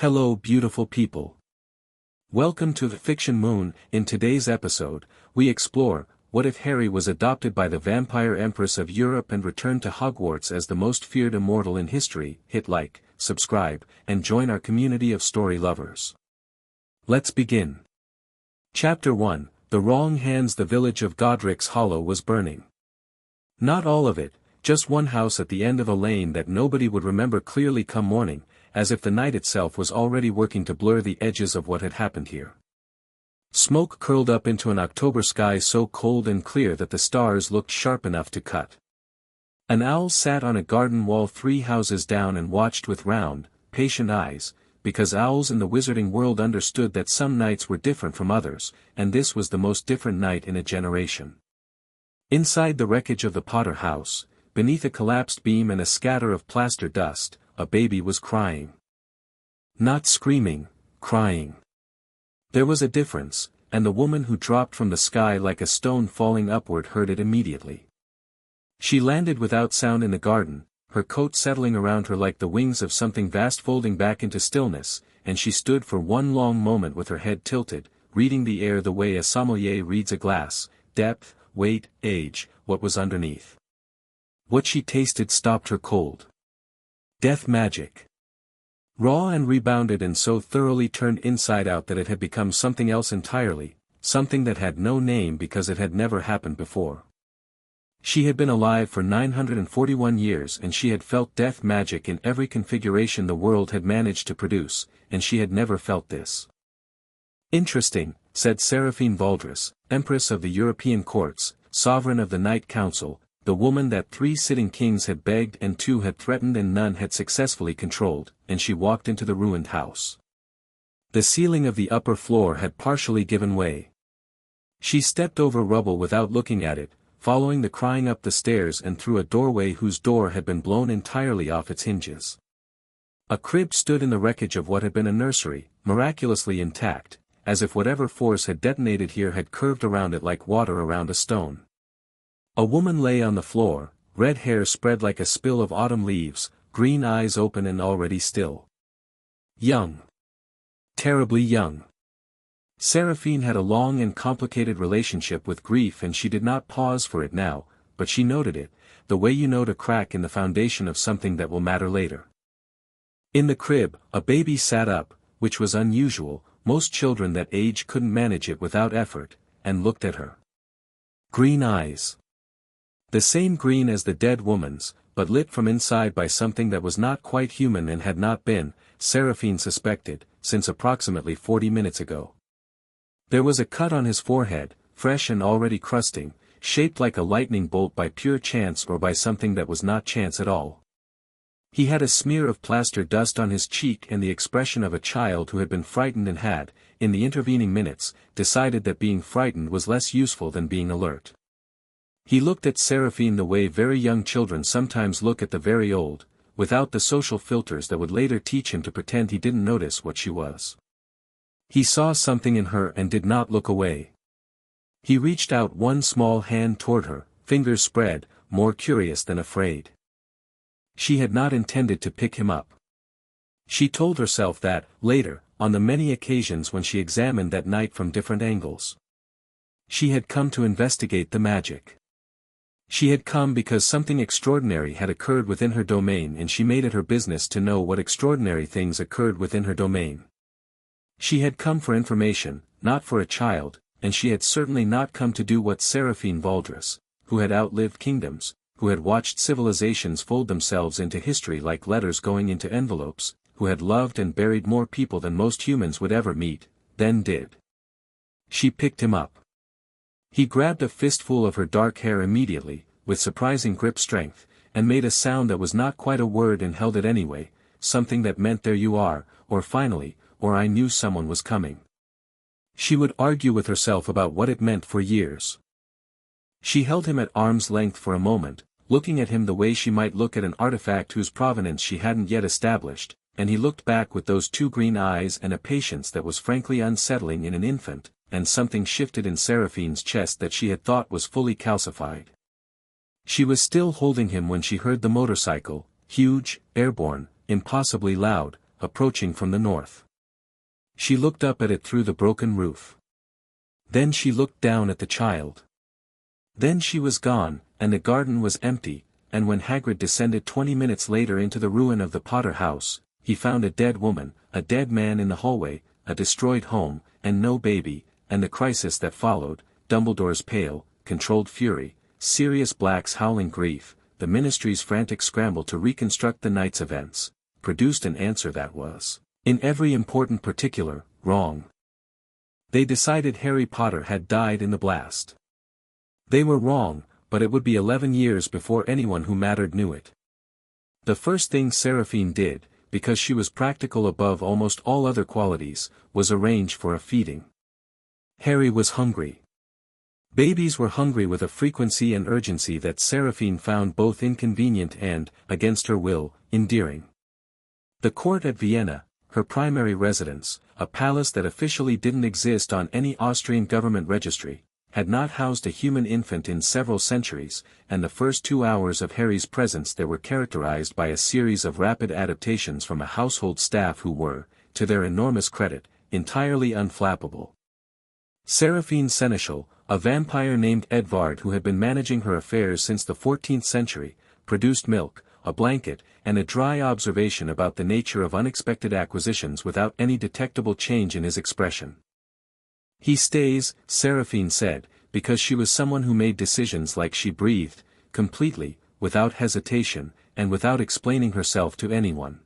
Hello beautiful people. Welcome to the Fiction Moon. In today's episode, we explore, what if Harry was adopted by the Vampire Empress of Europe and returned to Hogwarts as the most feared immortal in history? Hit like, subscribe, and join our community of story lovers. Let's begin. Chapter 1, The Wrong Hands. The village of Godric's Hollow was burning. Not all of it, just one house at the end of a lane that nobody would remember clearly come morning, as if the night itself was already working to blur the edges of what had happened here. Smoke curled up into an October sky so cold and clear that the stars looked sharp enough to cut. An owl sat on a garden wall 3 houses down and watched with round, patient eyes, because owls in the wizarding world understood that some nights were different from others, and this was the most different night in a generation. Inside the wreckage of the Potter house, beneath a collapsed beam and a scatter of plaster dust, a baby was crying. Not screaming, crying. There was a difference, and the woman who dropped from the sky like a stone falling upward heard it immediately. She landed without sound in the garden, her coat settling around her like the wings of something vast folding back into stillness, and she stood for one long moment with her head tilted, reading the air the way a sommelier reads a glass: depth, weight, age, what was underneath. What she tasted stopped her cold. Death magic. Raw and rebounded and so thoroughly turned inside out that it had become something else entirely, something that had no name because it had never happened before. She had been alive for 941 years and she had felt death magic in every configuration the world had managed to produce, and she had never felt this. Interesting, said Seraphine Valdris, Empress of the European courts, sovereign of the Knight Council, the woman that 3 sitting kings had begged and 2 had threatened and none had successfully controlled, and she walked into the ruined house. The ceiling of the upper floor had partially given way. She stepped over rubble without looking at it, following the crying up the stairs and through a doorway whose door had been blown entirely off its hinges. A crib stood in the wreckage of what had been a nursery, miraculously intact, as if whatever force had detonated here had curved around it like water around a stone. A woman lay on the floor, red hair spread like a spill of autumn leaves, green eyes open and already still. Young. Terribly young. Seraphine had a long and complicated relationship with grief and she did not pause for it now, but she noted it, the way you note a crack in the foundation of something that will matter later. In the crib, a baby sat up, which was unusual, most children that age couldn't manage it without effort, and looked at her. Green eyes. The same green as the dead woman's, but lit from inside by something that was not quite human and had not been, Seraphine suspected, since approximately 40 minutes ago. There was a cut on his forehead, fresh and already crusting, shaped like a lightning bolt by pure chance or by something that was not chance at all. He had a smear of plaster dust on his cheek and the expression of a child who had been frightened and had, in the intervening minutes, decided that being frightened was less useful than being alert. He looked at Seraphine the way very young children sometimes look at the very old, without the social filters that would later teach him to pretend he didn't notice what she was. He saw something in her and did not look away. He reached out one small hand toward her, fingers spread, more curious than afraid. She had not intended to pick him up. She told herself that, later, on the many occasions when she examined that night from different angles. She had come to investigate the magic. She had come because something extraordinary had occurred within her domain and she made it her business to know what extraordinary things occurred within her domain. She had come for information, not for a child, and she had certainly not come to do what Seraphine Valdris, who had outlived kingdoms, who had watched civilizations fold themselves into history like letters going into envelopes, who had loved and buried more people than most humans would ever meet, then did. She picked him up. He grabbed a fistful of her dark hair immediately, with surprising grip strength, and made a sound that was not quite a word and held it anyway, something that meant there you are, or finally, or I knew someone was coming. She would argue with herself about what it meant for years. She held him at arm's length for a moment, looking at him the way she might look at an artifact whose provenance she hadn't yet established, and he looked back with those 2 green eyes and a patience that was frankly unsettling in an infant, and something shifted in Seraphine's chest that she had thought was fully calcified. She was still holding him when she heard the motorcycle, huge, airborne, impossibly loud, approaching from the north. She looked up at it through the broken roof. Then she looked down at the child. Then she was gone, and the garden was empty, and when Hagrid descended 20 minutes later into the ruin of the Potter house, he found a dead woman, a dead man in the hallway, a destroyed home, and no baby, and the crisis that followed, Dumbledore's pale, controlled fury, Sirius Black's howling grief, the Ministry's frantic scramble to reconstruct the night's events, produced an answer that was, in every important particular, wrong. They decided Harry Potter had died in the blast. They were wrong, but it would be 11 years before anyone who mattered knew it. The first thing Seraphine did, because she was practical above almost all other qualities, was arrange for a feeding. Harry was hungry. Babies were hungry with a frequency and urgency that Seraphine found both inconvenient and, against her will, endearing. The court at Vienna, her primary residence, a palace that officially didn't exist on any Austrian government registry, had not housed a human infant in several centuries, and the first 2 hours of Harry's presence there were characterized by a series of rapid adaptations from a household staff who were, to their enormous credit, entirely unflappable. Seraphine's seneschal, a vampire named Edvard who had been managing her affairs since the 14th century, produced milk, a blanket, and a dry observation about the nature of unexpected acquisitions without any detectable change in his expression. He stays, Seraphine said, because she was someone who made decisions like she breathed, completely, without hesitation, and without explaining herself to anyone.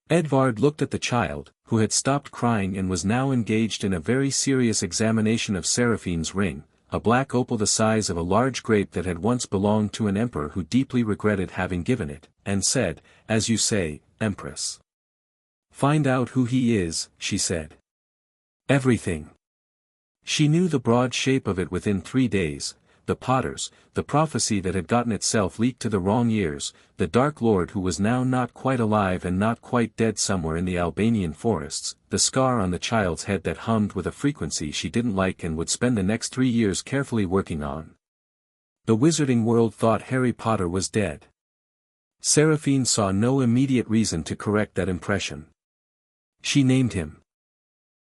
Edvard looked at the child, who had stopped crying and was now engaged in a very serious examination of Seraphine's ring, a black opal the size of a large grape that had once belonged to an emperor who deeply regretted having given it, and said, "As you say, Empress. Find out who he is," she said. Everything. She knew the broad shape of it within 3 days, the Potters, the prophecy that had gotten itself leaked to the wrong ears, the Dark Lord who was now not quite alive and not quite dead somewhere in the Albanian forests, the scar on the child's head that hummed with a frequency she didn't like and would spend the next 3 years carefully working on. The wizarding world thought Harry Potter was dead. Seraphine saw no immediate reason to correct that impression. She named him.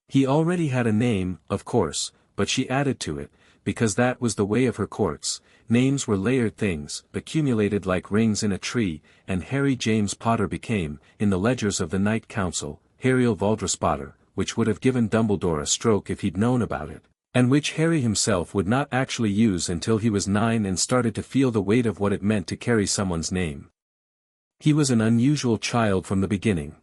He already had a name, of course, but she added to it, because that was the way of her courts. Names were layered things, accumulated like rings in a tree, and Harry James Potter became, in the ledgers of the Knight Council, Hariel Valdris Potter, which would have given Dumbledore a stroke if he'd known about it, and which Harry himself would not actually use until he was 9 and started to feel the weight of what it meant to carry someone's name. He was an unusual child from the beginning.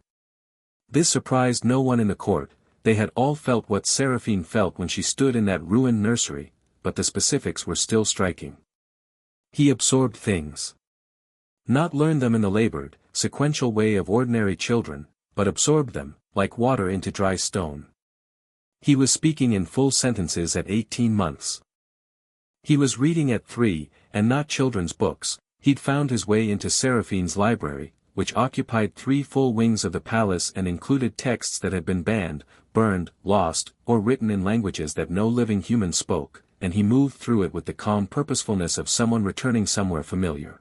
This surprised no one in the court. They had all felt what Seraphine felt when she stood in that ruined nursery, but the specifics were still striking. He absorbed things. Not learned them in the labored, sequential way of ordinary children, but absorbed them, like water into dry stone. He was speaking in full sentences at 18 months. He was reading at 3, and not children's books. He'd found his way into Seraphine's library, which occupied 3 full wings of the palace and included texts that had been banned, burned, lost, or written in languages that no living human spoke, and he moved through it with the calm purposefulness of someone returning somewhere familiar.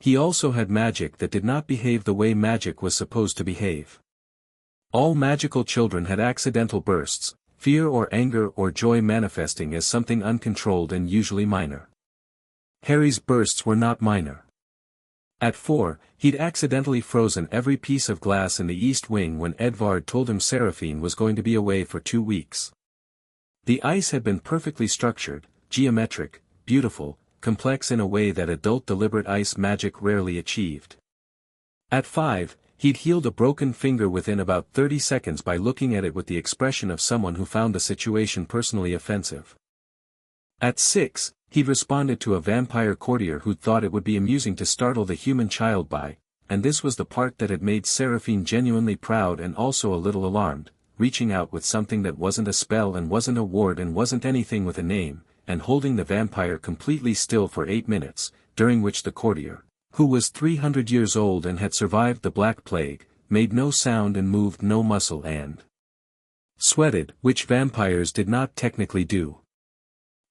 He also had magic that did not behave the way magic was supposed to behave. All magical children had accidental bursts, fear or anger or joy manifesting as something uncontrolled and usually minor. Harry's bursts were not minor. At 4, he'd accidentally frozen every piece of glass in the East Wing when Edvard told him Seraphine was going to be away for 2 weeks. The ice had been perfectly structured, geometric, beautiful, complex in a way that adult deliberate ice magic rarely achieved. At 5, he'd healed a broken finger within about 30 seconds by looking at it with the expression of someone who found the situation personally offensive. At 6, he'd responded to a vampire courtier who'd thought it would be amusing to startle the human child by, and this was the part that had made Seraphine genuinely proud and also a little alarmed, reaching out with something that wasn't a spell and wasn't a ward and wasn't anything with a name, and holding the vampire completely still for 8 minutes, during which the courtier, who was 300 years old and had survived the Black Plague, made no sound and moved no muscle and sweated, which vampires did not technically do.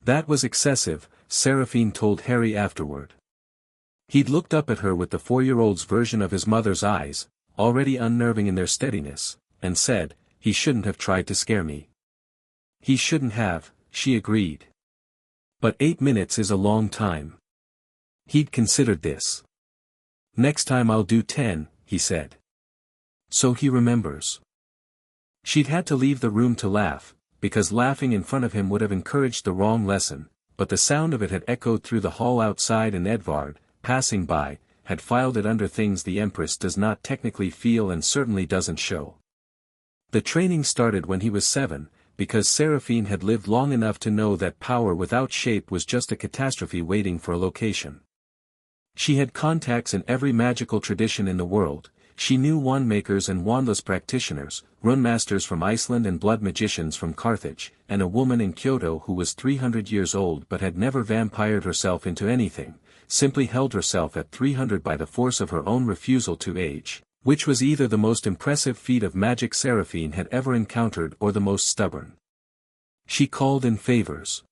That was excessive, Seraphine told Harry afterward. He'd looked up at her with the 4-year-old's version of his mother's eyes, already unnerving in their steadiness, and said, "He shouldn't have tried to scare me." "He shouldn't have," she agreed. "But 8 minutes is a long time." He'd considered this. "Next time I'll do 10, he said. So he remembers. She'd had to leave the room to laugh, because laughing in front of him would have encouraged the wrong lesson, but the sound of it had echoed through the hall outside and Edvard, passing by, had filed it under things the Empress does not technically feel and certainly doesn't show. The training started when he was 7, because Seraphine had lived long enough to know that power without shape was just a catastrophe waiting for a location. She had contacts in every magical tradition in the world. She knew wand-makers and wandless practitioners, runmasters from Iceland and blood magicians from Carthage, and a woman in Kyoto who was 300 years old but had never vampired herself into anything, simply held herself at 300 by the force of her own refusal to age, which was either the most impressive feat of magic Seraphine had ever encountered or the most stubborn. She called in favors.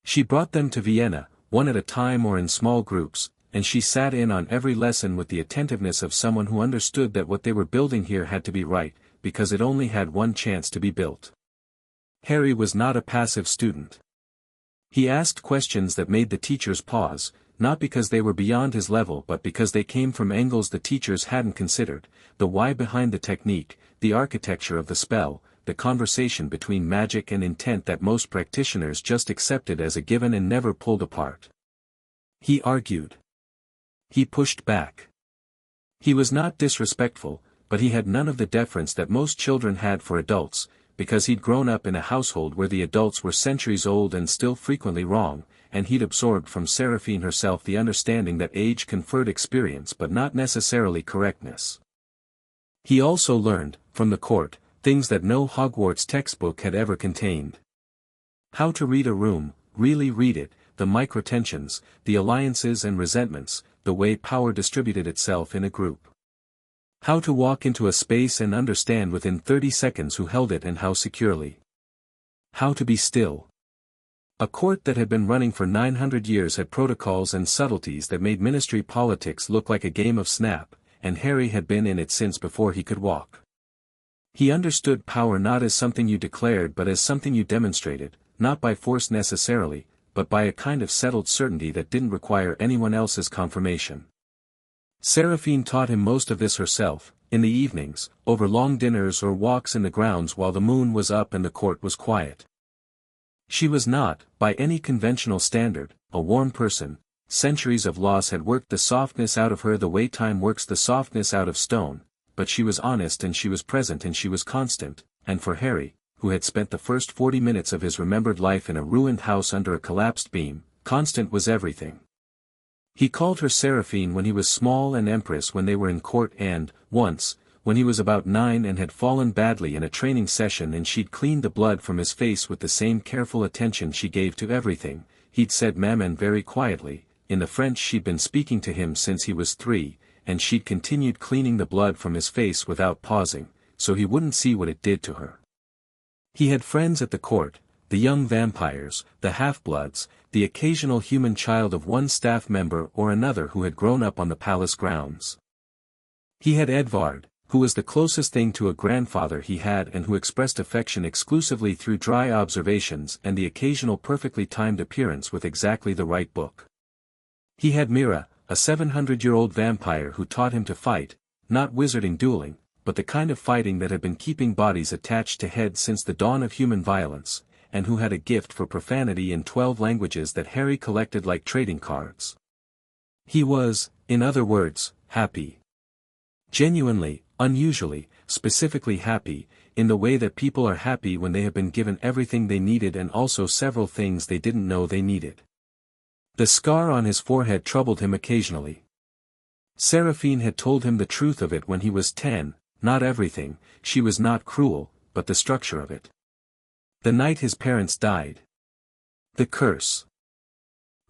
She brought them to Vienna, one at a time or in small groups, and she sat in on every lesson with the attentiveness of someone who understood that what they were building here had to be right, because it only had one chance to be built. Harry was not a passive student. He asked questions that made the teachers pause, not because they were beyond his level but because they came from angles the teachers hadn't considered, the why behind the technique, the architecture of the spell, the conversation between magic and intent that most practitioners just accepted as a given and never pulled apart. He argued. He pushed back. He was not disrespectful, but he had none of the deference that most children had for adults, because he'd grown up in a household where the adults were centuries old and still frequently wrong, and he'd absorbed from Seraphine herself the understanding that age conferred experience but not necessarily correctness. He also learned, from the court, things that no Hogwarts textbook had ever contained. How to read a room, really read it, the microtensions, the alliances and resentments, the way power distributed itself in a group. How to walk into a space and understand within 30 seconds who held it and how securely. How to be still. A court that had been running for 900 years had protocols and subtleties that made ministry politics look like a game of snap, and Harry had been in it since before he could walk. He understood power not as something you declared but as something you demonstrated, not by force necessarily, but by a kind of settled certainty that didn't require anyone else's confirmation. Seraphine taught him most of this herself, in the evenings, over long dinners or walks in the grounds while the moon was up and the court was quiet. She was not, by any conventional standard, a warm person. Centuries of loss had worked the softness out of her the way time works the softness out of stone, but she was honest and she was present and she was constant, and for Harry, who had spent the first 40 minutes of his remembered life in a ruined house under a collapsed beam, constant was everything. He called her Seraphine when he was small and Empress when they were in court and, once, when he was about 9 and had fallen badly in a training session and she'd cleaned the blood from his face with the same careful attention she gave to everything, he'd said Maman very quietly, in the French she'd been speaking to him since he was 3, and she'd continued cleaning the blood from his face without pausing, so he wouldn't see what it did to her. He had friends at the court, the young vampires, the half-bloods, the occasional human child of one staff member or another who had grown up on the palace grounds. He had Edvard, who was the closest thing to a grandfather he had and who expressed affection exclusively through dry observations and the occasional perfectly timed appearance with exactly the right book. He had Mira, a 700-year-old vampire who taught him to fight, not wizarding dueling, but the kind of fighting that had been keeping bodies attached to heads since the dawn of human violence, and who had a gift for profanity in 12 languages that Harry collected like trading cards. He was, in other words, happy. Genuinely, unusually, specifically happy, in the way that people are happy when they have been given everything they needed and also several things they didn't know they needed. The scar on his forehead troubled him occasionally. Seraphine had told him the truth of it when he was 10, not everything, she was not cruel, but the structure of it. The night his parents died. The curse.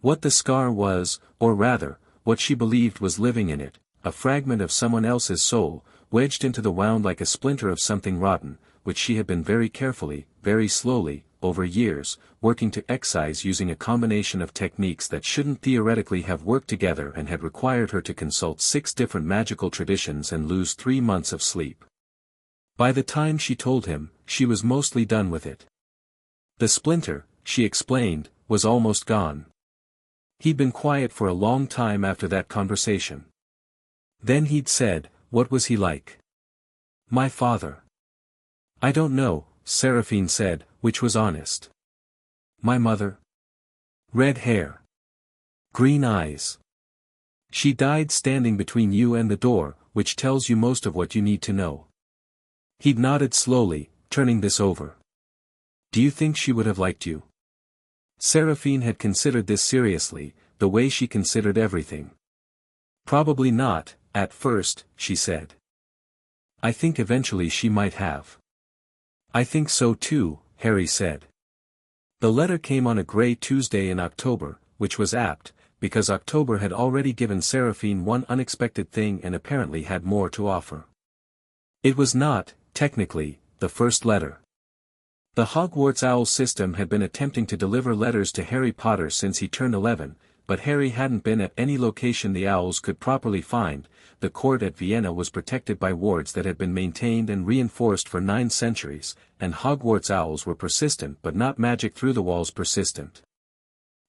What the scar was, or rather, what she believed was living in it, a fragment of someone else's soul, wedged into the wound like a splinter of something rotten, which she had been very carefully, very slowly, over years, working to excise using a combination of techniques that shouldn't theoretically have worked together and had required her to consult 6 different magical traditions and lose 3 months of sleep. By the time she told him, she was mostly done with it. The splinter, she explained, was almost gone. He'd been quiet for a long time after that conversation. Then he'd said, "What was he like?" "My father." "I don't know," Seraphine said, which was honest. "My mother?" "Red hair. Green eyes. She died standing between you and the door, which tells you most of what you need to know." He'd nodded slowly, turning this over. "Do you think she would have liked you?" Seraphine had considered this seriously, the way she considered everything. "Probably not, at first," she said. "I think eventually she might have." "I think so too," Harry said. The letter came on a grey Tuesday in October, which was apt, because October had already given Seraphine one unexpected thing and apparently had more to offer. It was not, technically, the first letter. The Hogwarts owl system had been attempting to deliver letters to Harry Potter since he turned 11, but Harry hadn't been at any location the owls could properly find. The court at Vienna was protected by wards that had been maintained and reinforced for 9 centuries, and Hogwarts owls were persistent but not magic through the walls persistent.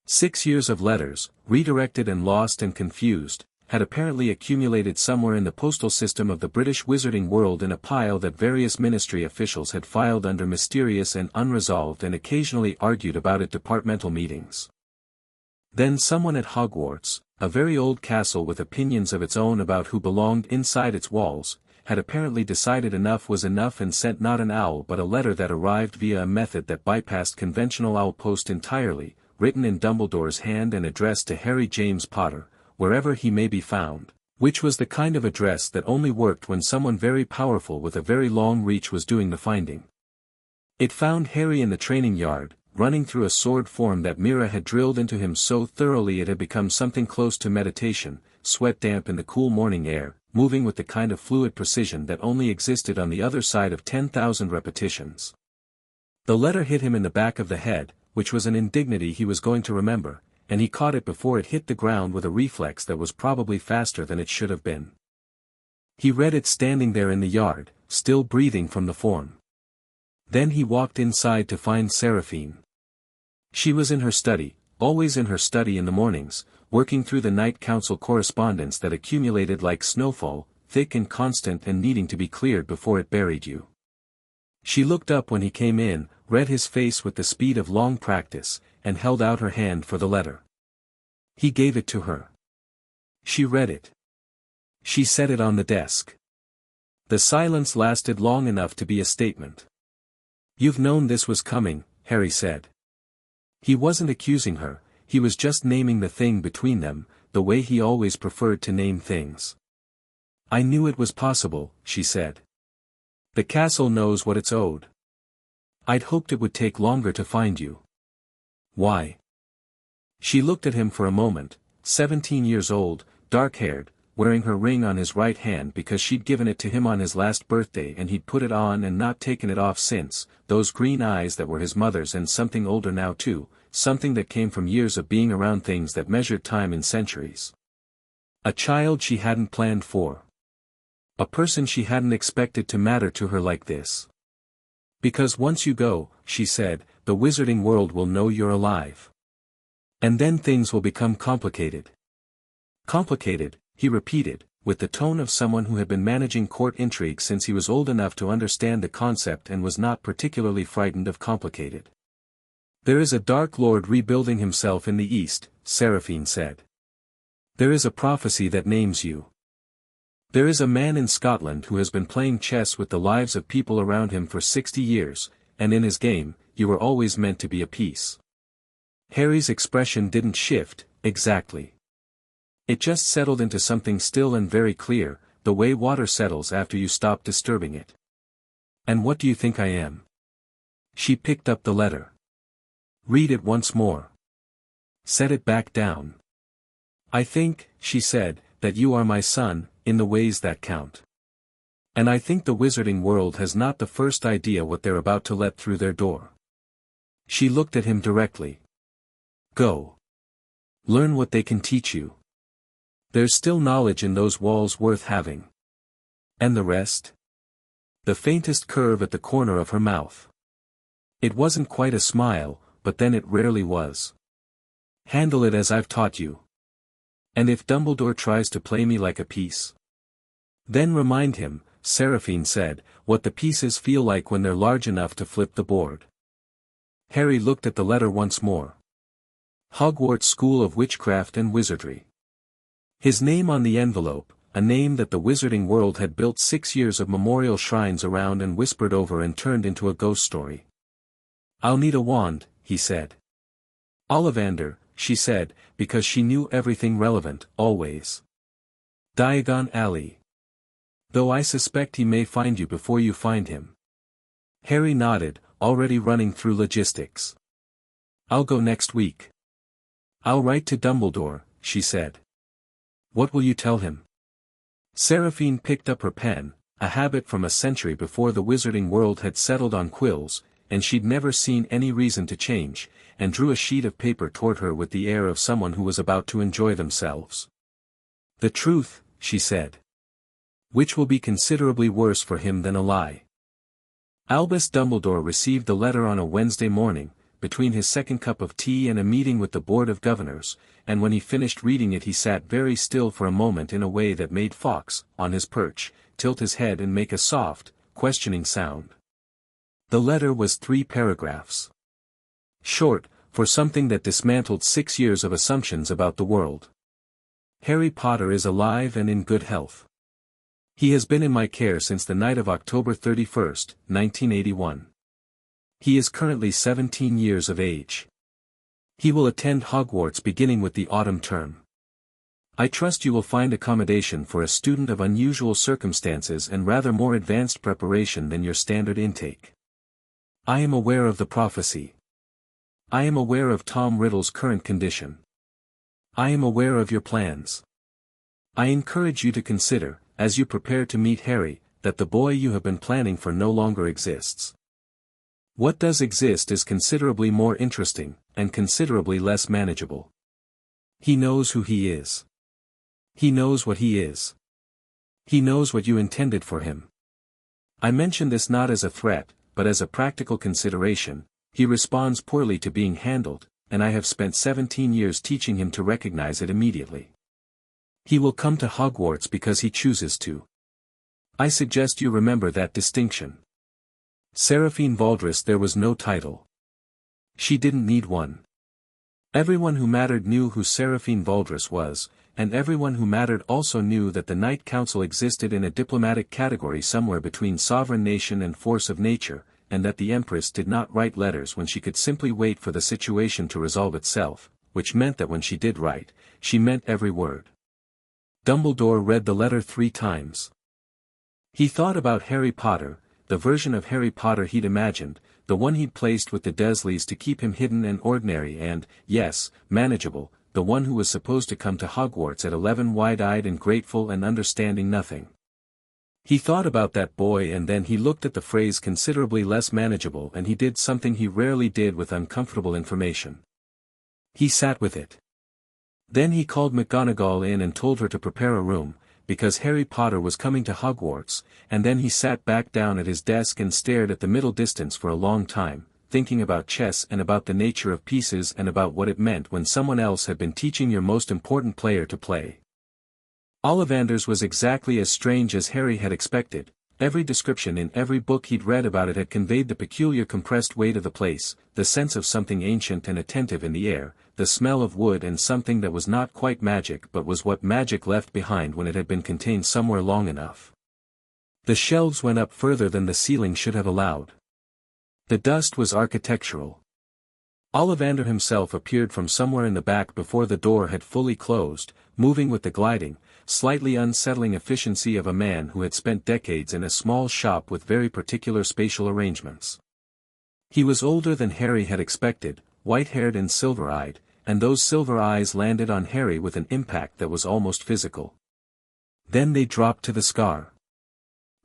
6 years of letters, redirected and lost and confused, had apparently accumulated somewhere in the postal system of the British wizarding world in a pile that various ministry officials had filed under mysterious and unresolved and occasionally argued about at departmental meetings. Then someone at Hogwarts, a very old castle with opinions of its own about who belonged inside its walls, had apparently decided enough was enough and sent not an owl but a letter that arrived via a method that bypassed conventional owl post entirely, written in Dumbledore's hand and addressed to Harry James Potter, wherever he may be found, which was the kind of address that only worked when someone very powerful with a very long reach was doing the finding. It found Harry in the training yard, running through a sword form that Mira had drilled into him so thoroughly it had become something close to meditation, sweat damp in the cool morning air, moving with the kind of fluid precision that only existed on the other side of 10,000 repetitions. The letter hit him in the back of the head, which was an indignity he was going to remember, and he caught it before it hit the ground with a reflex that was probably faster than it should have been. He read it standing there in the yard, still breathing from the form. Then he walked inside to find Seraphine. She was in her study, always in her study in the mornings, working through the night council correspondence that accumulated like snowfall, thick and constant and needing to be cleared before it buried you. She looked up when he came in, read his face with the speed of long practice, and held out her hand for the letter. He gave it to her. She read it. She set it on the desk. The silence lasted long enough to be a statement. "You've known this was coming," Harry said. He wasn't accusing her, he was just naming the thing between them, the way he always preferred to name things. "I knew it was possible," she said. "The castle knows what it's owed. I'd hoped it would take longer to find you." "Why?" She looked at him for a moment, 17 years old, dark-haired, wearing her ring on his right hand because she'd given it to him on his last birthday and he'd put it on and not taken it off since, those green eyes that were his mother's and something older now too, something that came from years of being around things that measured time in centuries. A child she hadn't planned for. A person she hadn't expected to matter to her like this. "Because once you go," she said, "the wizarding world will know you're alive. And then things will become complicated." "Complicated," he repeated, with the tone of someone who had been managing court intrigue since he was old enough to understand the concept and was not particularly frightened of complicated. "There is a Dark Lord rebuilding himself in the east," Seraphine said. "There is a prophecy that names you. There is a man in Scotland who has been playing chess with the lives of people around him for 60 years, and in his game, you were always meant to be a piece." Harry's expression didn't shift, exactly. It just settled into something still and very clear, the way water settles after you stop disturbing it. "And what do you think I am?" She picked up the letter. "Read it once more." Set it back down. "I think," she said, "that you are my son, in the ways that count." And I think the wizarding world has not the first idea what they're about to let through their door. She looked at him directly. Go. Learn what they can teach you. There's still knowledge in those walls worth having. And the rest? The faintest curve at the corner of her mouth. It wasn't quite a smile, but then it rarely was. Handle it as I've taught you. And if Dumbledore tries to play me like a piece, then remind him, Seraphine said, what the pieces feel like when they're large enough to flip the board. Harry looked at the letter once more. Hogwarts School of Witchcraft and Wizardry. His name on the envelope, a name that the wizarding world had built 6 years of memorial shrines around and whispered over and turned into a ghost story. I'll need a wand, he said. Ollivander, she said, because she knew everything relevant, always. Diagon Alley. Though I suspect he may find you before you find him. Harry nodded, already running through logistics. I'll go next week. I'll write to Dumbledore, she said. What will you tell him? Seraphine picked up her pen, a habit from a century before the wizarding world had settled on quills, and she'd never seen any reason to change, and drew a sheet of paper toward her with the air of someone who was about to enjoy themselves. The truth, she said. Which will be considerably worse for him than a lie. Albus Dumbledore received the letter on a Wednesday morning, between his second cup of tea and a meeting with the Board of Governors, and when he finished reading it he sat very still for a moment in a way that made Fawkes, on his perch, tilt his head and make a soft, questioning sound. The letter was 3 paragraphs. Short, for something that dismantled 6 years of assumptions about the world. Harry Potter is alive and in good health. He has been in my care since the night of October 31st, 1981. He is currently 17 years of age. He will attend Hogwarts beginning with the autumn term. I trust you will find accommodation for a student of unusual circumstances and rather more advanced preparation than your standard intake. I am aware of the prophecy. I am aware of Tom Riddle's current condition. I am aware of your plans. I encourage you to consider, as you prepare to meet Harry, that the boy you have been planning for no longer exists. What does exist is considerably more interesting, and considerably less manageable. He knows who he is. He knows what he is. He knows what you intended for him. I mention this not as a threat, but as a practical consideration. He responds poorly to being handled, and I have spent 17 years teaching him to recognize it immediately. He will come to Hogwarts because he chooses to. I suggest you remember that distinction. Seraphine Valdris, there was no title. She didn't need one. Everyone who mattered knew who Seraphine Valdris was, and everyone who mattered also knew that the Knight Council existed in a diplomatic category somewhere between sovereign nation and force of nature, and that the Empress did not write letters when she could simply wait for the situation to resolve itself, which meant that when she did write, she meant every word. Dumbledore read the letter 3 times. He thought about Harry Potter, the version of Harry Potter he'd imagined, the one he'd placed with the Dursleys to keep him hidden and ordinary and, yes, manageable, the one who was supposed to come to Hogwarts at 11 wide-eyed and grateful and understanding nothing. He thought about that boy and then he looked at the phrase considerably less manageable and he did something he rarely did with uncomfortable information. He sat with it. Then he called McGonagall in and told her to prepare a room, because Harry Potter was coming to Hogwarts, and then he sat back down at his desk and stared at the middle distance for a long time, thinking about chess and about the nature of pieces and about what it meant when someone else had been teaching your most important player to play. Ollivander's was exactly as strange as Harry had expected. Every description in every book he'd read about it had conveyed the peculiar compressed weight of the place, the sense of something ancient and attentive in the air, the smell of wood and something that was not quite magic but was what magic left behind when it had been contained somewhere long enough. The shelves went up further than the ceiling should have allowed. The dust was architectural. Ollivander himself appeared from somewhere in the back before the door had fully closed, moving with the gliding, slightly unsettling efficiency of a man who had spent decades in a small shop with very particular spatial arrangements. He was older than Harry had expected, white-haired and silver-eyed, and those silver eyes landed on Harry with an impact that was almost physical. Then they dropped to the scar.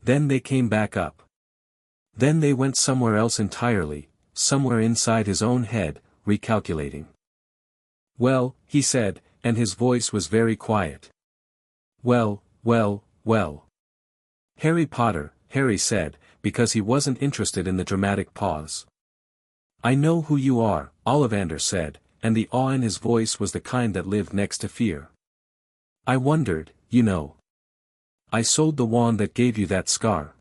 Then they came back up. Then they went somewhere else entirely, somewhere inside his own head, recalculating. Well, he said, and his voice was very quiet. Well, well, well. Harry Potter, Harry said, because he wasn't interested in the dramatic pause. I know who you are, Ollivander said, and the awe in his voice was the kind that lived next to fear. I wondered, you know. I sold the wand that gave you that scar.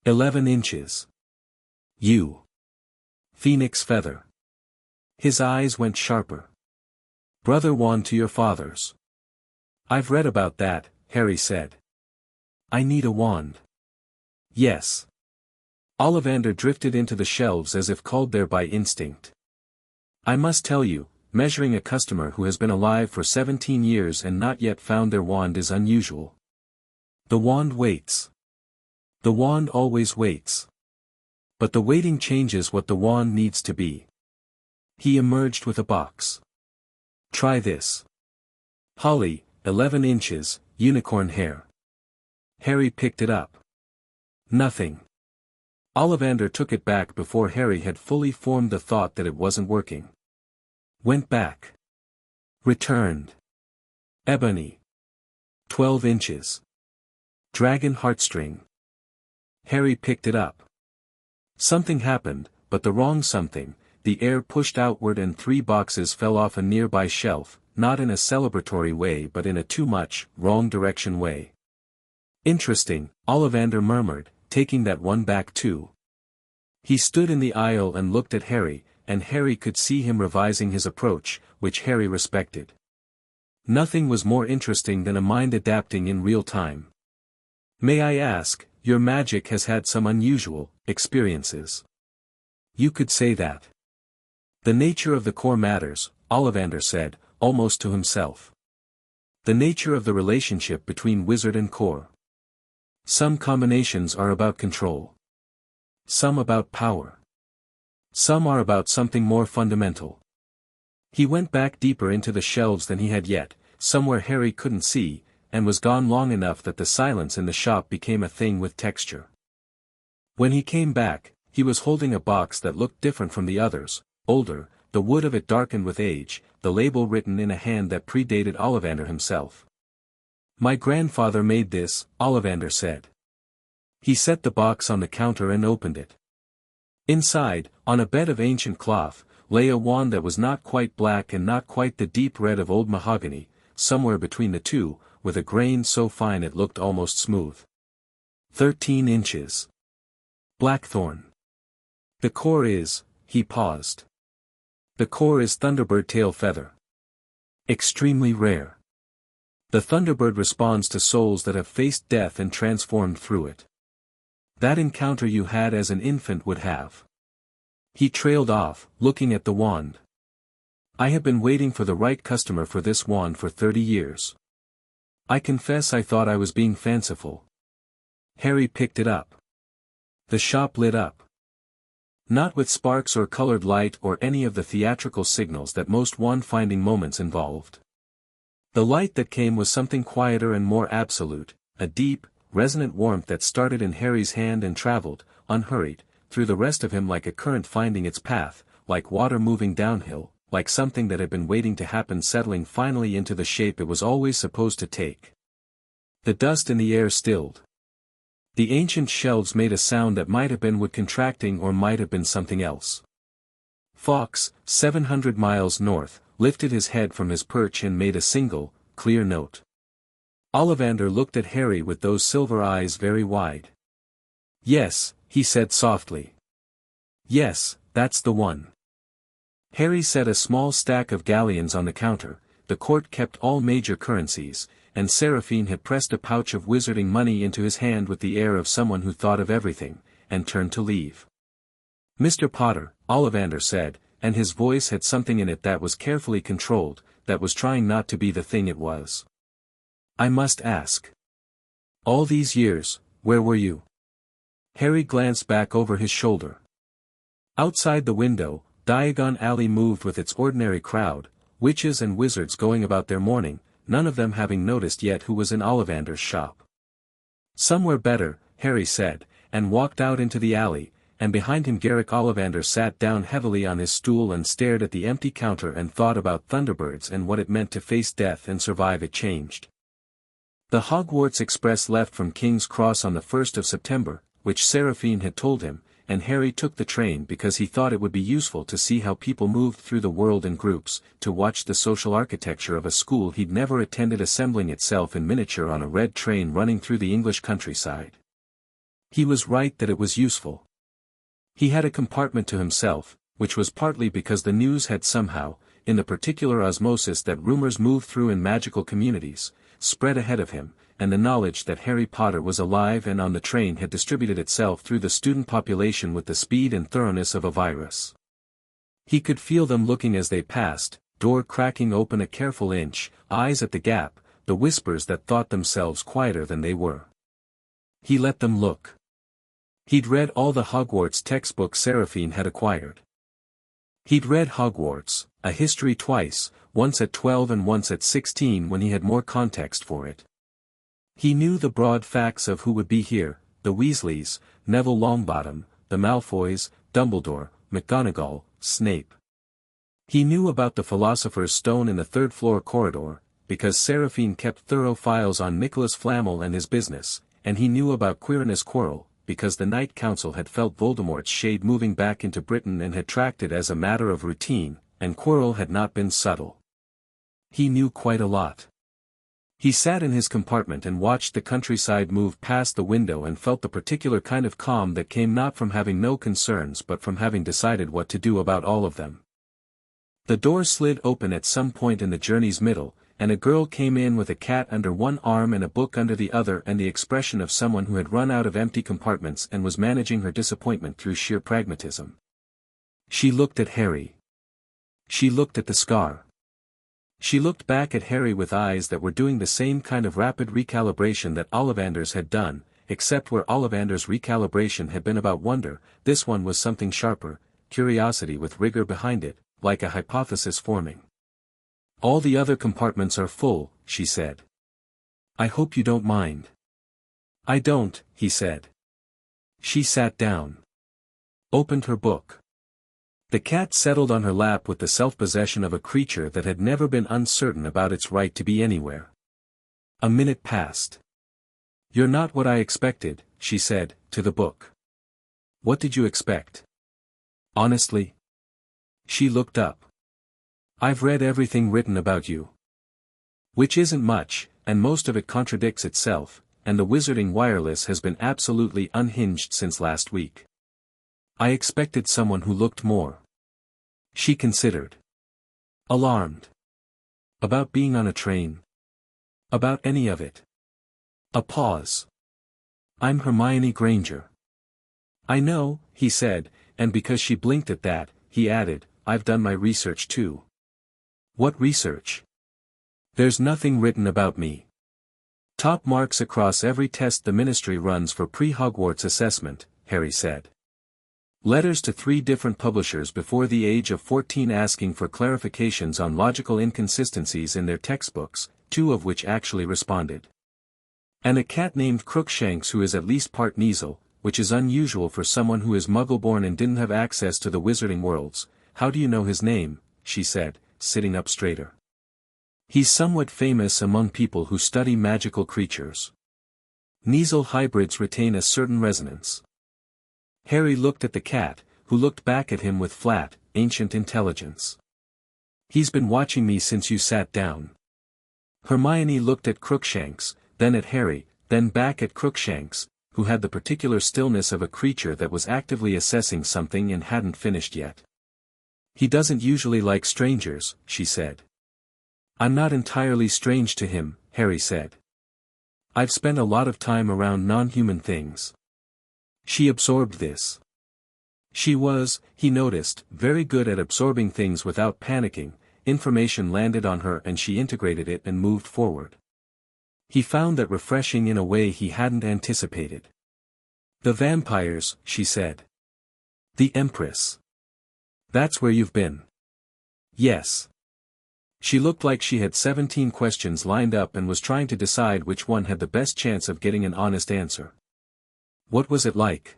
11 inches. You. Phoenix feather. His eyes went sharper. Brother wand to your father's. I've read about that, Harry said. I need a wand. Yes. Ollivander drifted into the shelves as if called there by instinct. I must tell you, measuring a customer who has been alive for 17 years and not yet found their wand is unusual. The wand waits. The wand always waits. But the waiting changes what the wand needs to be. He emerged with a box. Try this. Holly, 11 inches, unicorn hair. Harry picked it up. Nothing. Ollivander took it back before Harry had fully formed the thought that it wasn't working. Went back. Returned. Ebony. 12 inches. Dragon heartstring. Harry picked it up. Something happened, but the wrong something. The air pushed outward and 3 boxes fell off a nearby shelf, not in a celebratory way but in a too much, wrong direction way. Interesting, Ollivander murmured, taking that one back too. He stood in the aisle and looked at Harry, and Harry could see him revising his approach, which Harry respected. Nothing was more interesting than a mind adapting in real time. May I ask, your magic has had some unusual experiences. You could say that. The nature of the core matters, Ollivander said, almost to himself. The nature of the relationship between wizard and core. Some combinations are about control. Some about power. Some are about something more fundamental. He went back deeper into the shelves than he had yet, somewhere Harry couldn't see, and was gone long enough that the silence in the shop became a thing with texture. When he came back, he was holding a box that looked different from the others, older, the wood of it darkened with age, the label written in a hand that predated Ollivander himself. My grandfather made this, Ollivander said. He set the box on the counter and opened it. Inside, on a bed of ancient cloth, lay a wand that was not quite black and not quite the deep red of old mahogany, somewhere between the two, with a grain so fine it looked almost smooth. 13 inches. Blackthorn. The core is, he paused. The core is Thunderbird tail feather. Extremely rare. The Thunderbird responds to souls that have faced death and transformed through it. That encounter you had as an infant would have. He trailed off, looking at the wand. I have been waiting for the right customer for this wand for 30 years. I confess I thought I was being fanciful. Harry picked it up. The shop lit up. Not with sparks or colored light or any of the theatrical signals that most wand-finding moments involved. The light that came was something quieter and more absolute, a deep, resonant warmth that started in Harry's hand and traveled, unhurried, through the rest of him like a current finding its path, like water moving downhill, like something that had been waiting to happen settling finally into the shape it was always supposed to take. The dust in the air stilled. The ancient shelves made a sound that might have been wood contracting or might have been something else. Fawkes, 700 miles north, lifted his head from his perch and made a single, clear note. Ollivander looked at Harry with those silver eyes very wide. Yes, he said softly. Yes, that's the one. Harry set a small stack of galleons on the counter. The court kept all major currencies, and Seraphine had pressed a pouch of wizarding money into his hand with the air of someone who thought of everything, and turned to leave. Mr. Potter, Ollivander said, and his voice had something in it that was carefully controlled, that was trying not to be the thing it was. I must ask. All these years, where were you? Harry glanced back over his shoulder. Outside the window, Diagon Alley moved with its ordinary crowd, witches and wizards going about their mourning, none of them having noticed yet who was in Ollivander's shop. Somewhere better, Harry said, and walked out into the alley, and behind him Garrick Ollivander sat down heavily on his stool and stared at the empty counter and thought about Thunderbirds and what it meant to face death and survive it changed. The Hogwarts Express left from King's Cross on the 1st of September, which Seraphine had told him, and Harry took the train because he thought it would be useful to see how people moved through the world in groups, to watch the social architecture of a school he'd never attended assembling itself in miniature on a red train running through the English countryside. He was right that it was useful. He had a compartment to himself, which was partly because the news had somehow, in the particular osmosis that rumors move through in magical communities, spread ahead of him, and the knowledge that Harry Potter was alive and on the train had distributed itself through the student population with the speed and thoroughness of a virus. He could feel them looking as they passed, door cracking open a careful inch, eyes at the gap, the whispers that thought themselves quieter than they were. He let them look. He'd read all the Hogwarts textbooks Seraphine had acquired. He'd read Hogwarts, a history twice, once at 12 and once at 16 when he had more context for it. He knew the broad facts of who would be here, the Weasleys, Neville Longbottom, the Malfoys, Dumbledore, McGonagall, Snape. He knew about the Philosopher's Stone in the third-floor corridor, because Seraphine kept thorough files on Nicholas Flamel and his business, and he knew about Quirinus Quirrell, because the Night Council had felt Voldemort's shade moving back into Britain and had tracked it as a matter of routine, and Quirrell had not been subtle. He knew quite a lot. He sat in his compartment and watched the countryside move past the window and felt the particular kind of calm that came not from having no concerns but from having decided what to do about all of them. The door slid open at some point in the journey's middle, and a girl came in with a cat under one arm and a book under the other and the expression of someone who had run out of empty compartments and was managing her disappointment through sheer pragmatism. She looked at Harry. She looked at the scar. She looked back at Harry with eyes that were doing the same kind of rapid recalibration that Ollivander's had done, except where Ollivander's recalibration had been about wonder, this one was something sharper, curiosity with rigor behind it, like a hypothesis forming. "All the other compartments are full," she said. "I hope you don't mind." "I don't," he said. She sat down. Opened her book. The cat settled on her lap with the self-possession of a creature that had never been uncertain about its right to be anywhere. A minute passed. "You're not what I expected," she said, to the book. "What did you expect? Honestly?" She looked up. "I've read everything written about you. Which isn't much, and most of it contradicts itself, and the Wizarding Wireless has been absolutely unhinged since last week. I expected someone who looked more." She considered. Alarmed. About being on a train? About any of it? A pause. "I'm Hermione Granger." "I know," he said, and because she blinked at that, he added, "I've done my research too." "What research?" "There's nothing written about me. Top marks across every test the Ministry runs for pre-Hogwarts assessment," Harry said. "Letters to 3 different publishers before the age of 14 asking for clarifications on logical inconsistencies in their textbooks, 2 of which actually responded. And a cat named Crookshanks who is at least part Kneazle, which is unusual for someone who is Muggle-born and didn't have access to the Wizarding Worlds. How do you know his name?" she said, sitting up straighter. "He's somewhat famous among people who study magical creatures. Kneazle hybrids retain a certain resonance." Harry looked at the cat, who looked back at him with flat, ancient intelligence. "He's been watching me since you sat down." Hermione looked at Crookshanks, then at Harry, then back at Crookshanks, who had the particular stillness of a creature that was actively assessing something and hadn't finished yet. "He doesn't usually like strangers," she said. "I'm not entirely strange to him," Harry said. "I've spent a lot of time around non-human things." She absorbed this. She was, he noticed, very good at absorbing things without panicking. Information landed on her and she integrated it and moved forward. He found that refreshing in a way he hadn't anticipated. "The vampires," she said. "The Empress. That's where you've been." "Yes." She looked like she had 17 questions lined up and was trying to decide which one had the best chance of getting an honest answer. What was it like?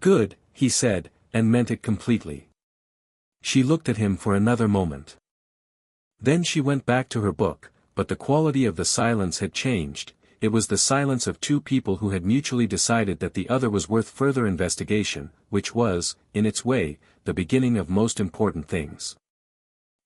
Good, he said, and meant it completely. She looked at him for another moment. Then she went back to her book, but the quality of the silence had changed. It was the silence of two people who had mutually decided that the other was worth further investigation, which was, in its way, the beginning of most important things.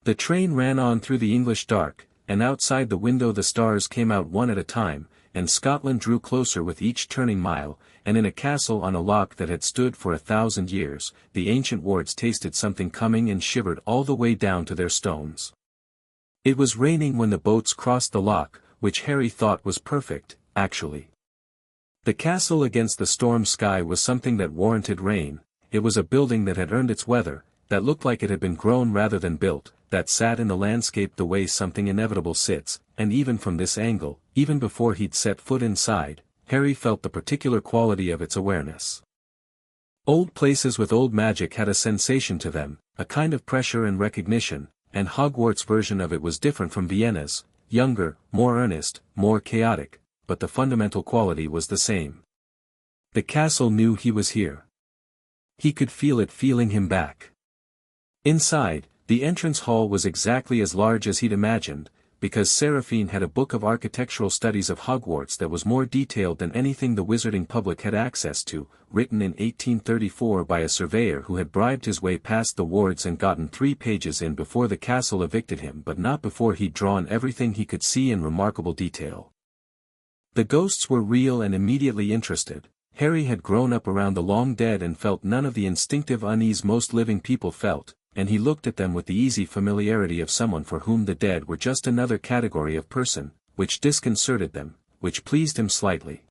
The train ran on through the English dark, and outside the window the stars came out one at a time, and Scotland drew closer with each turning mile, and in a castle on a loch that had stood for 1,000 years, the ancient wards tasted something coming and shivered all the way down to their stones. It was raining when the boats crossed the loch, which Harry thought was perfect, actually. The castle against the storm sky was something that warranted rain. It was a building that had earned its weather, that looked like it had been grown rather than built, that sat in the landscape the way something inevitable sits, and even from this angle, even before he'd set foot inside, Harry felt the particular quality of its awareness. Old places with old magic had a sensation to them, a kind of pressure and recognition, and Hogwarts' version of it was different from Vienne's, younger, more earnest, more chaotic, but the fundamental quality was the same. The castle knew he was here. He could feel it feeling him back. Inside, the entrance hall was exactly as large as he'd imagined, because Seraphine had a book of architectural studies of Hogwarts that was more detailed than anything the wizarding public had access to, written in 1834 by a surveyor who had bribed his way past the wards and gotten 3 pages in before the castle evicted him, but not before he'd drawn everything he could see in remarkable detail. The ghosts were real and immediately interested. Harry had grown up around the long dead and felt none of the instinctive unease most living people felt, and he looked at them with the easy familiarity of someone for whom the dead were just another category of person, which disconcerted them, which pleased him slightly.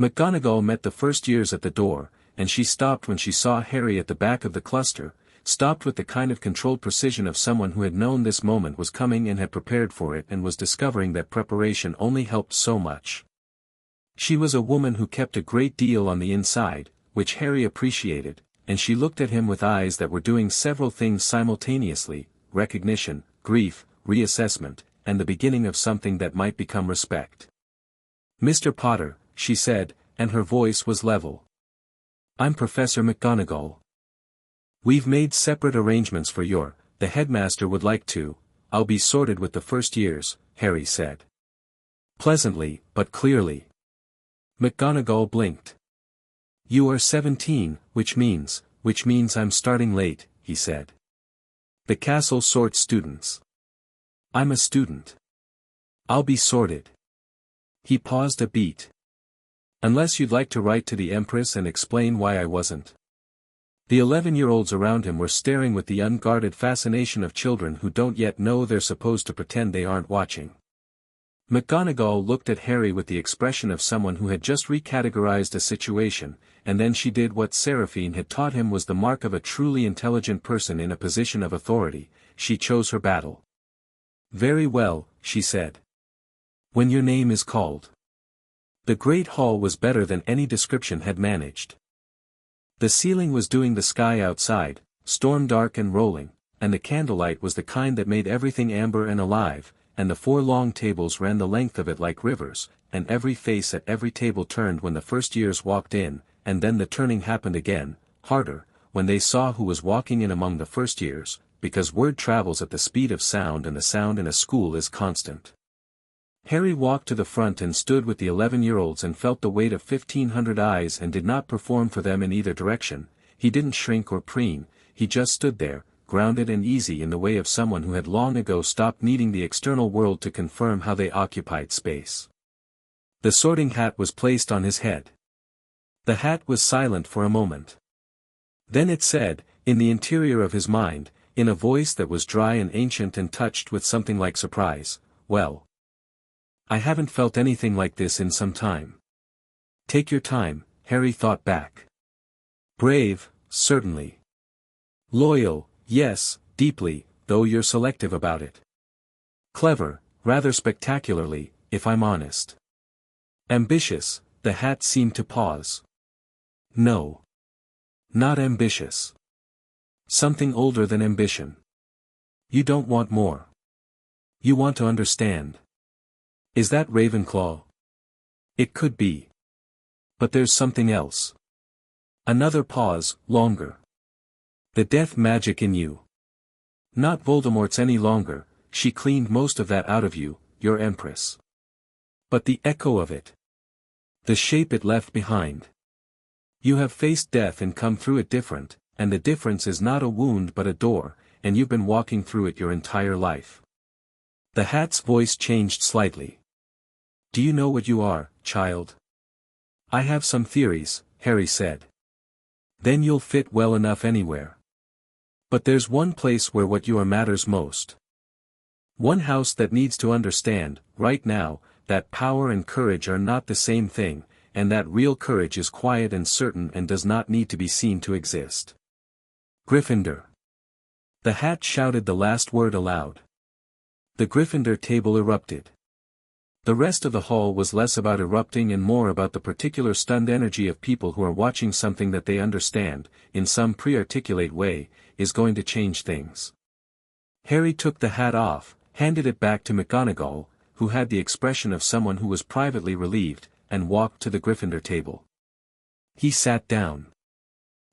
McGonagall met the first years at the door, and she stopped when she saw Harry at the back of the cluster, stopped with the kind of controlled precision of someone who had known this moment was coming and had prepared for it and was discovering that preparation only helped so much. She was a woman who kept a great deal on the inside, which Harry appreciated, and she looked at him with eyes that were doing several things simultaneously: recognition, grief, reassessment, and the beginning of something that might become respect. "Mr. Potter," she said, and her voice was level. "I'm Professor McGonagall. We've made separate arrangements for the headmaster would like to. I'll be sorted with the first years," Harry said. Pleasantly, but clearly. McGonagall blinked. "You are 17, which means I'm starting late," he said. "The castle sorts students. I'm a student. I'll be sorted." He paused a beat. "Unless you'd like to write to the Empress and explain why I wasn't." The 11-year-olds around him were staring with the unguarded fascination of children who don't yet know they're supposed to pretend they aren't watching. McGonagall looked at Harry with the expression of someone who had just recategorized a situation, and then she did what Seraphine had taught him was the mark of a truly intelligent person in a position of authority: she chose her battle. "Very well," she said. "When your name is called." The great hall was better than any description had managed. The ceiling was doing the sky outside, storm dark and rolling, and the candlelight was the kind that made everything amber and alive, and the 4 long tables ran the length of it like rivers, and every face at every table turned when the first years walked in, and then the turning happened again, harder, when they saw who was walking in among the first years, because word travels at the speed of sound and the sound in a school is constant. Harry walked to the front and stood with the 11-year-olds and felt the weight of 1,500 eyes and did not perform for them in either direction. He didn't shrink or preen, he just stood there, grounded and easy in the way of someone who had long ago stopped needing the external world to confirm how they occupied space. The sorting hat was placed on his head. The hat was silent for a moment. Then it said, in the interior of his mind, in a voice that was dry and ancient and touched with something like surprise, "Well, I haven't felt anything like this in some time." Take your time, Harry thought back. Brave, certainly. Loyal, yes, deeply, though you're selective about it. Clever, rather spectacularly, if I'm honest. Ambitious, the hat seemed to pause. No. Not ambitious. Something older than ambition. You don't want more. You want to understand. Is that Ravenclaw? It could be. But there's something else. Another pause, longer. The death magic in you. Not Voldemort's any longer, she cleaned most of that out of you, your Empress. But the echo of it. The shape it left behind. You have faced death and come through it different, and the difference is not a wound but a door, and you've been walking through it your entire life. The hat's voice changed slightly. Do you know what you are, child? I have some theories, Harry said. Then you'll fit well enough anywhere. But there's one place where what you are matters most. One house that needs to understand, right now, that power and courage are not the same thing, and that real courage is quiet and certain and does not need to be seen to exist. Gryffindor. The hat shouted the last word aloud. The Gryffindor table erupted. The rest of the hall was less about erupting and more about the particular stunned energy of people who are watching something that they understand, in some pre-articulate way, is going to change things. Harry took the hat off, handed it back to McGonagall, who had the expression of someone who was privately relieved, and walked to the Gryffindor table. He sat down.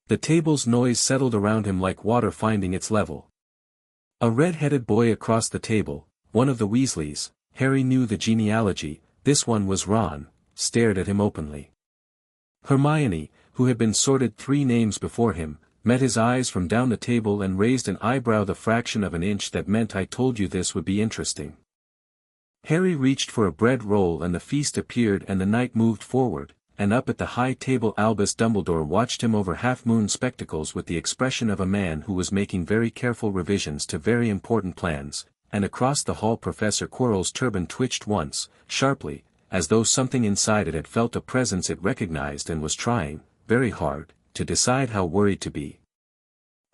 The table's noise settled around him like water finding its level. A red-headed boy across the table, one of the Weasleys, Harry knew the genealogy, this one was Ron, stared at him openly. Hermione, who had been sorted 3 names before him, met his eyes from down the table and raised an eyebrow the fraction of an inch that meant I told you this would be interesting. Harry reached for a bread roll and the feast appeared and the night moved forward, and up at the high table Albus Dumbledore watched him over half-moon spectacles with the expression of a man who was making very careful revisions to very important plans, and across the hall Professor Quirrell's turban twitched once, sharply, as though something inside it had felt a presence it recognized and was trying, very hard, to decide how worried to be.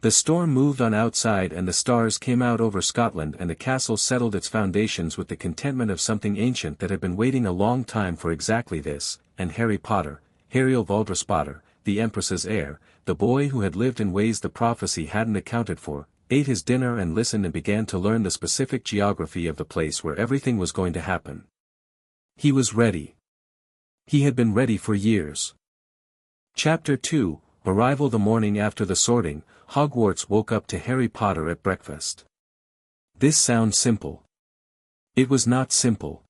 The storm moved on outside and the stars came out over Scotland and the castle settled its foundations with the contentment of something ancient that had been waiting a long time for exactly this, and Harry Potter, Hariel Valdris Potter, the Empress's heir, the boy who had lived in ways the prophecy hadn't accounted for, ate his dinner and listened and began to learn the specific geography of the place where everything was going to happen. He was ready. He had been ready for years. Chapter 2, Arrival. The morning after the sorting, Hogwarts woke up to Harry Potter at breakfast. This sounds simple. It was not simple.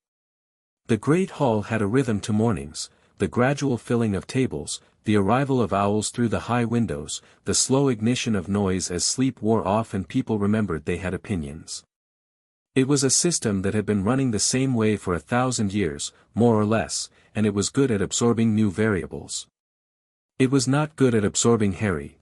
The Great Hall had a rhythm to mornings, the gradual filling of tables, the arrival of owls through the high windows, the slow ignition of noise as sleep wore off and people remembered they had opinions. It was a system that had been running the same way for 1,000 years, more or less, and it was good at absorbing new variables. It was not good at absorbing Harry.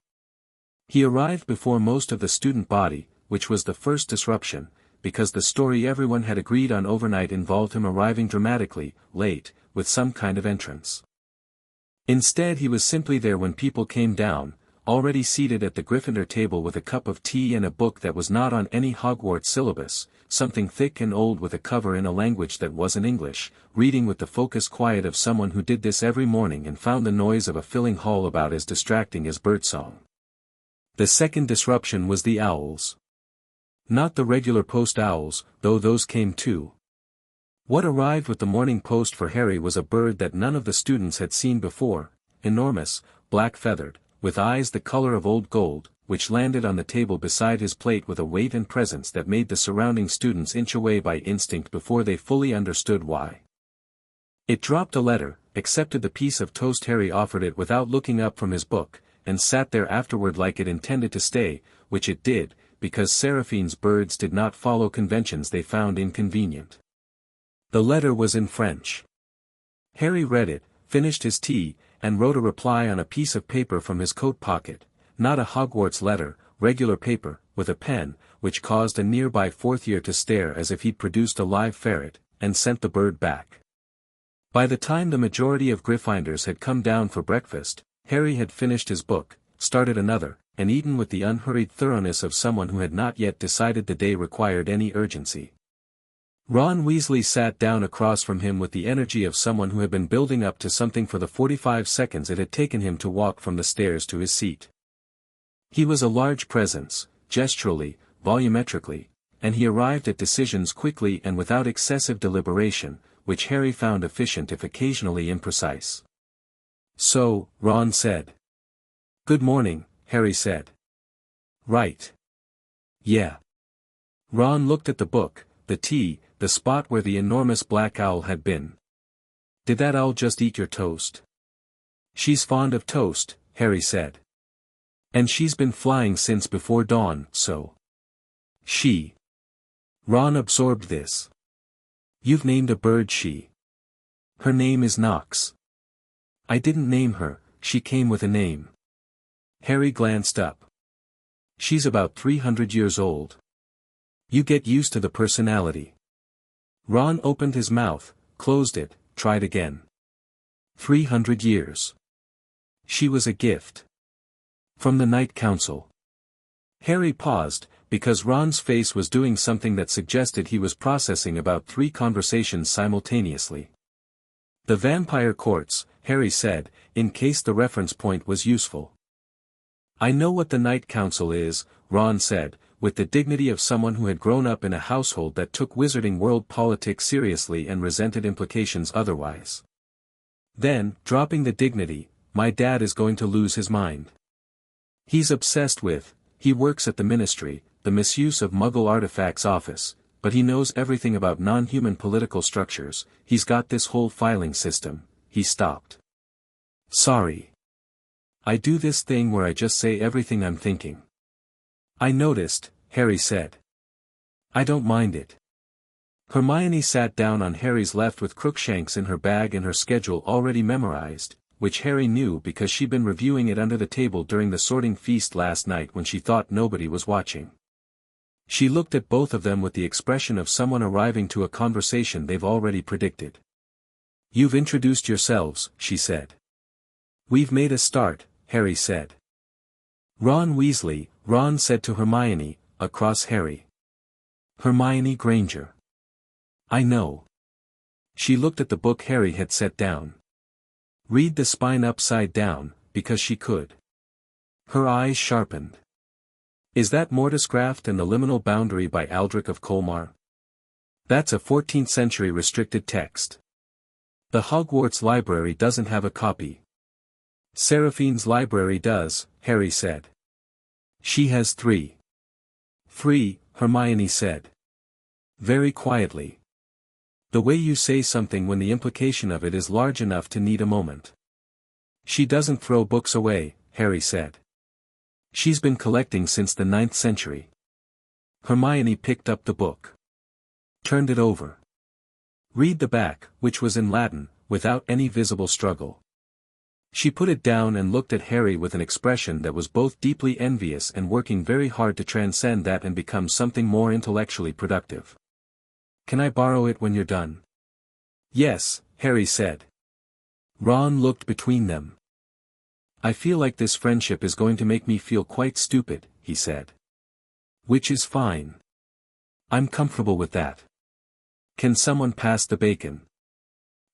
He arrived before most of the student body, which was the first disruption, because the story everyone had agreed on overnight involved him arriving dramatically, late, with some kind of entrance. Instead he was simply there when people came down, already seated at the Gryffindor table with a cup of tea and a book that was not on any Hogwarts syllabus, something thick and old with a cover in a language that wasn't English, reading with the focused quiet of someone who did this every morning and found the noise of a filling hall about as distracting as birdsong. The second disruption was the owls. Not the regular post owls, though those came too. What arrived with the morning post for Harry was a bird that none of the students had seen before, enormous, black-feathered, with eyes the color of old gold, which landed on the table beside his plate with a weight and presence that made the surrounding students inch away by instinct before they fully understood why. It dropped a letter, accepted the piece of toast Harry offered it without looking up from his book, and sat there afterward like it intended to stay, which it did, because Seraphine's birds did not follow conventions they found inconvenient. The letter was in French. Harry read it, finished his tea, and wrote a reply on a piece of paper from his coat pocket, not a Hogwarts letter, regular paper, with a pen, which caused a nearby fourth year to stare as if he'd produced a live ferret, and sent the bird back. By the time the majority of Gryffindors had come down for breakfast, Harry had finished his book, started another, and eaten with the unhurried thoroughness of someone who had not yet decided the day required any urgency. Ron Weasley sat down across from him with the energy of someone who had been building up to something for the 45 seconds it had taken him to walk from the stairs to his seat. He was a large presence, gesturally, volumetrically, and he arrived at decisions quickly and without excessive deliberation, which Harry found efficient if occasionally imprecise. So, Ron said. Good morning, Harry said. Right. Yeah. Ron looked at the book, the tea, the spot where the enormous black owl had been. Did that owl just eat your toast? She's fond of toast, Harry said. And she's been flying since before dawn, so. She. Ron absorbed this. You've named a bird she. Her name is Nox. I didn't name her, she came with a name. Harry glanced up. She's about 300 years old. You get used to the personality. Ron opened his mouth, closed it, tried again. 300 years. She was a gift. From the Night Council. Harry paused, because Ron's face was doing something that suggested he was processing about 3 conversations simultaneously. The vampire courts, Harry said, in case the reference point was useful. I know what the Night Council is, Ron said, with the dignity of someone who had grown up in a household that took wizarding world politics seriously and resented implications otherwise. Then, dropping the dignity, my dad is going to lose his mind. He's obsessed with, he works at the Ministry, the Misuse of Muggle Artifacts office, but he knows everything about non-human political structures, he's got this whole filing system. He stopped. Sorry. I do this thing where I just say everything I'm thinking. I noticed, Harry said. I don't mind it. Hermione sat down on Harry's left with Crookshanks in her bag and her schedule already memorized, which Harry knew because she'd been reviewing it under the table during the sorting feast last night when she thought nobody was watching. She looked at both of them with the expression of someone arriving to a conversation they've already predicted. You've introduced yourselves, she said. We've made a start, Harry said. Ron Weasley, Ron said to Hermione, across Harry. Hermione Granger. I know. She looked at the book Harry had set down. Read The Spine Upside Down, because she could. Her eyes sharpened. Is that Mortiscraft and the Liminal Boundary by Aldrich of Colmar? That's a 14th century restricted text. The Hogwarts library doesn't have a copy. Seraphine's library does, Harry said. She has 3. 3, Hermione said. Very quietly. The way you say something when the implication of it is large enough to need a moment. She doesn't throw books away, Harry said. She's been collecting since the 9th century. Hermione picked up the book. Turned it over. Read the back, which was in Latin, without any visible struggle. She put it down and looked at Harry with an expression that was both deeply envious and working very hard to transcend that and become something more intellectually productive. Can I borrow it when you're done? Yes, Harry said. Ron looked between them. I feel like this friendship is going to make me feel quite stupid, he said. Which is fine. I'm comfortable with that. Can someone pass the bacon?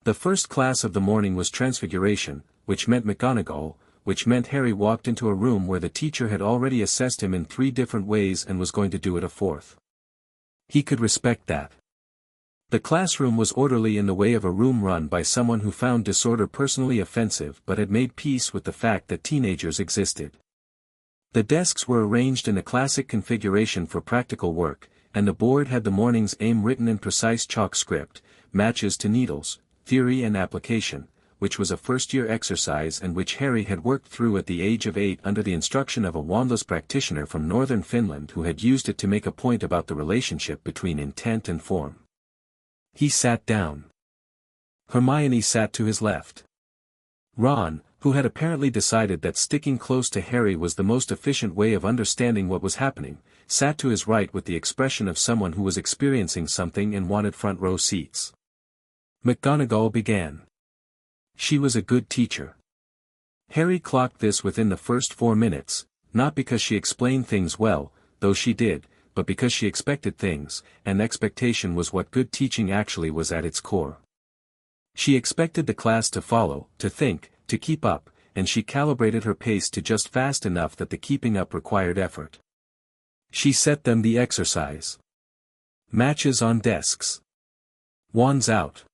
The first class of the morning was Transfiguration, which meant McGonagall, which meant Harry walked into a room where the teacher had already assessed him in 3 different ways and was going to do it a 4th. He could respect that. The classroom was orderly in the way of a room run by someone who found disorder personally offensive but had made peace with the fact that teenagers existed. The desks were arranged in a classic configuration for practical work, and the board had the morning's aim written in precise chalk script, matches to needles, theory and application, which was a first-year exercise and which Harry had worked through at the age of 8 under the instruction of a wandless practitioner from northern Finland who had used it to make a point about the relationship between intent and form. He sat down. Hermione sat to his left. Ron, who had apparently decided that sticking close to Harry was the most efficient way of understanding what was happening, sat to his right with the expression of someone who was experiencing something and wanted front row seats. McGonagall began. She was a good teacher. Harry clocked this within the first 4 minutes, not because she explained things well, though she did, but because she expected things, and expectation was what good teaching actually was at its core. She expected the class to follow, to think, to keep up, and she calibrated her pace to just fast enough that the keeping up required effort. She set them the exercise. Matches on desks. Wands out.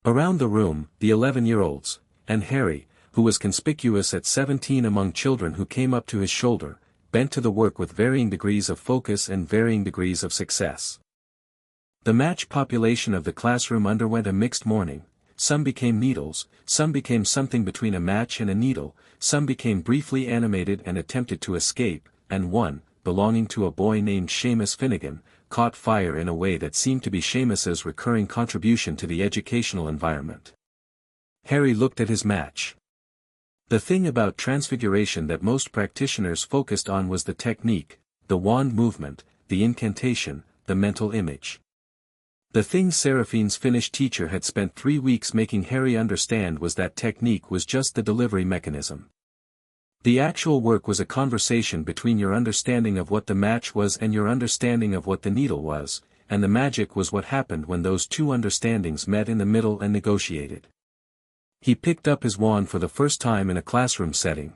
Around the room, the 11-year-olds, and Harry, who was conspicuous at 17 among children who came up to his shoulder, bent to the work with varying degrees of focus and varying degrees of success. The match population of the classroom underwent a mixed mourning. Some became needles, some became something between a match and a needle, some became briefly animated and attempted to escape, and one, belonging to a boy named Seamus Finnegan, caught fire in a way that seemed to be Seamus's recurring contribution to the educational environment. Harry looked at his match. The thing about transfiguration that most practitioners focused on was the technique, the wand movement, the incantation, the mental image. The thing Seraphine's Finnish teacher had spent 3 weeks making Harry understand was that technique was just the delivery mechanism. The actual work was a conversation between your understanding of what the match was and your understanding of what the needle was, and the magic was what happened when those two understandings met in the middle and negotiated. He picked up his wand for the first time in a classroom setting.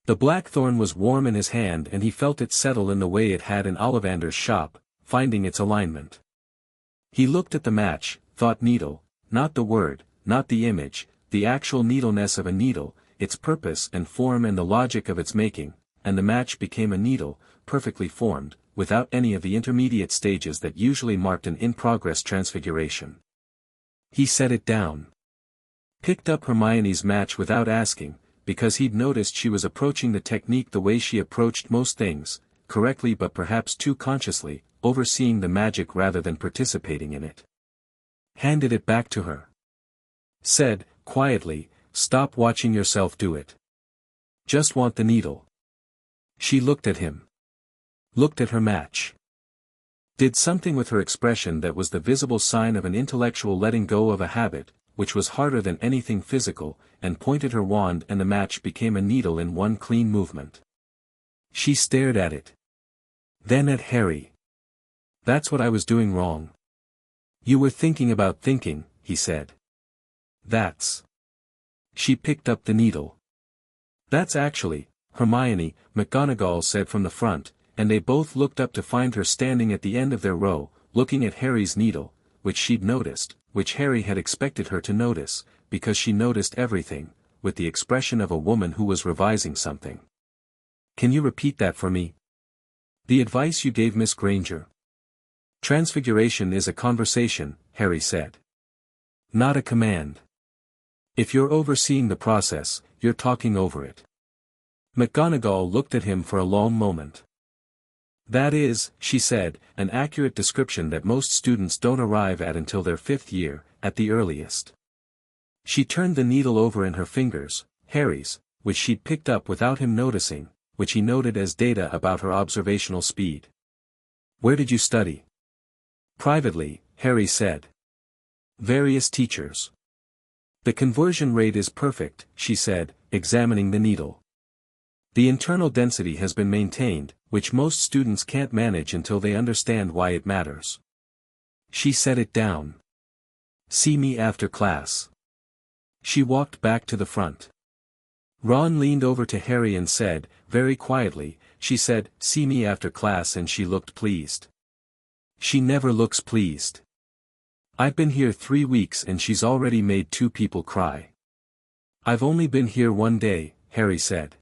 The blackthorn was warm in his hand and he felt it settle in the way it had in Ollivander's shop, finding its alignment. He looked at the match, thought needle, not the word, not the image, the actual needleness of a needle, its purpose and form and the logic of its making, and the match became a needle, perfectly formed, without any of the intermediate stages that usually marked an in-progress transfiguration. He set it down. Picked up Hermione's match without asking, because he'd noticed she was approaching the technique the way she approached most things, correctly but perhaps too consciously, overseeing the magic rather than participating in it. Handed it back to her. Said, quietly, "Stop watching yourself do it. Just want the needle." She looked at him. Looked at her match. Did something with her expression that was the visible sign of an intellectual letting go of a habit, which was harder than anything physical, and pointed her wand and the match became a needle in one clean movement. She stared at it. Then at Harry. "That's what I was doing wrong." "You were thinking about thinking," he said. "That's." She picked up the needle. "That's actually," Hermione, McGonagall said from the front, and they both looked up to find her standing at the end of their row, looking at Harry's needle, which she'd noticed, which Harry had expected her to notice, because she noticed everything, with the expression of a woman who was revising something. "Can you repeat that for me? The advice you gave Miss Granger." "Transfiguration is a conversation," Harry said. "Not a command. If you're overseeing the process, you're talking over it." McGonagall looked at him for a long moment. "That is," she said, "an accurate description that most students don't arrive at until their 5th year, at the earliest." She turned the needle over in her fingers, Harry's, which she'd picked up without him noticing, which he noted as data about her observational speed. "Where did you study?" "Privately," Harry said. "Various teachers." "The conversion rate is perfect," she said, examining the needle. "The internal density has been maintained, which most students can't manage until they understand why it matters." She set it down. "See me after class." She walked back to the front. Ron leaned over to Harry and said, very quietly, she said, "See me after class," and she looked pleased. She never looks pleased. "I've been here 3 weeks and she's already made 2 people cry." "I've only been here 1 day," Harry said.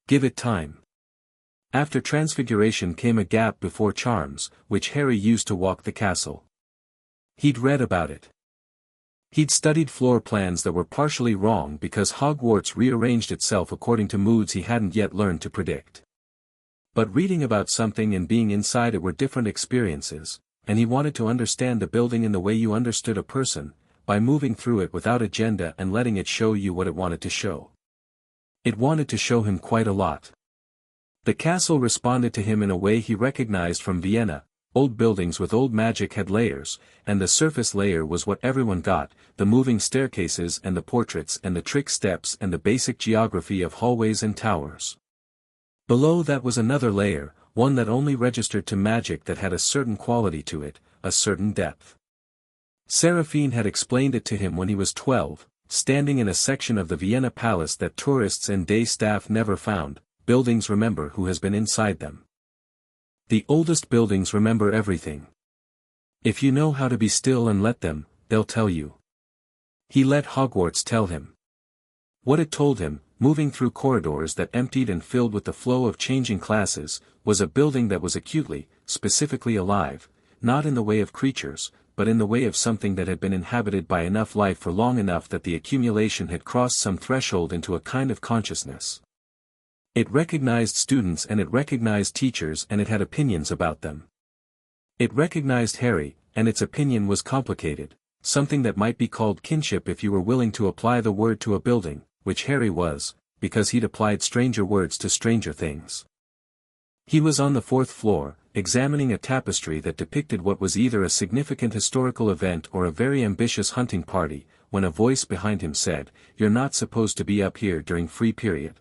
"Give it time." After transfiguration came a gap before charms, which Harry used to walk the castle. He'd read about it. He'd studied floor plans that were partially wrong because Hogwarts rearranged itself according to moods he hadn't yet learned to predict. But reading about something and being inside it were different experiences, and he wanted to understand the building in the way you understood a person, by moving through it without agenda and letting it show you what it wanted to show. It wanted to show him quite a lot. The castle responded to him in a way he recognized from Vienna. Old buildings with old magic had layers, and the surface layer was what everyone got, the moving staircases and the portraits and the trick steps and the basic geography of hallways and towers. Below that was another layer, one that only registered to magic that had a certain quality to it, a certain depth. Seraphine had explained it to him when he was 12, standing in a section of the Vienna palace that tourists and day staff never found. Buildings remember who has been inside them. The oldest buildings remember everything. If you know how to be still and let them, they'll tell you. He let Hogwarts tell him. What it told him, moving through corridors that emptied and filled with the flow of changing classes, was a building that was acutely, specifically alive, not in the way of creatures, but in the way of something that had been inhabited by enough life for long enough that the accumulation had crossed some threshold into a kind of consciousness. It recognized students and it recognized teachers and it had opinions about them. It recognized Harry, and its opinion was complicated, something that might be called kinship if you were willing to apply the word to a building, which Harry was, because he'd applied stranger words to stranger things. He was on the 4th floor, examining a tapestry that depicted what was either a significant historical event or a very ambitious hunting party, when a voice behind him said, "You're not supposed to be up here during free period."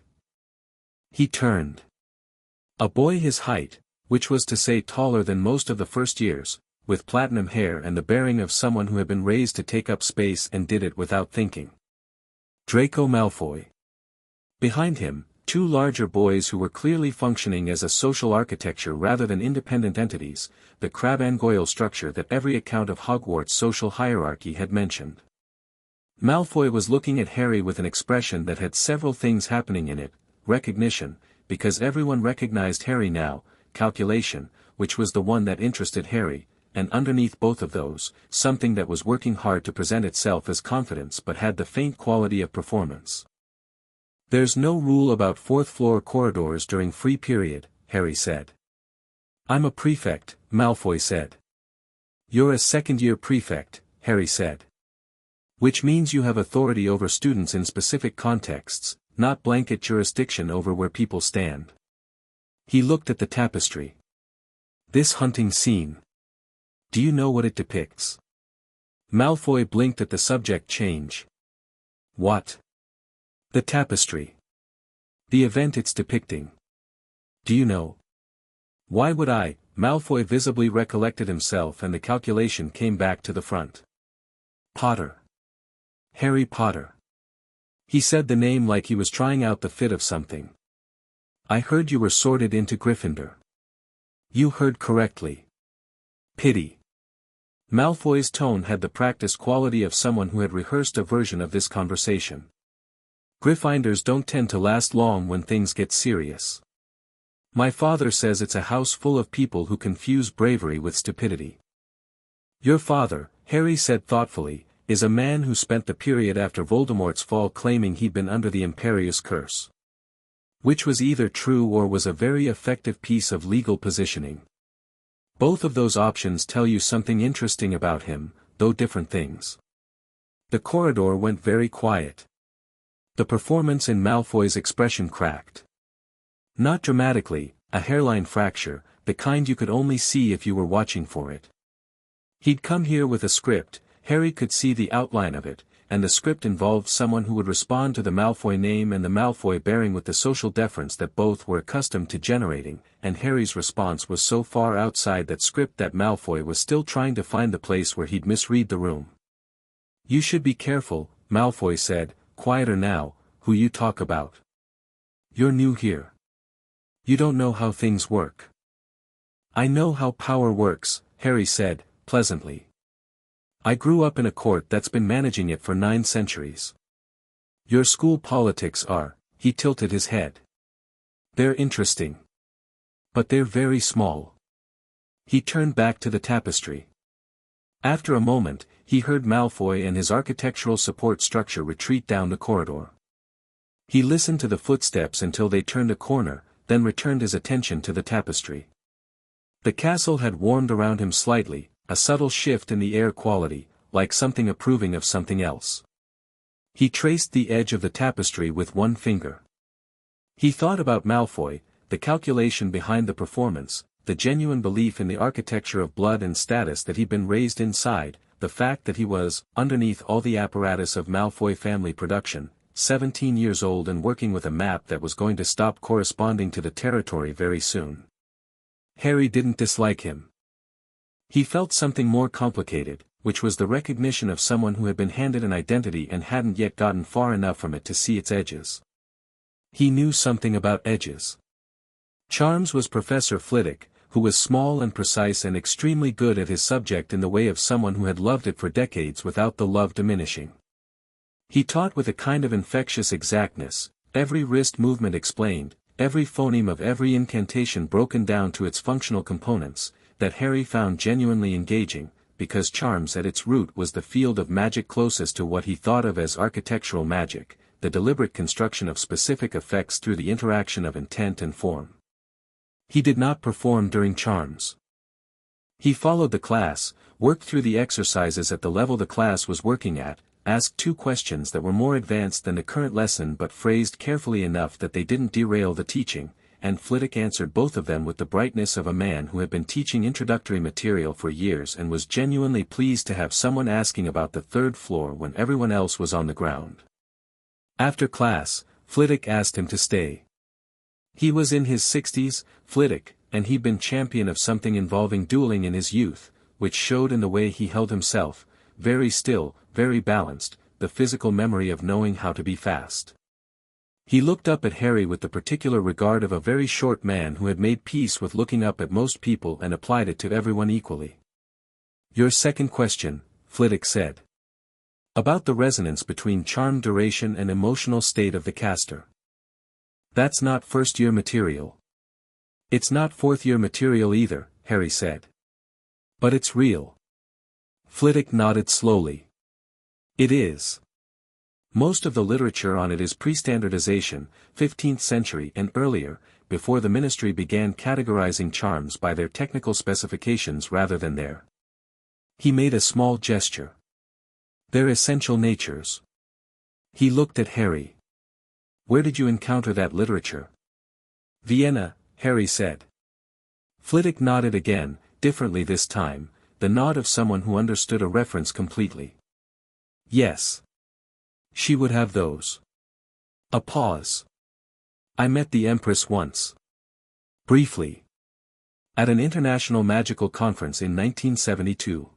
He turned. A boy his height, which was to say taller than most of the first years, with platinum hair and the bearing of someone who had been raised to take up space and did it without thinking. Draco Malfoy. Behind him, 2 larger boys who were clearly functioning as a social architecture rather than independent entities, the crab-and-goyle structure that every account of Hogwarts' social hierarchy had mentioned. Malfoy was looking at Harry with an expression that had several things happening in it: recognition, because everyone recognized Harry now, calculation, which was the one that interested Harry, and underneath both of those, something that was working hard to present itself as confidence but had the faint quality of performance. "There's no rule about 4th-floor corridors during free period," Harry said. "I'm a prefect," Malfoy said. "You're a second-year prefect," Harry said. "Which means you have authority over students in specific contexts, not blanket jurisdiction over where people stand." He looked at the tapestry. "This hunting scene. Do you know what it depicts?" Malfoy blinked at the subject change. "What?" "The tapestry. The event it's depicting. Do you know?" "Why would I?" Malfoy visibly recollected himself and the calculation came back to the front. "Potter. Harry Potter." He said the name like he was trying out the fit of something. "I heard you were sorted into Gryffindor." "You heard correctly." "Pity." Malfoy's tone had the practiced quality of someone who had rehearsed a version of this conversation. "Gryffindors don't tend to last long when things get serious. My father says it's a house full of people who confuse bravery with stupidity." "Your father," Harry said thoughtfully, "is a man who spent the period after Voldemort's fall claiming he'd been under the Imperius curse." Which was either true or was a very effective piece of legal positioning. Both of those options tell you something interesting about him, though different things. The corridor went very quiet. The performance in Malfoy's expression cracked. Not dramatically, a hairline fracture, the kind you could only see if you were watching for it. He'd come here with a script, Harry could see the outline of it, and the script involved someone who would respond to the Malfoy name and the Malfoy bearing with the social deference that both were accustomed to generating, and Harry's response was so far outside that script that Malfoy was still trying to find the place where he'd misread the room. "You should be careful," Malfoy said, "quieter now, who you talk about. You're new here. You don't know how things work." "I know how power works," Harry said, pleasantly. "I grew up in a court that's been managing it for 9 centuries. Your school politics are," he tilted his head. "They're interesting. But they're very small." He turned back to the tapestry. After a moment, he heard Malfoy and his architectural support structure retreat down the corridor. He listened to the footsteps until they turned a corner, then returned his attention to the tapestry. The castle had warmed around him slightly, a subtle shift in the air quality, like something approving of something else. He traced the edge of the tapestry with one finger. He thought about Malfoy, the calculation behind the performance, the genuine belief in the architecture of blood and status that he'd been raised inside, the fact that he was, underneath all the apparatus of Malfoy family production, 17 years old and working with a map that was going to stop corresponding to the territory very soon. Harry didn't dislike him. He felt something more complicated, which was the recognition of someone who had been handed an identity and hadn't yet gotten far enough from it to see its edges. He knew something about edges. Charms was Professor Flitwick, who was small and precise and extremely good at his subject in the way of someone who had loved it for decades without the love diminishing. He taught with a kind of infectious exactness, every wrist movement explained, every phoneme of every incantation broken down to its functional components, that Harry found genuinely engaging, because charms at its root was the field of magic closest to what he thought of as architectural magic, the deliberate construction of specific effects through the interaction of intent and form. He did not perform during charms. He followed the class, worked through the exercises at the level the class was working at, asked 2 questions that were more advanced than the current lesson but phrased carefully enough that they didn't derail the teaching, and Flitwick answered both of them with the brightness of a man who had been teaching introductory material for years and was genuinely pleased to have someone asking about the 3rd floor when everyone else was on the ground. After class, Flitwick asked him to stay. He was in his 60s, Flitwick, and he'd been champion of something involving dueling in his youth, which showed in the way he held himself, very still, very balanced, the physical memory of knowing how to be fast. He looked up at Harry with the particular regard of a very short man who had made peace with looking up at most people and applied it to everyone equally. "Your second question," Flitwick said. "About the resonance between charm duration and emotional state of the caster. That's not first-year material." "It's not fourth-year material either," Harry said. "But it's real." Flitwick nodded slowly. "It is. Most of the literature on it is pre-standardization, 15th century and earlier, before the ministry began categorizing charms by their technical specifications rather than their." He made a small gesture. "Their essential natures." He looked at Harry. "Where did you encounter that literature?" "Vienna," Harry said. Flitwick nodded again, differently this time, the nod of someone who understood a reference completely. "Yes. She would have those." A pause. "I met the Empress once. Briefly. At an international magical conference in 1972.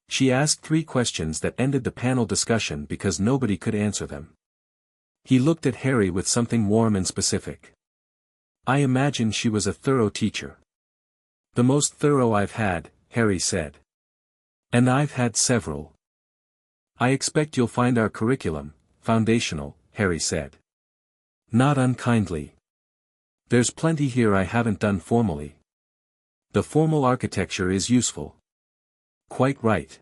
She asked 3 questions that ended the panel discussion because nobody could answer them." He looked at Harry with something warm and specific. "I imagine she was a thorough teacher." "The most thorough I've had," Harry said. "And I've had several." "I expect you'll find our curriculum foundational," Harry said. "Not unkindly. There's plenty here I haven't done formally. The formal architecture is useful." "Quite right.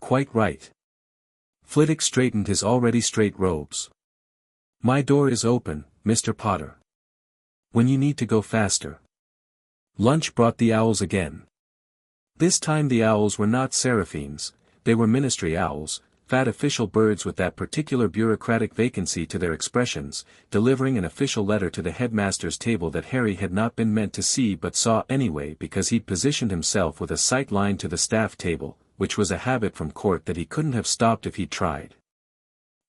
Quite right." Flitwick straightened his already straight robes. "My door is open, Mr. Potter. When you need to go faster." Lunch brought the owls again. This time the owls were not Seraphines, they were ministry owls, fat official birds with that particular bureaucratic vacancy to their expressions, delivering an official letter to the headmaster's table that Harry had not been meant to see but saw anyway because he'd positioned himself with a sight line to the staff table, which was a habit from court that he couldn't have stopped if he'd tried.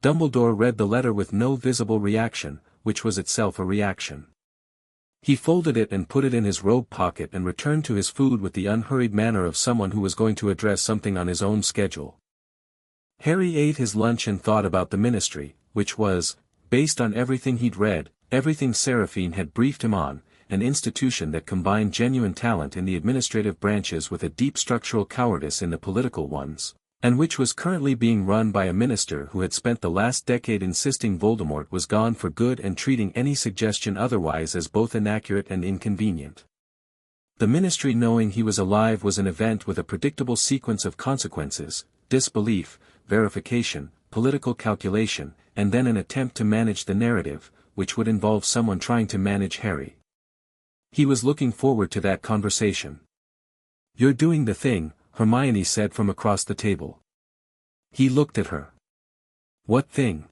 Dumbledore read the letter with no visible reaction, which was itself a reaction. He folded it and put it in his robe pocket and returned to his food with the unhurried manner of someone who was going to address something on his own schedule. Harry ate his lunch and thought about the ministry, which was, based on everything he'd read, everything Seraphine had briefed him on, an institution that combined genuine talent in the administrative branches with a deep structural cowardice in the political ones, and which was currently being run by a minister who had spent the last decade insisting Voldemort was gone for good and treating any suggestion otherwise as both inaccurate and inconvenient. The ministry knowing he was alive was an event with a predictable sequence of consequences: disbelief, verification, political calculation, and then an attempt to manage the narrative, which would involve someone trying to manage Harry. He was looking forward to that conversation. "You're doing the thing," Hermione said from across the table. He looked at her. "What thing?"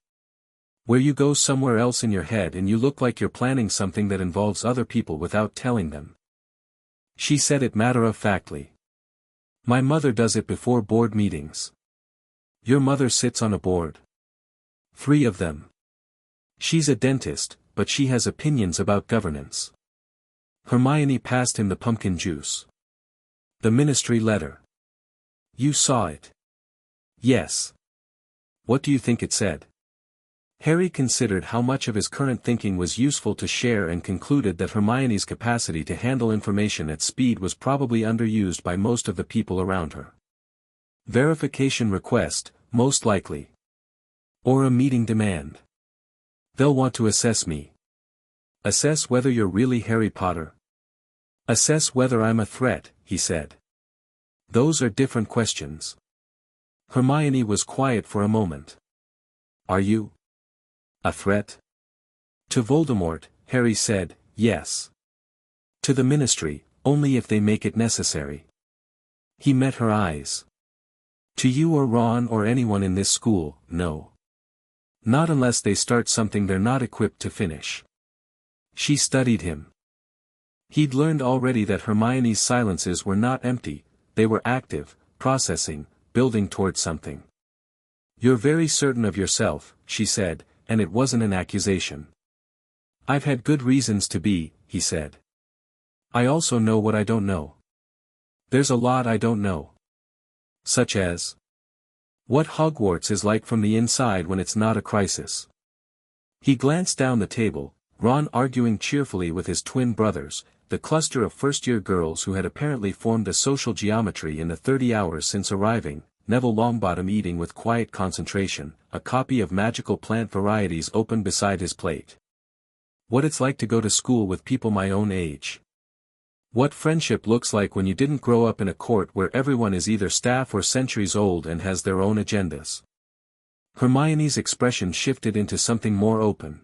"Where you go somewhere else in your head and you look like you're planning something that involves other people without telling them." She said it matter-of-factly. "My mother does it before board meetings." "Your mother sits on a board?" "3 of them. She's a dentist, but she has opinions about governance." Hermione passed him the pumpkin juice. "The ministry letter. You saw it?" "Yes." "What do you think it said?" Harry considered how much of his current thinking was useful to share and concluded that Hermione's capacity to handle information at speed was probably underused by most of the people around her. "Verification request, most likely." Or a meeting demand. They'll want to assess me. Assess whether you're really Harry Potter. Assess whether I'm a threat, he said. Those are different questions. Hermione was quiet for a moment. Are you a threat? To Voldemort, Harry said, yes. To the Ministry, only if they make it necessary. He met her eyes. To you or Ron or anyone in this school, no. Not unless they start something they're not equipped to finish. She studied him. He'd learned already that Hermione's silences were not empty, they were active, processing, building towards something. You're very certain of yourself, she said, and it wasn't an accusation. I've had good reasons to be, he said. I also know what I don't know. There's a lot I don't know. Such as what Hogwarts is like from the inside when it's not a crisis. He glanced down the table, Ron arguing cheerfully with his twin brothers, the cluster of first-year girls who had apparently formed a social geometry in the 30 hours since arriving, Neville Longbottom eating with quiet concentration, a copy of Magical Plant Varieties open beside his plate. What it's like to go to school with people my own age. What friendship looks like when you didn't grow up in a court where everyone is either staff or centuries old and has their own agendas. Hermione's expression shifted into something more open.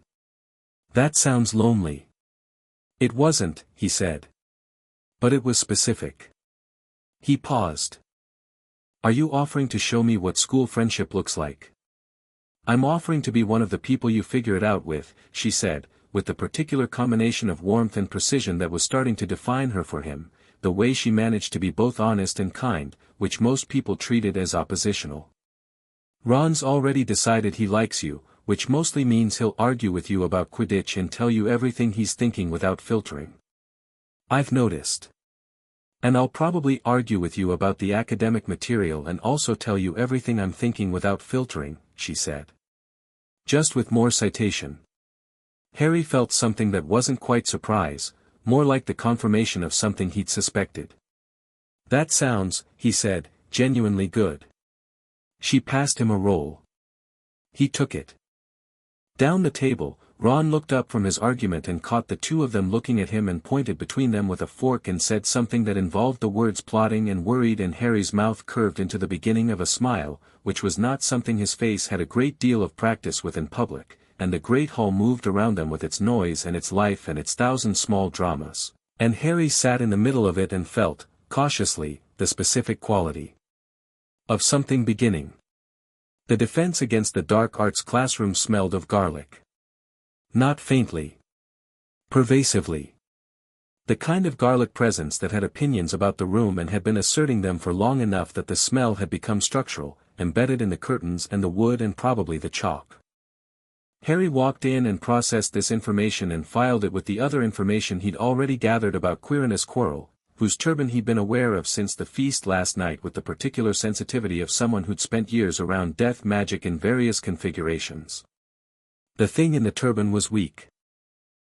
That sounds lonely. It wasn't, he said. But it was specific. He paused. Are you offering to show me what school friendship looks like? I'm offering to be one of the people you figure it out with, she said, with the particular combination of warmth and precision that was starting to define her for him, the way she managed to be both honest and kind, which most people treated as oppositional. Ron's already decided he likes you, which mostly means he'll argue with you about Quidditch and tell you everything he's thinking without filtering. I've noticed. And I'll probably argue with you about the academic material and also tell you everything I'm thinking without filtering, she said. Just with more citation. Harry felt something that wasn't quite surprise, more like the confirmation of something he'd suspected. That sounds, he said, genuinely good. She passed him a roll. He took it. Down the table, Ron looked up from his argument and caught the two of them looking at him and pointed between them with a fork and said something that involved the words plotting and worried, and Harry's mouth curved into the beginning of a smile, which was not something his face had a great deal of practice with in public, and the great hall moved around them with its noise and its life and its thousand small dramas, and Harry sat in the middle of it and felt, cautiously, the specific quality of something beginning. The defense against the dark arts classroom smelled of garlic. Not faintly. Pervasively. The kind of garlic presence that had opinions about the room and had been asserting them for long enough that the smell had become structural, embedded in the curtains and the wood and probably the chalk. Harry walked in and processed this information and filed it with the other information he'd already gathered about Quirinus Quirrell, whose turban he'd been aware of since the feast last night with the particular sensitivity of someone who'd spent years around death magic in various configurations. The thing in the turban was weak.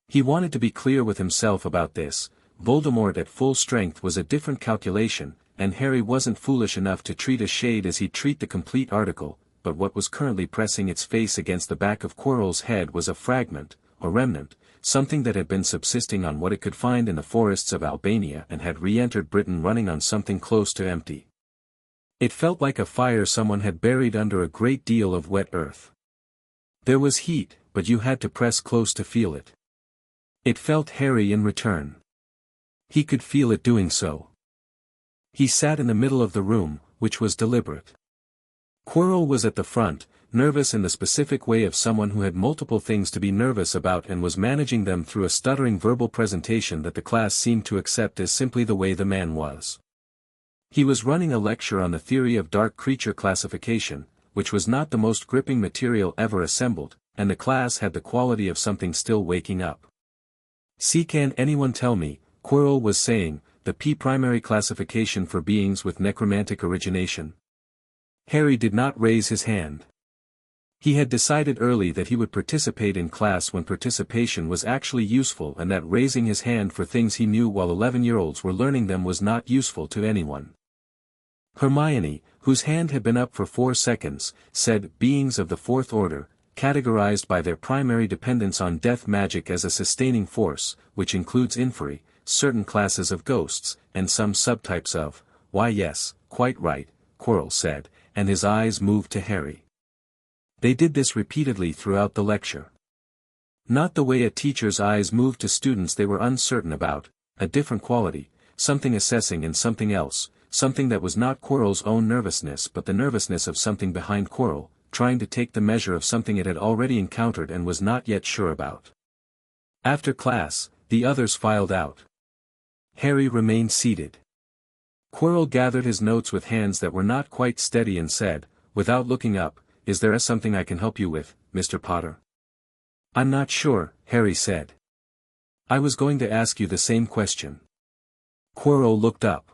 He wanted to be clear with himself about this. Voldemort at full strength was a different calculation, and Harry wasn't foolish enough to treat a shade as he'd treat the complete article, but what was currently pressing its face against the back of Quirrell's head was a fragment, a remnant, something that had been subsisting on what it could find in the forests of Albania and had re-entered Britain running on something close to empty. It felt like a fire someone had buried under a great deal of wet earth. There was heat, but you had to press close to feel it. It felt Harry in return. He could feel it doing so. He sat in the middle of the room, which was deliberate. Quirrell was at the front, nervous in the specific way of someone who had multiple things to be nervous about and was managing them through a stuttering verbal presentation that the class seemed to accept as simply the way the man was. He was running a lecture on the theory of dark creature classification, which was not the most gripping material ever assembled, and the class had the quality of something still waking up. "See, can anyone tell me," Quirrell was saying, "the primary classification for beings with necromantic origination?" Harry did not raise his hand. He had decided early that he would participate in class when participation was actually useful, and that raising his hand for things he knew while 11-year-olds were learning them was not useful to anyone. Hermione, whose hand had been up for 4 seconds, said, "Beings of the fourth order, categorized by their primary dependence on death magic as a sustaining force, which includes inferi, certain classes of ghosts, and some subtypes of." "Why yes, quite right," Quirrell said, and his eyes moved to Harry. They did this repeatedly throughout the lecture. Not the way a teacher's eyes moved to students they were uncertain about, a different quality, something assessing and something else, something that was not Quirrell's own nervousness but the nervousness of something behind Quirrell, trying to take the measure of something it had already encountered and was not yet sure about. After class, the others filed out. Harry remained seated. Quirrell gathered his notes with hands that were not quite steady and said, without looking up, "Is there something I can help you with, Mr. Potter?" "I'm not sure," Harry said. "I was going to ask you the same question." Quirrell looked up.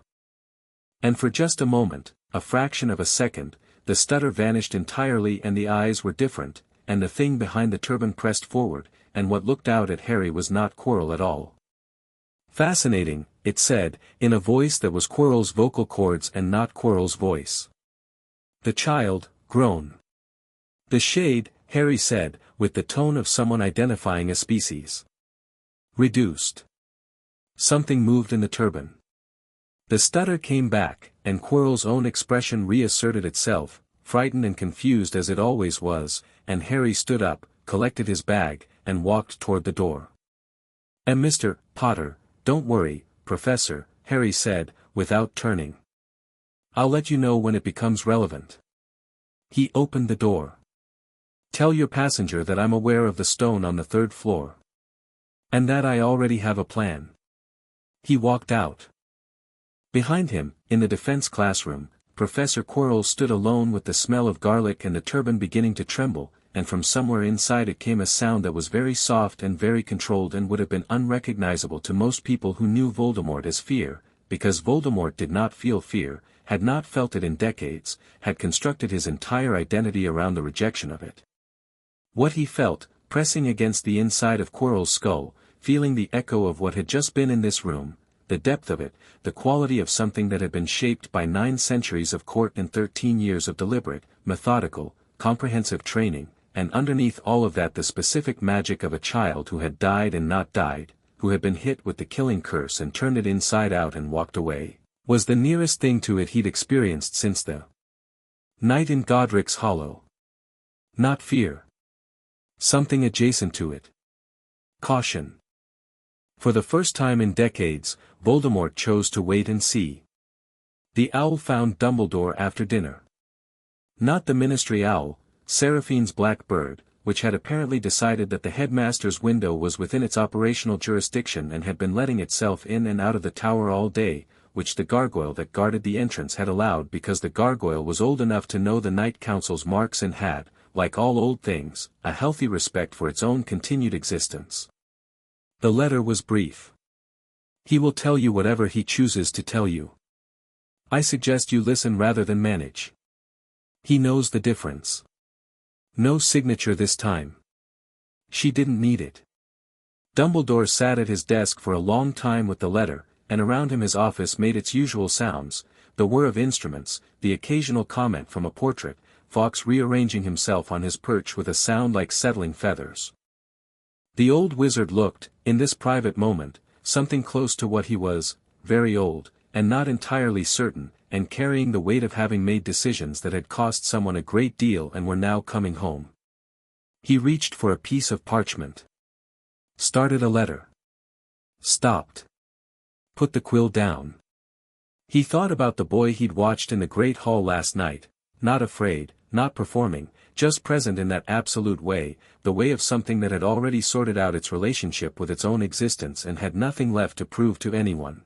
And for just a moment, a fraction of a second, the stutter vanished entirely and the eyes were different, and the thing behind the turban pressed forward, and what looked out at Harry was not Quirrell at all. "Fascinating," it said, in a voice that was Quirrell's vocal cords and not Quirrell's voice. The child, groaned. "The shade," Harry said, with the tone of someone identifying a species. "Reduced." Something moved in the turban. The stutter came back, and Quirrell's own expression reasserted itself, frightened and confused as it always was, and Harry stood up, collected his bag, and walked toward the door. "And Mr. Potter, don't worry, Professor," Harry said, without turning. "I'll let you know when it becomes relevant." He opened the door. "Tell your passenger that I'm aware of the stone on the 3rd floor. And that I already have a plan." He walked out. Behind him, in the defense classroom, Professor Quirrell stood alone with the smell of garlic and the turban beginning to tremble, and from somewhere inside it came a sound that was very soft and very controlled and would have been unrecognizable to most people who knew Voldemort as fear, because Voldemort did not feel fear, had not felt it in decades, had constructed his entire identity around the rejection of it. What he felt, pressing against the inside of Quirrell's skull, feeling the echo of what had just been in this room, the depth of it, the quality of something that had been shaped by 9 centuries of court and 13 years of deliberate, methodical, comprehensive training, and underneath all of that the specific magic of a child who had died and not died, who had been hit with the killing curse and turned it inside out and walked away, was the nearest thing to it he'd experienced since the night in Godric's Hollow. Not fear. Something adjacent to it. Caution. For the first time in decades, Voldemort chose to wait and see. The owl found Dumbledore after dinner. Not the Ministry owl, Seraphine's black bird, which had apparently decided that the headmaster's window was within its operational jurisdiction and had been letting itself in and out of the tower all day, which the gargoyle that guarded the entrance had allowed because the gargoyle was old enough to know the Night Council's marks and had, like all old things, a healthy respect for its own continued existence. The letter was brief. "He will tell you whatever he chooses to tell you. I suggest you listen rather than manage. He knows the difference." No signature this time. She didn't need it. Dumbledore sat at his desk for a long time with the letter, and around him his office made its usual sounds, the whir of instruments, the occasional comment from a portrait, Fawkes rearranging himself on his perch with a sound like settling feathers. The old wizard looked, in this private moment, something close to what he was, very old, and not entirely certain, and carrying the weight of having made decisions that had cost someone a great deal and were now coming home. He reached for a piece of parchment. Started a letter. Stopped. Put the quill down. He thought about the boy he'd watched in the Great Hall last night, not afraid, not performing, just present in that absolute way, the way of something that had already sorted out its relationship with its own existence and had nothing left to prove to anyone.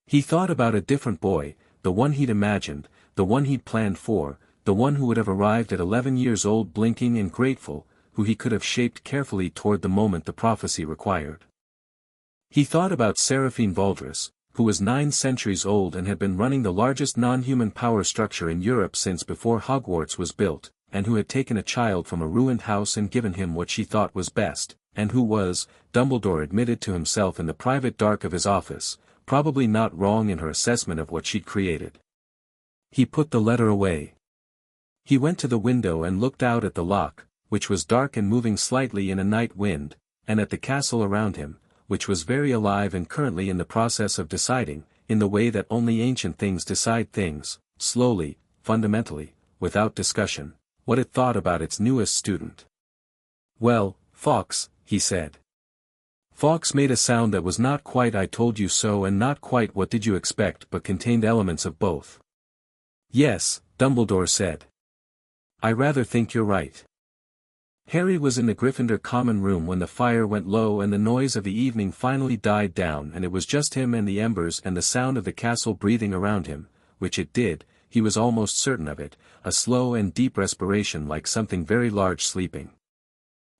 He thought about a different boy, the one he'd imagined, the one he'd planned for, the one who would have arrived at 11 years old blinking and grateful, who he could have shaped carefully toward the moment the prophecy required. He thought about Seraphine Valdris, who was 9 centuries old and had been running the largest non-human power structure in Europe since before Hogwarts was built, and who had taken a child from a ruined house and given him what she thought was best, and who was, Dumbledore admitted to himself in the private dark of his office, probably not wrong in her assessment of what she'd created. He put the letter away. He went to the window and looked out at the loch, which was dark and moving slightly in a night wind, and at the castle around him, which was very alive and currently in the process of deciding, in the way that only ancient things decide things, slowly, fundamentally, without discussion, what it thought about its newest student. "Well, Fawkes," he said. Fawkes made a sound that was not quite "I told you so" and not quite "what did you expect" but contained elements of both. "Yes," Dumbledore said. "I rather think you're right." Harry was in the Gryffindor common room when the fire went low and the noise of the evening finally died down, and it was just him and the embers and the sound of the castle breathing around him, which it did, he was almost certain of it, a slow and deep respiration like something very large sleeping.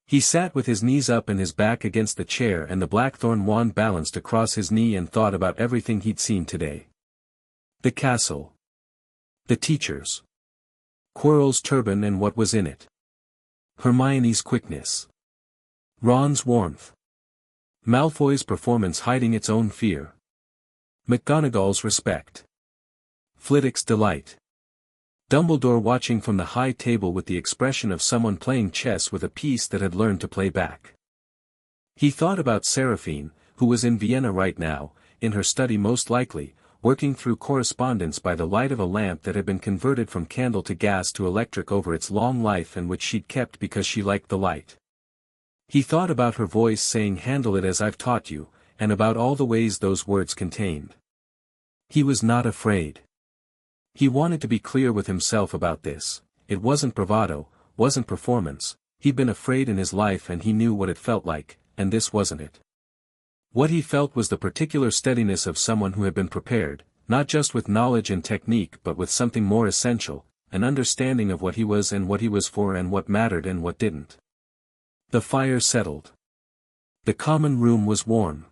He sat with his knees up and his back against the chair and the blackthorn wand balanced across his knee and thought about everything he'd seen today. The castle. The teachers. Quirrell's turban and what was in it. Hermione's quickness. Ron's warmth. Malfoy's performance hiding its own fear. McGonagall's respect. Flitwick's delight. Dumbledore watching from the high table with the expression of someone playing chess with a piece that had learned to play back. He thought about Seraphine, who was in Vienna right now, in her study most likely, working through correspondence by the light of a lamp that had been converted from candle to gas to electric over its long life and which she'd kept because she liked the light. He thought about her voice saying "handle it as I've taught you," and about all the ways those words contained. He was not afraid. He wanted to be clear with himself about this. It wasn't bravado, wasn't performance, he'd been afraid in his life and he knew what it felt like, and this wasn't it. What he felt was the particular steadiness of someone who had been prepared, not just with knowledge and technique but with something more essential, an understanding of what he was and what he was for and what mattered and what didn't. The fire settled. The common room was warm.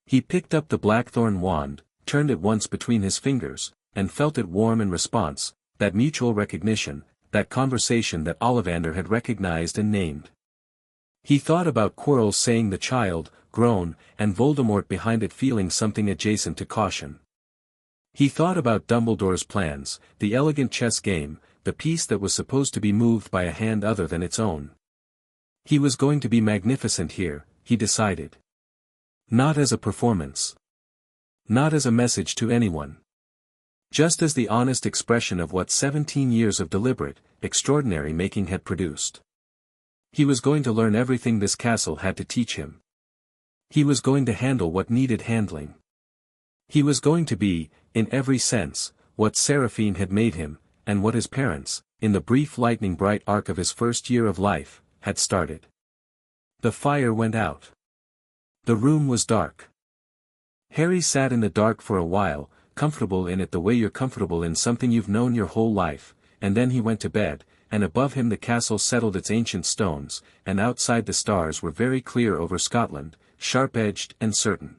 He picked up the blackthorn wand, turned it once between his fingers, and felt it warm in response, that mutual recognition, that conversation that Ollivander had recognized and named. He thought about Quirrell saying "the child," groan, and Voldemort behind it feeling something adjacent to caution. He thought about Dumbledore's plans, the elegant chess game, the piece that was supposed to be moved by a hand other than its own. He was going to be magnificent here, he decided. Not as a performance. Not as a message to anyone. Just as the honest expression of what 17 years of deliberate, extraordinary making had produced. He was going to learn everything this castle had to teach him. He was going to handle what needed handling. He was going to be, in every sense, what Seraphine had made him, and what his parents, in the brief lightning-bright arc of his first year of life, had started. The fire went out. The room was dark. Harry sat in the dark for a while, comfortable in it the way you're comfortable in something you've known your whole life, and then he went to bed, and above him the castle settled its ancient stones, and outside the stars were very clear over Scotland, sharp-edged and certain.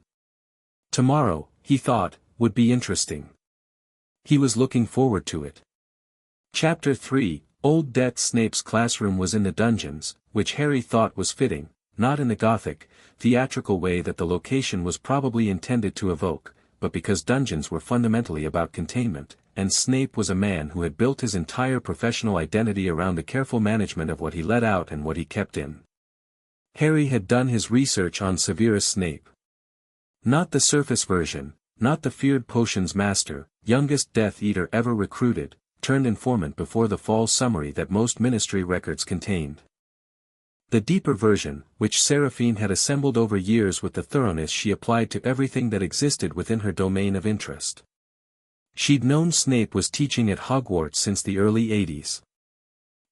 Tomorrow, he thought, would be interesting. He was looking forward to it. Chapter 3, Old Det Snape's classroom was in the dungeons, which Harry thought was fitting, not in the Gothic, theatrical way that the location was probably intended to evoke, but because dungeons were fundamentally about containment, and Snape was a man who had built his entire professional identity around the careful management of what he let out and what he kept in. Harry had done his research on Severus Snape. Not the surface version, not the feared potions master, youngest Death Eater ever recruited, turned informant before the fall summary that most ministry records contained. The deeper version, which Seraphine had assembled over years with the thoroughness she applied to everything that existed within her domain of interest. She'd known Snape was teaching at Hogwarts since the early 80s.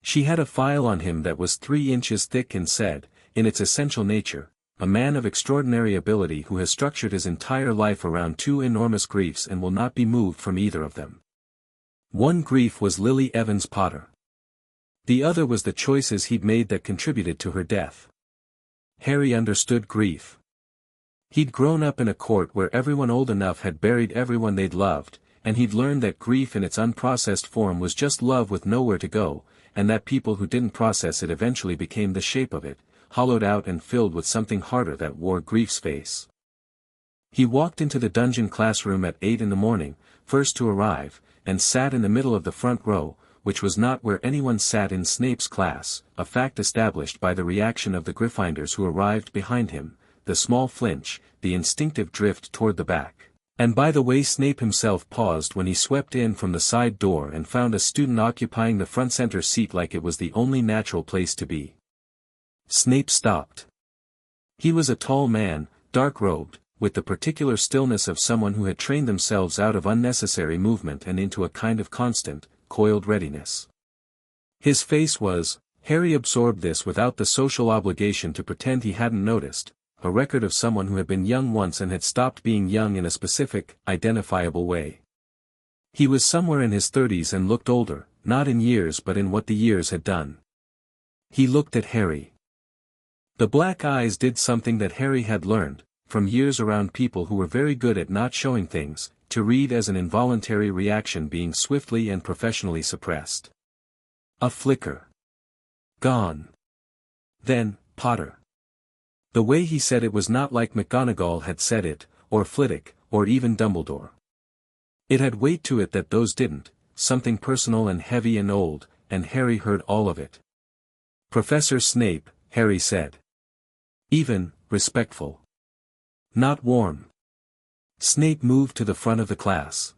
She had a file on him that was 3 inches thick and said, in its essential nature, a man of extraordinary ability who has structured his entire life around 2 enormous griefs and will not be moved from either of them. One grief was Lily Evans Potter. The other was the choices he'd made that contributed to her death. Harry understood grief. He'd grown up in a court where everyone old enough had buried everyone they'd loved, and he'd learned that grief in its unprocessed form was just love with nowhere to go, and that people who didn't process it eventually became the shape of it, hollowed out and filled with something harder that wore grief's face. He walked into the dungeon classroom at 8 in the morning, first to arrive, and sat in the middle of the front row, which was not where anyone sat in Snape's class, a fact established by the reaction of the Gryffindors who arrived behind him, the small flinch, the instinctive drift toward the back, and by the way Snape himself paused when he swept in from the side door and found a student occupying the front center seat like it was the only natural place to be. Snape stopped. He was a tall man, dark-robed, with the particular stillness of someone who had trained themselves out of unnecessary movement and into a kind of constant, coiled readiness. His face was, Harry absorbed this without the social obligation to pretend he hadn't noticed, a record of someone who had been young once and had stopped being young in a specific, identifiable way. He was somewhere in his 30s and looked older, not in years but in what the years had done. He looked at Harry. The black eyes did something that Harry had learned, from years around people who were very good at not showing things, to read as an involuntary reaction being swiftly and professionally suppressed. A flicker. Gone. Then, Potter. The way he said it was not like McGonagall had said it, or Flitwick, or even Dumbledore. It had weight to it that those didn't, something personal and heavy and old, and Harry heard all of it. Professor Snape, Harry said. Even, respectful. Not warm. Snape moved to the front of the class.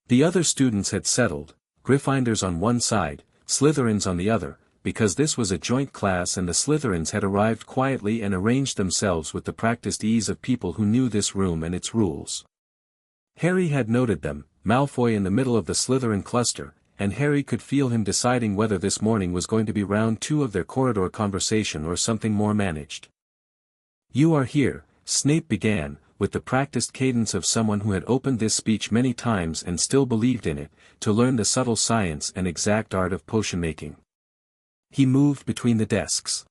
The other students had settled, Gryffindors on one side, Slytherins on the other, because this was a joint class and the Slytherins had arrived quietly and arranged themselves with the practiced ease of people who knew this room and its rules. Harry had noted them, Malfoy in the middle of the Slytherin cluster, and Harry could feel him deciding whether this morning was going to be round 2 of their corridor conversation or something more managed. "You are here," Snape began, with the practiced cadence of someone who had opened this speech many times and still believed in it, to learn the subtle science and exact art of potion-making. He moved between the desks.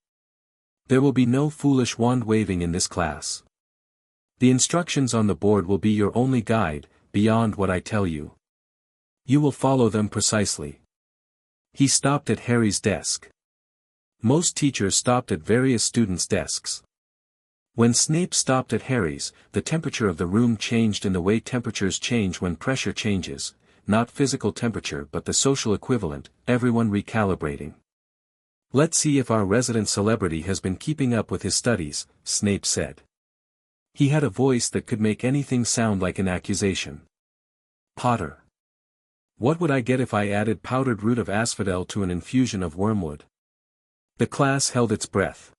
"There will be no foolish wand-waving in this class. The instructions on the board will be your only guide, beyond what I tell you. You will follow them precisely." He stopped at Harry's desk. Most teachers stopped at various students' desks. When Snape stopped at Harry's, the temperature of the room changed in the way temperatures change when pressure changes, not physical temperature but the social equivalent, everyone recalibrating. "Let's see if our resident celebrity has been keeping up with his studies," Snape said. He had a voice that could make anything sound like an accusation. "Potter. What would I get if I added powdered root of asphodel to an infusion of wormwood?" The class held its breath.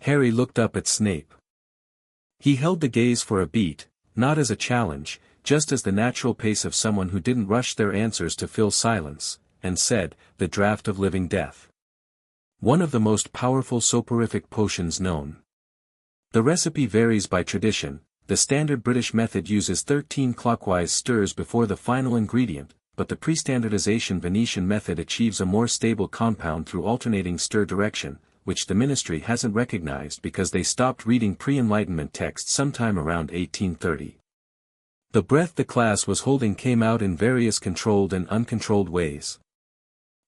Harry looked up at Snape. He held the gaze for a beat, not as a challenge, just as the natural pace of someone who didn't rush their answers to fill silence, and said, "The draught of living death. One of the most powerful soporific potions known. The recipe varies by tradition, the standard British method uses 13 clockwise stirs before the final ingredient, but the pre-standardization Venetian method achieves a more stable compound through alternating stir direction, which the ministry hasn't recognized because they stopped reading pre-Enlightenment texts sometime around 1830. The breath the class was holding came out in various controlled and uncontrolled ways.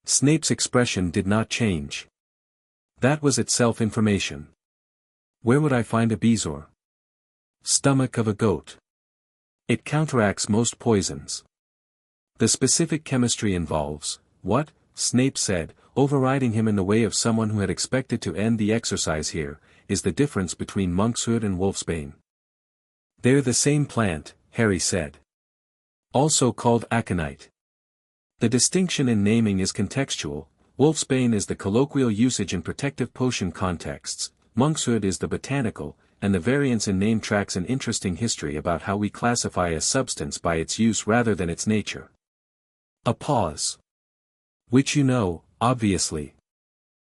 Snape's expression did not change. That was itself information. Where would I find a bezoar? Stomach of a goat. It counteracts most poisons. The specific chemistry involves, what? Snape said, overriding him in the way of someone who had expected to end the exercise here, is the difference between monkshood and wolfsbane. They're the same plant, Harry said. Also called aconite. The distinction in naming is contextual, wolfsbane is the colloquial usage in protective potion contexts, monkshood is the botanical, and the variance in name tracks an interesting history about how we classify a substance by its use rather than its nature. A pause. Which you know, obviously.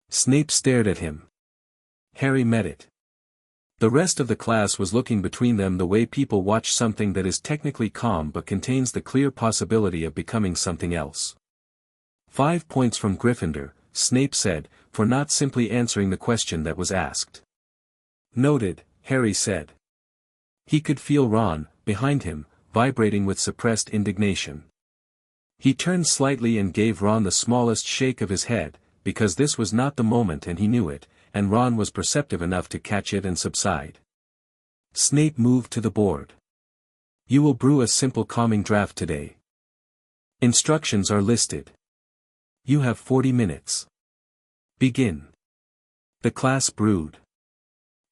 Snape stared at him. Harry met it. The rest of the class was looking between them the way people watch something that is technically calm but contains the clear possibility of becoming something else. 5 points from Gryffindor, Snape said, for not simply answering the question that was asked. Noted, Harry said. He could feel Ron, behind him, vibrating with suppressed indignation. He turned slightly and gave Ron the smallest shake of his head, because this was not the moment and he knew it, and Ron was perceptive enough to catch it and subside. Snape moved to the board. You will brew a simple calming draught today. Instructions are listed. You have 40 minutes. Begin. The class brewed.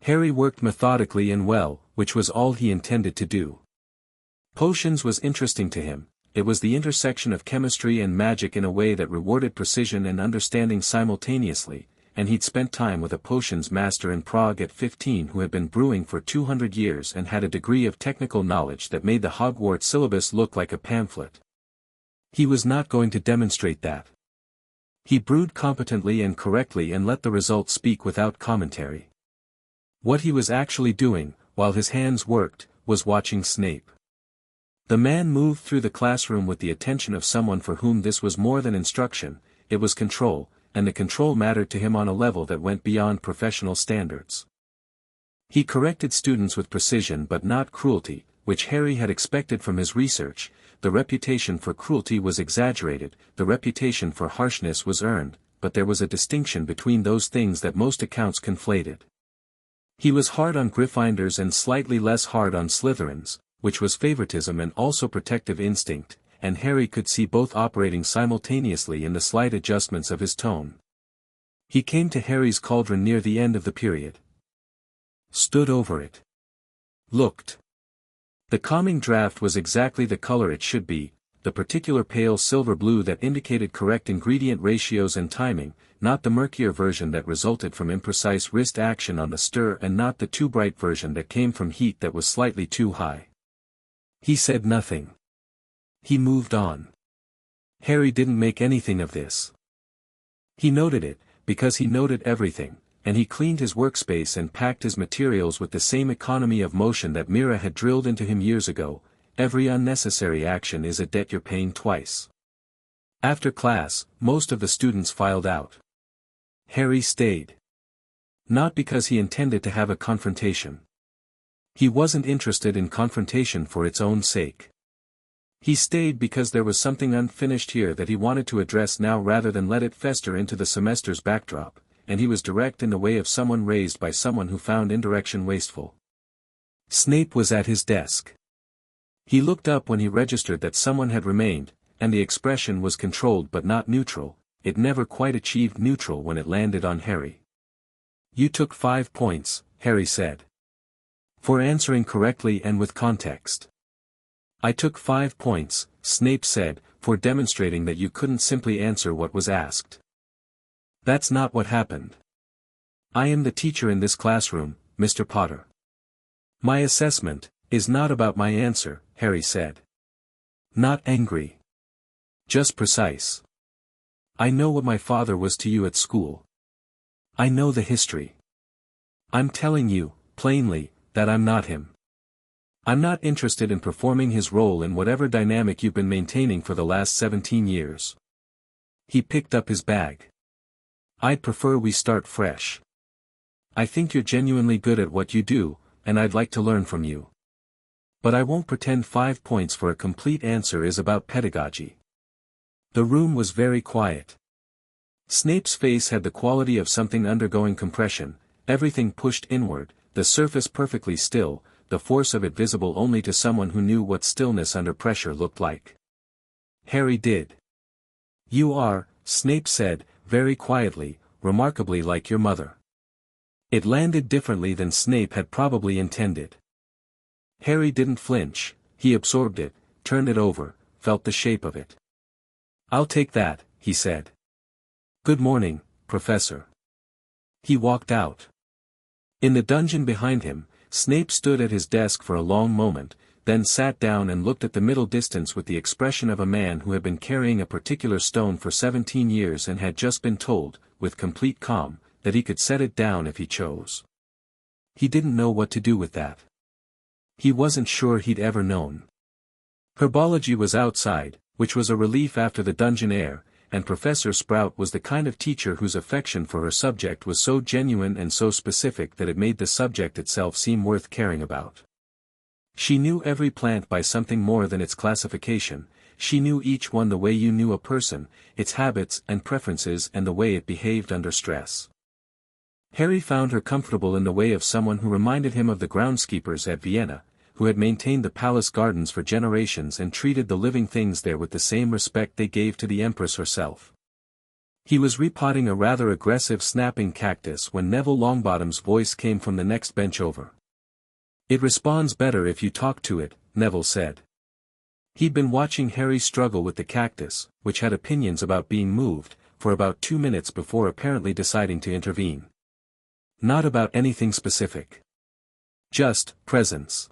Harry worked methodically and well, which was all he intended to do. Potions was interesting to him. It was the intersection of chemistry and magic in a way that rewarded precision and understanding simultaneously, and he'd spent time with a potions master in Prague at 15 who had been brewing for 200 years and had a degree of technical knowledge that made the Hogwarts syllabus look like a pamphlet. He was not going to demonstrate that. He brewed competently and correctly and let the results speak without commentary. What he was actually doing, while his hands worked, was watching Snape. The man moved through the classroom with the attention of someone for whom this was more than instruction, it was control, and the control mattered to him on a level that went beyond professional standards. He corrected students with precision but not cruelty, which Harry had expected from his research. The reputation for cruelty was exaggerated, the reputation for harshness was earned, but there was a distinction between those things that most accounts conflated. He was hard on Gryffindors and slightly less hard on Slytherins, which was favoritism and also protective instinct, and Harry could see both operating simultaneously in the slight adjustments of his tone. He came to Harry's cauldron near the end of the period. Stood over it. Looked. The calming draught was exactly the color it should be, the particular pale silver blue that indicated correct ingredient ratios and timing, not the murkier version that resulted from imprecise wrist action on the stir and not the too bright version that came from heat that was slightly too high. He said nothing. He moved on. Harry didn't make anything of this. He noted it, because he noted everything, and he cleaned his workspace and packed his materials with the same economy of motion that Mira had drilled into him years ago. Every unnecessary action is a debt you're paying twice. After class, most of the students filed out. Harry stayed. Not because he intended to have a confrontation. He wasn't interested in confrontation for its own sake. He stayed because there was something unfinished here that he wanted to address now rather than let it fester into the semester's backdrop, and he was direct in the way of someone raised by someone who found indirection wasteful. Snape was at his desk. He looked up when he registered that someone had remained, and the expression was controlled but not neutral. It never quite achieved neutral when it landed on Harry. You took 5 points, Harry said. For answering correctly and with context. I took 5 points, Snape said, for demonstrating that you couldn't simply answer what was asked. That's not what happened. I am the teacher in this classroom, Mr. Potter. My assessment is not about my answer, Harry said. Not angry. Just precise. I know what my father was to you at school. I know the history. I'm telling you, plainly, that I'm not him. I'm not interested in performing his role in whatever dynamic you've been maintaining for the last 17 years. He picked up his bag. I'd prefer we start fresh. I think you're genuinely good at what you do, and I'd like to learn from you. But I won't pretend 5 points for a complete answer is about pedagogy. The room was very quiet. Snape's face had the quality of something undergoing compression, everything pushed inward, the surface perfectly still, the force of it visible only to someone who knew what stillness under pressure looked like. Harry did. You are, Snape said, very quietly, remarkably like your mother. It landed differently than Snape had probably intended. Harry didn't flinch, he absorbed it, turned it over, felt the shape of it. I'll take that, he said. Good morning, Professor. He walked out. In the dungeon behind him, Snape stood at his desk for a long moment, then sat down and looked at the middle distance with the expression of a man who had been carrying a particular stone for 17 years and had just been told, with complete calm, that he could set it down if he chose. He didn't know what to do with that. He wasn't sure he'd ever known. Herbology was outside, which was a relief after the dungeon air, and Professor Sprout was the kind of teacher whose affection for her subject was so genuine and so specific that it made the subject itself seem worth caring about. She knew every plant by something more than its classification, she knew each one the way you knew a person, its habits and preferences and the way it behaved under stress. Harry found her comfortable in the way of someone who reminded him of the groundskeepers at Vienna, who had maintained the palace gardens for generations and treated the living things there with the same respect they gave to the Empress herself. He was repotting a rather aggressive snapping cactus when Neville Longbottom's voice came from the next bench over. "It responds better if you talk to it," Neville said. He'd been watching Harry struggle with the cactus, which had opinions about being moved, for about 2 minutes before apparently deciding to intervene. Not about anything specific. Just presence.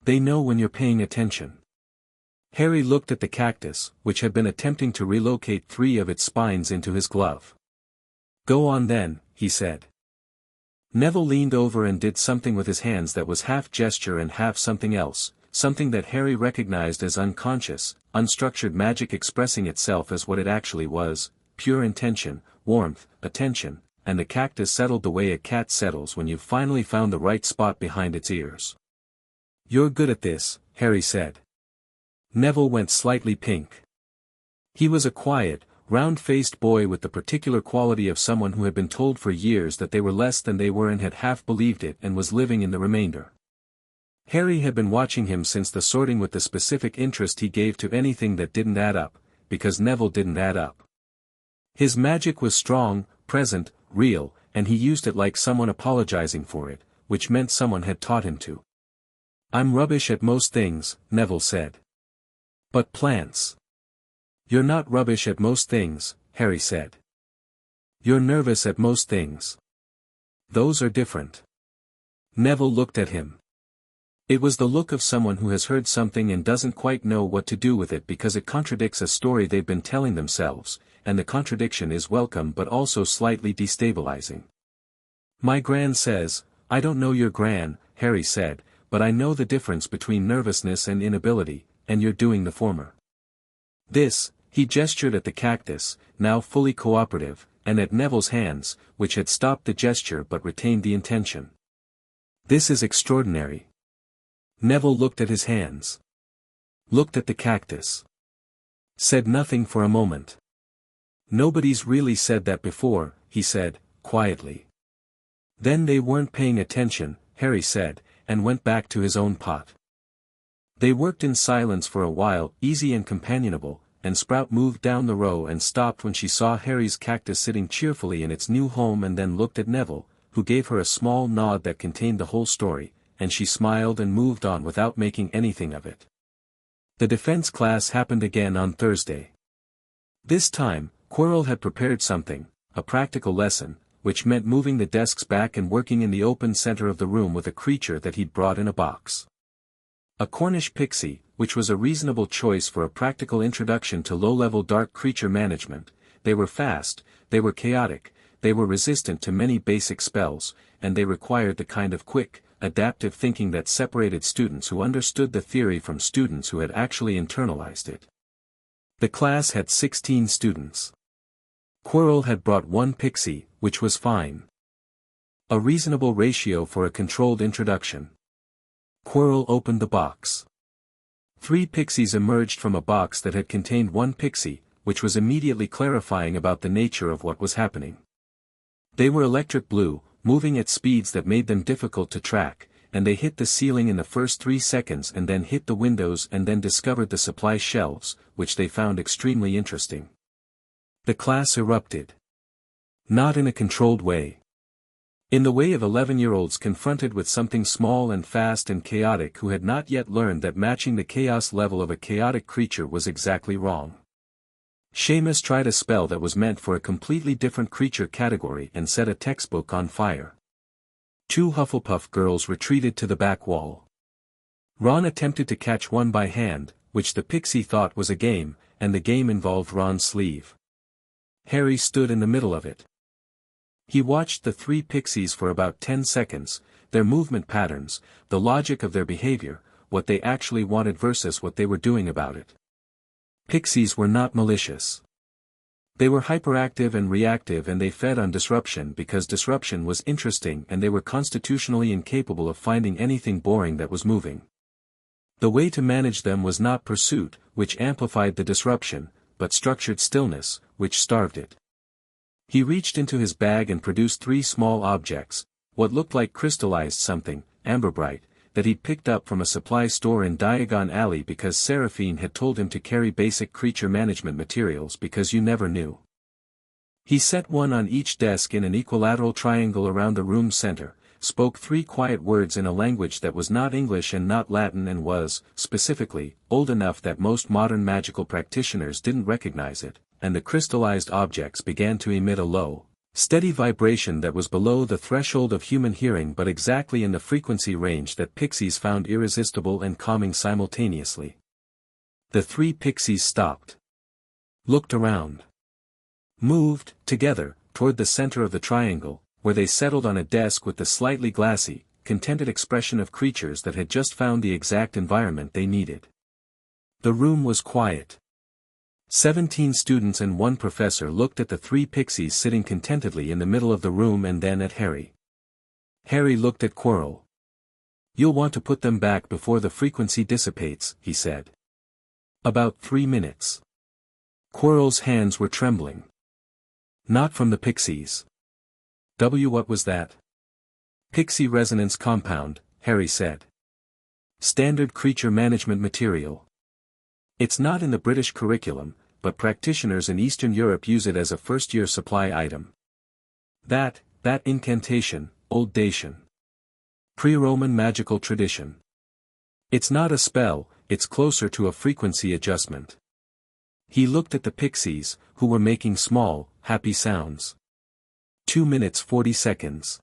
They know when you're paying attention. Harry looked at the cactus, which had been attempting to relocate 3 of its spines into his glove. "Go on then," he said. Neville leaned over and did something with his hands that was half gesture and half something else, something that Harry recognized as unconscious, unstructured magic expressing itself as what it actually was, pure intention, warmth, attention, and the cactus settled the way a cat settles when you've finally found the right spot behind its ears. "You're good at this," Harry said. Neville went slightly pink. He was a quiet, round-faced boy with the particular quality of someone who had been told for years that they were less than they were and had half believed it and was living in the remainder. Harry had been watching him since the sorting with the specific interest he gave to anything that didn't add up, because Neville didn't add up. His magic was strong, present, real, and he used it like someone apologizing for it, which meant someone had taught him to. "I'm rubbish at most things," Neville said. "But plants." "You're not rubbish at most things," Harry said. "You're nervous at most things. Those are different." Neville looked at him. It was the look of someone who has heard something and doesn't quite know what to do with it because it contradicts a story they've been telling themselves, and the contradiction is welcome but also slightly destabilizing. "My gran says, I don't know your gran," Harry said, "but I know the difference between nervousness and inability, and you're doing the former." This, he gestured at the cactus, now fully cooperative, and at Neville's hands, which had stopped the gesture but retained the intention. "This is extraordinary." Neville looked at his hands. Looked at the cactus. Said nothing for a moment. "Nobody's really said that before," he said, quietly. "Then they weren't paying attention," Harry said, and went back to his own pot. They worked in silence for a while, easy and companionable, and Sprout moved down the row and stopped when she saw Harry's cactus sitting cheerfully in its new home and then looked at Neville, who gave her a small nod that contained the whole story, and she smiled and moved on without making anything of it. The defense class happened again on Thursday. This time, Quirrell had prepared something, a practical lesson, which meant moving the desks back and working in the open center of the room with a creature that he'd brought in a box. A Cornish pixie, which was a reasonable choice for a practical introduction to low-level dark creature management. They were fast, they were chaotic, they were resistant to many basic spells, and they required the kind of quick, adaptive thinking that separated students who understood the theory from students who had actually internalized it. The class had 16 students. Quirrell had brought 1 pixie, which was fine. A reasonable ratio for a controlled introduction. Quirrell opened the box. 3 pixies emerged from a box that had contained 1 pixie, which was immediately clarifying about the nature of what was happening. They were electric blue, moving at speeds that made them difficult to track, and they hit the ceiling in the first 3 seconds and then hit the windows and then discovered the supply shelves, which they found extremely interesting. The class erupted. Not in a controlled way. In the way of 11-year-olds confronted with something small and fast and chaotic who had not yet learned that matching the chaos level of a chaotic creature was exactly wrong. Seamus tried a spell that was meant for a completely different creature category and set a textbook on fire. 2 Hufflepuff girls retreated to the back wall. Ron attempted to catch one by hand, which the pixie thought was a game, and the game involved Ron's sleeve. Harry stood in the middle of it. He watched the 3 pixies for about 10 seconds, their movement patterns, the logic of their behavior, what they actually wanted versus what they were doing about it. Pixies were not malicious. They were hyperactive and reactive and they fed on disruption because disruption was interesting and they were constitutionally incapable of finding anything boring that was moving. The way to manage them was not pursuit, which amplified the disruption, but structured stillness, which starved it. He reached into his bag and produced 3 small objects, what looked like crystallized something, amber bright, that he'd picked up from a supply store in Diagon Alley because Seraphine had told him to carry basic creature management materials because you never knew. He set one on each desk in an equilateral triangle around the room's center, spoke 3 quiet words in a language that was not English and not Latin and was, specifically, old enough that most modern magical practitioners didn't recognize it, and the crystallized objects began to emit a low, steady vibration that was below the threshold of human hearing but exactly in the frequency range that pixies found irresistible and calming simultaneously. The 3 pixies stopped. Looked around. Moved, together, toward the center of the triangle, where they settled on a desk with the slightly glassy, contented expression of creatures that had just found the exact environment they needed. The room was quiet. 17 students and 1 professor looked at the 3 pixies sitting contentedly in the middle of the room and then at Harry. Harry looked at Quirrell. "You'll want to put them back before the frequency dissipates," he said. "About 3 minutes." Quirrell's hands were trembling. "Not from the pixies." What was that?" "Pixie resonance compound," Harry said. "Standard creature management material. It's not in the British curriculum, but practitioners in Eastern Europe use it as a first-year supply item. That incantation, Old Dacian. Pre-Roman magical tradition. It's not a spell, it's closer to a frequency adjustment." He looked at the pixies, who were making small, happy sounds. 2 minutes 40 seconds.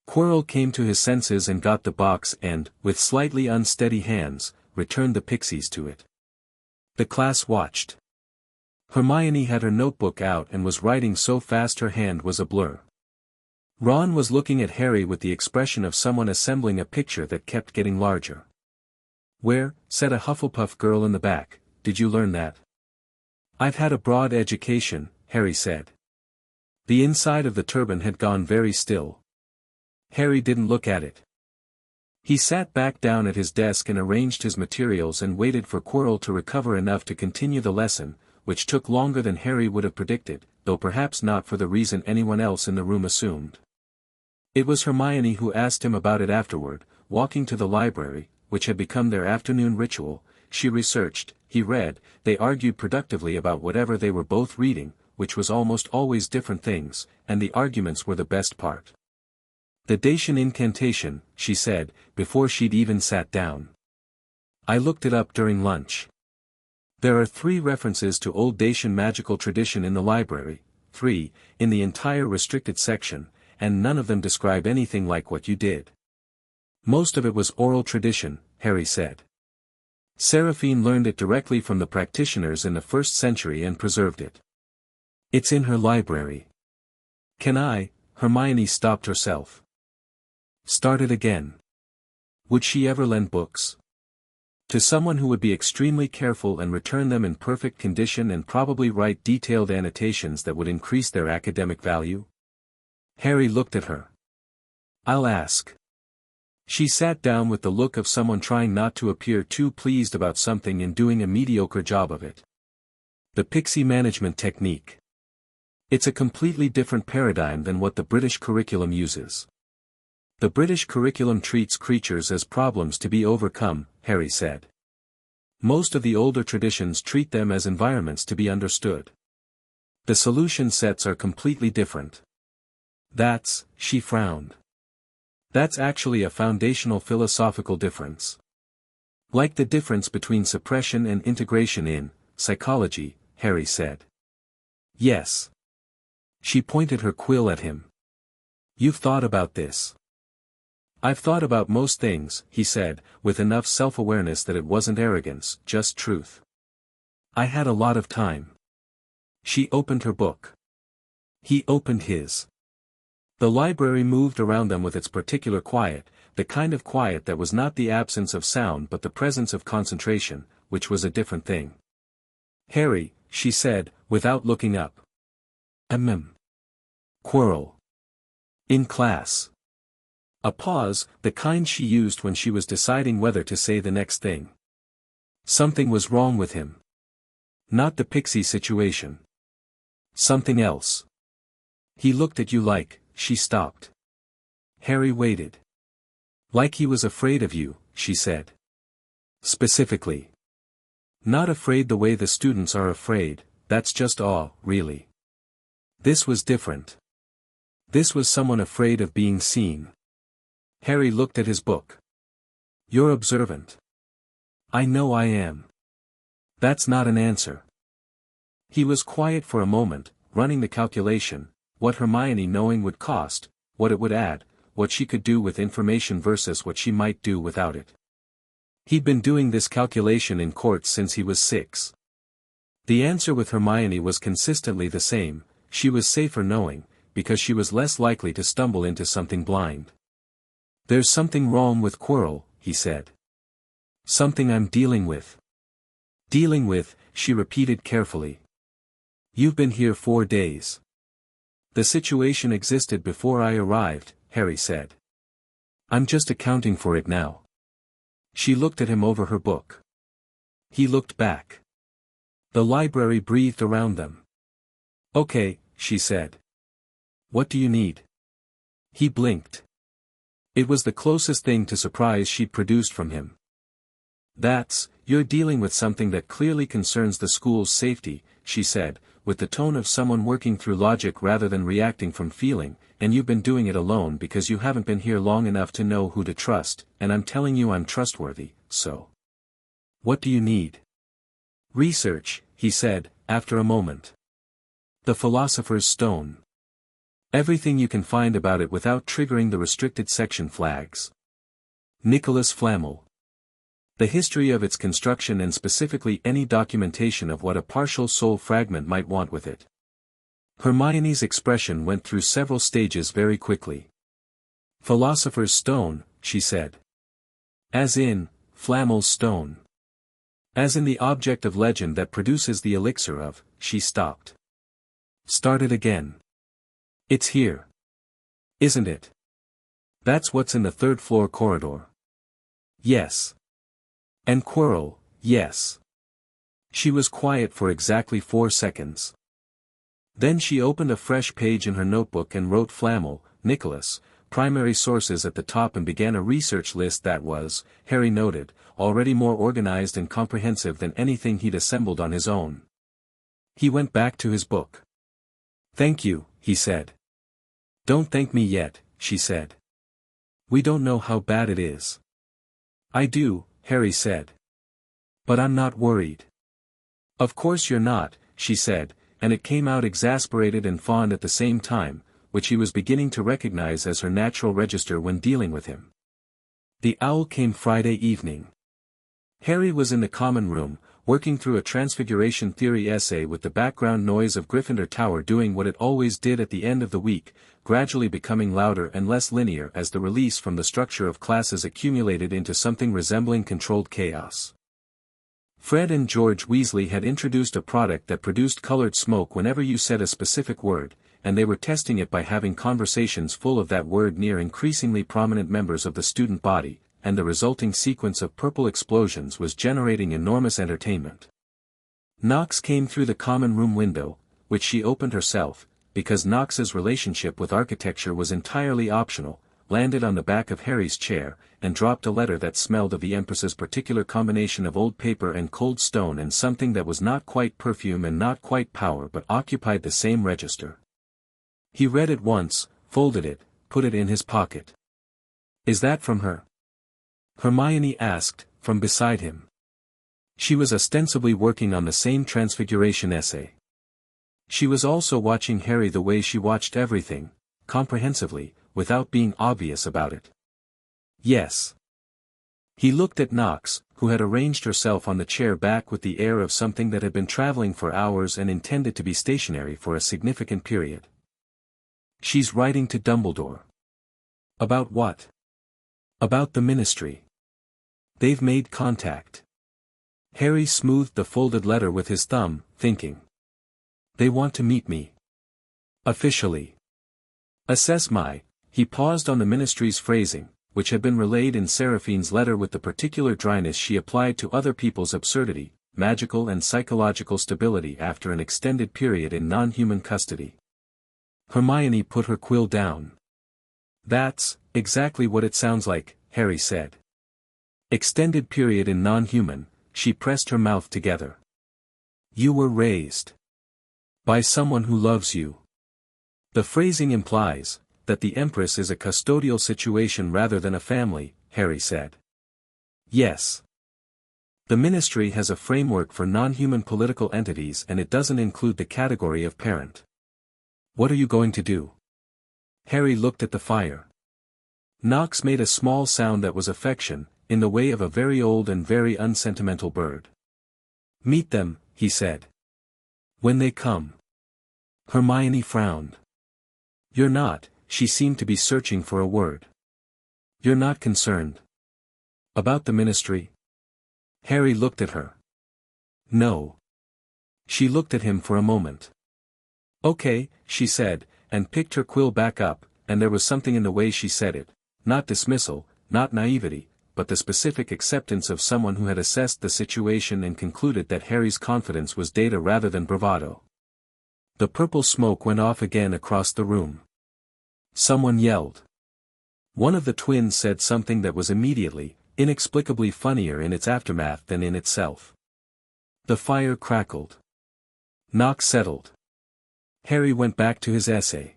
Quirrell came to his senses and got the box and, with slightly unsteady hands, returned the pixies to it. The class watched. Hermione had her notebook out and was writing so fast her hand was a blur. Ron was looking at Harry with the expression of someone assembling a picture that kept getting larger. "Where," said a Hufflepuff girl in the back, "did you learn that?" "I've had a broad education," Harry said. The inside of the turban had gone very still. Harry didn't look at it. He sat back down at his desk and arranged his materials and waited for Quirrell to recover enough to continue the lesson, which took longer than Harry would have predicted, though perhaps not for the reason anyone else in the room assumed. It was Hermione who asked him about it afterward, walking to the library, which had become their afternoon ritual. She researched, he read, they argued productively about whatever they were both reading, which was almost always different things, and the arguments were the best part. "The Dacian incantation," she said, before she'd even sat down. "I looked it up during lunch. There are 3 references to Old Dacian magical tradition in the library, 3, in the entire restricted section, and none of them describe anything like what you did. Most of it was oral tradition," Harry said. "Seraphine learned it directly from the practitioners in the 1st century and preserved it. It's in her library." "Can I?" Hermione stopped herself. Started again. Would she ever lend books? To someone who would be extremely careful and return them in perfect condition and probably write detailed annotations that would increase their academic value? Harry looked at her. "I'll ask." She sat down with the look of someone trying not to appear too pleased about something and doing a mediocre job of it. The pixie management technique. It's a completely different paradigm than what the British curriculum uses. The British curriculum treats creatures as problems to be overcome, Harry said. Most of the older traditions treat them as environments to be understood. The solution sets are completely different. She frowned. That's actually a foundational philosophical difference. Like the difference between suppression and integration in psychology, Harry said. Yes. She pointed her quill at him. You've thought about this. I've thought about most things, he said, with enough self-awareness that it wasn't arrogance, just truth. I had a lot of time. She opened her book. He opened his. The library moved around them with its particular quiet, the kind of quiet that was not the absence of sound but the presence of concentration, which was a different thing. Harry, she said, without looking up. Quirrell. In class. A pause, the kind she used when she was deciding whether to say the next thing. Something was wrong with him. Not the pixie situation. Something else. He looked at you like, she stopped. Harry waited. Like he was afraid of you, she said. Specifically. Not afraid the way the students are afraid, that's just awe, really. This was different. This was someone afraid of being seen. Harry looked at his book. You're observant. I know I am. That's not an answer. He was quiet for a moment, running the calculation, what Hermione knowing would cost, what it would add, what she could do with information versus what she might do without it. He'd been doing this calculation in courts since he was 6. The answer with Hermione was consistently the same, she was safer knowing, because she was less likely to stumble into something blind. There's something wrong with Quirrell, he said. Something I'm dealing with. Dealing with, she repeated carefully. You've been here 4 days. The situation existed before I arrived, Harry said. I'm just accounting for it now. She looked at him over her book. He looked back. The library breathed around them. Okay, she said. What do you need? He blinked. It was the closest thing to surprise she'd produced from him. You're dealing with something that clearly concerns the school's safety, she said, with the tone of someone working through logic rather than reacting from feeling, and you've been doing it alone because you haven't been here long enough to know who to trust, and I'm telling you I'm trustworthy, so. What do you need? Research, he said, after a moment. The Philosopher's Stone. Everything you can find about it without triggering the restricted section flags. Nicholas Flamel. The history of its construction and specifically any documentation of what a partial soul fragment might want with it. Hermione's expression went through several stages very quickly. Philosopher's Stone, she said. As in, Flamel's stone. As in the object of legend that produces the elixir of, she stopped. Started again. It's here. Isn't it? That's what's in the 3rd floor corridor. Yes. And Quirrell, yes. She was quiet for exactly 4 seconds. Then she opened a fresh page in her notebook and wrote Flamel, Nicholas, primary sources at the top and began a research list that was, Harry noted, already more organized and comprehensive than anything he'd assembled on his own. He went back to his book. Thank you, he said. Don't thank me yet, she said. We don't know how bad it is. I do, Harry said. But I'm not worried. Of course you're not, she said, and it came out exasperated and fond at the same time, which he was beginning to recognize as her natural register when dealing with him. The Owl came Friday evening. Harry was in the common room, working through a transfiguration theory essay with the background noise of Gryffindor Tower doing what it always did at the end of the week, gradually becoming louder and less linear as the release from the structure of classes accumulated into something resembling controlled chaos. Fred and George Weasley had introduced a product that produced colored smoke whenever you said a specific word, and they were testing it by having conversations full of that word near increasingly prominent members of the student body, and the resulting sequence of purple explosions was generating enormous entertainment. Knox came through the common room window, which she opened herself, because Knox's relationship with architecture was entirely optional, landed on the back of Harry's chair, and dropped a letter that smelled of the Empress's particular combination of old paper and cold stone and something that was not quite perfume and not quite power but occupied the same register. He read it once, folded it, put it in his pocket. Is that from her? Hermione asked, from beside him. She was ostensibly working on the same transfiguration essay. She was also watching Harry the way she watched everything, comprehensively, without being obvious about it. Yes. He looked at Knox, who had arranged herself on the chair back with the air of something that had been traveling for hours and intended to be stationary for a significant period. She's writing to Dumbledore. About what? About the Ministry. They've made contact. Harry smoothed the folded letter with his thumb, thinking. They want to meet me. Officially. Assess my. He paused on the Ministry's phrasing, which had been relayed in Seraphine's letter with the particular dryness she applied to other people's absurdity, magical and psychological stability after an extended period in non-human custody. Hermione put her quill down. That's exactly what it sounds like, Harry said. Extended period in non-human, she pressed her mouth together. You were raised by someone who loves you. The phrasing implies that the Empress is a custodial situation rather than a family, Harry said. Yes. The Ministry has a framework for non-human political entities and it doesn't include the category of parent. What are you going to do? Harry looked at the fire. Knox made a small sound that was affection, in the way of a very old and very unsentimental bird. Meet them, he said. When they come. Hermione frowned. You're not, she seemed to be searching for a word. You're not concerned about the Ministry? Harry looked at her. No. She looked at him for a moment. Okay, she said, and picked her quill back up, and there was something in the way she said it, not dismissal, not naivety, but the specific acceptance of someone who had assessed the situation and concluded that Harry's confidence was data rather than bravado. The purple smoke went off again across the room. Someone yelled. One of the twins said something that was immediately, inexplicably funnier in its aftermath than in itself. The fire crackled. Knox settled. Harry went back to his essay.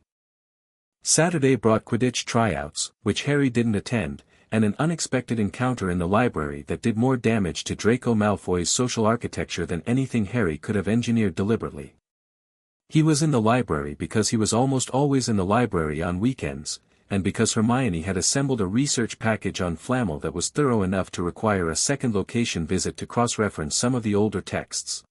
Saturday brought Quidditch tryouts, which Harry didn't attend, and an unexpected encounter in the library that did more damage to Draco Malfoy's social architecture than anything Harry could have engineered deliberately. He was in the library because he was almost always in the library on weekends, and because Hermione had assembled a research package on Flamel that was thorough enough to require a second location visit to cross-reference some of the older texts.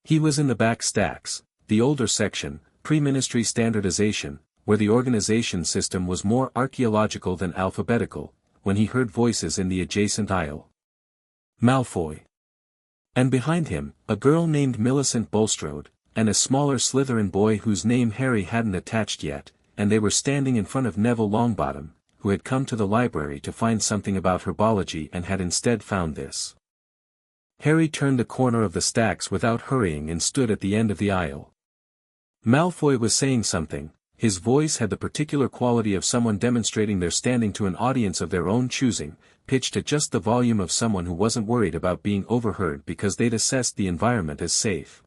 He was in the back stacks, the older section, pre-ministry standardization, where the organization system was more archaeological than alphabetical, when he heard voices in the adjacent aisle. Malfoy. And behind him, a girl named Millicent Bulstrode, and a smaller Slytherin boy whose name Harry hadn't attached yet, and they were standing in front of Neville Longbottom, who had come to the library to find something about herbology and had instead found this. Harry turned the corner of the stacks without hurrying and stood at the end of the aisle. Malfoy was saying something. His voice had the particular quality of someone demonstrating their standing to an audience of their own choosing, pitched at just the volume of someone who wasn't worried about being overheard because they'd assessed the environment as safe.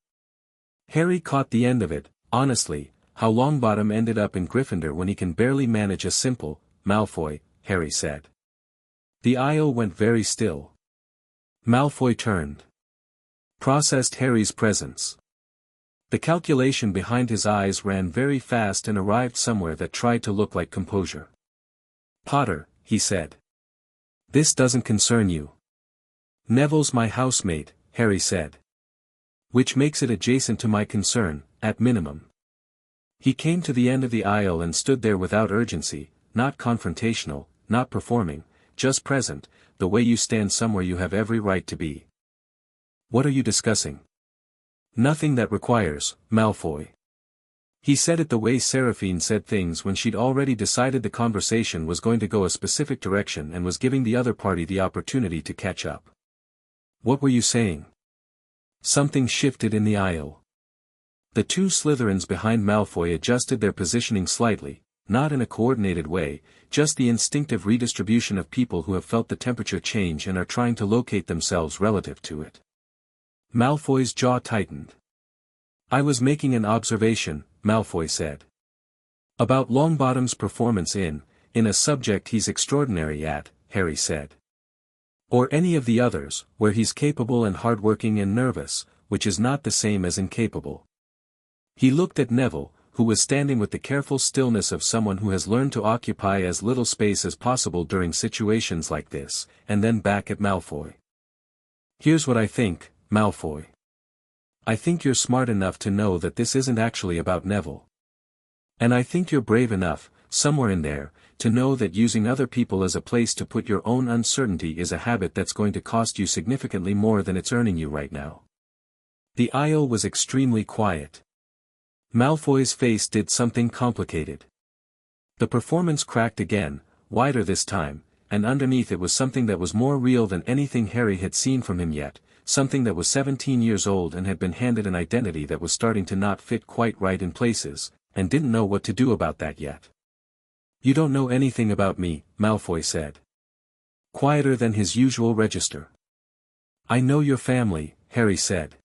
Harry caught the end of it. Honestly, how Longbottom ended up in Gryffindor when he can barely manage a simple, Malfoy, Harry said. The aisle went very still. Malfoy turned. Processed Harry's presence. The calculation behind his eyes ran very fast and arrived somewhere that tried to look like composure. Potter, he said. This doesn't concern you. Neville's my housemate, Harry said. Which makes it adjacent to my concern, at minimum. He came to the end of the aisle and stood there without urgency, not confrontational, not performing, just present, the way you stand somewhere you have every right to be. What are you discussing? Nothing that requires, Malfoy. He said it the way Seraphine said things when she'd already decided the conversation was going to go a specific direction and was giving the other party the opportunity to catch up. What were you saying? Something shifted in the aisle. The two Slytherins behind Malfoy adjusted their positioning slightly, not in a coordinated way, just the instinctive redistribution of people who have felt the temperature change and are trying to locate themselves relative to it. Malfoy's jaw tightened. I was making an observation, Malfoy said. About Longbottom's performance in a subject he's extraordinary at, Harry said. Or any of the others, where he's capable and hardworking and nervous, which is not the same as incapable. He looked at Neville, who was standing with the careful stillness of someone who has learned to occupy as little space as possible during situations like this, and then back at Malfoy. Here's what I think, Malfoy. I think you're smart enough to know that this isn't actually about Neville. And I think you're brave enough, somewhere in there, to know that using other people as a place to put your own uncertainty is a habit that's going to cost you significantly more than it's earning you right now. The aisle was extremely quiet. Malfoy's face did something complicated. The performance cracked again, wider this time, and underneath it was something that was more real than anything Harry had seen from him yet, something that was 17 years old and had been handed an identity that was starting to not fit quite right in places, and didn't know what to do about that yet. You don't know anything about me, Malfoy said. quieter than his usual register. "I know your family," Harry said.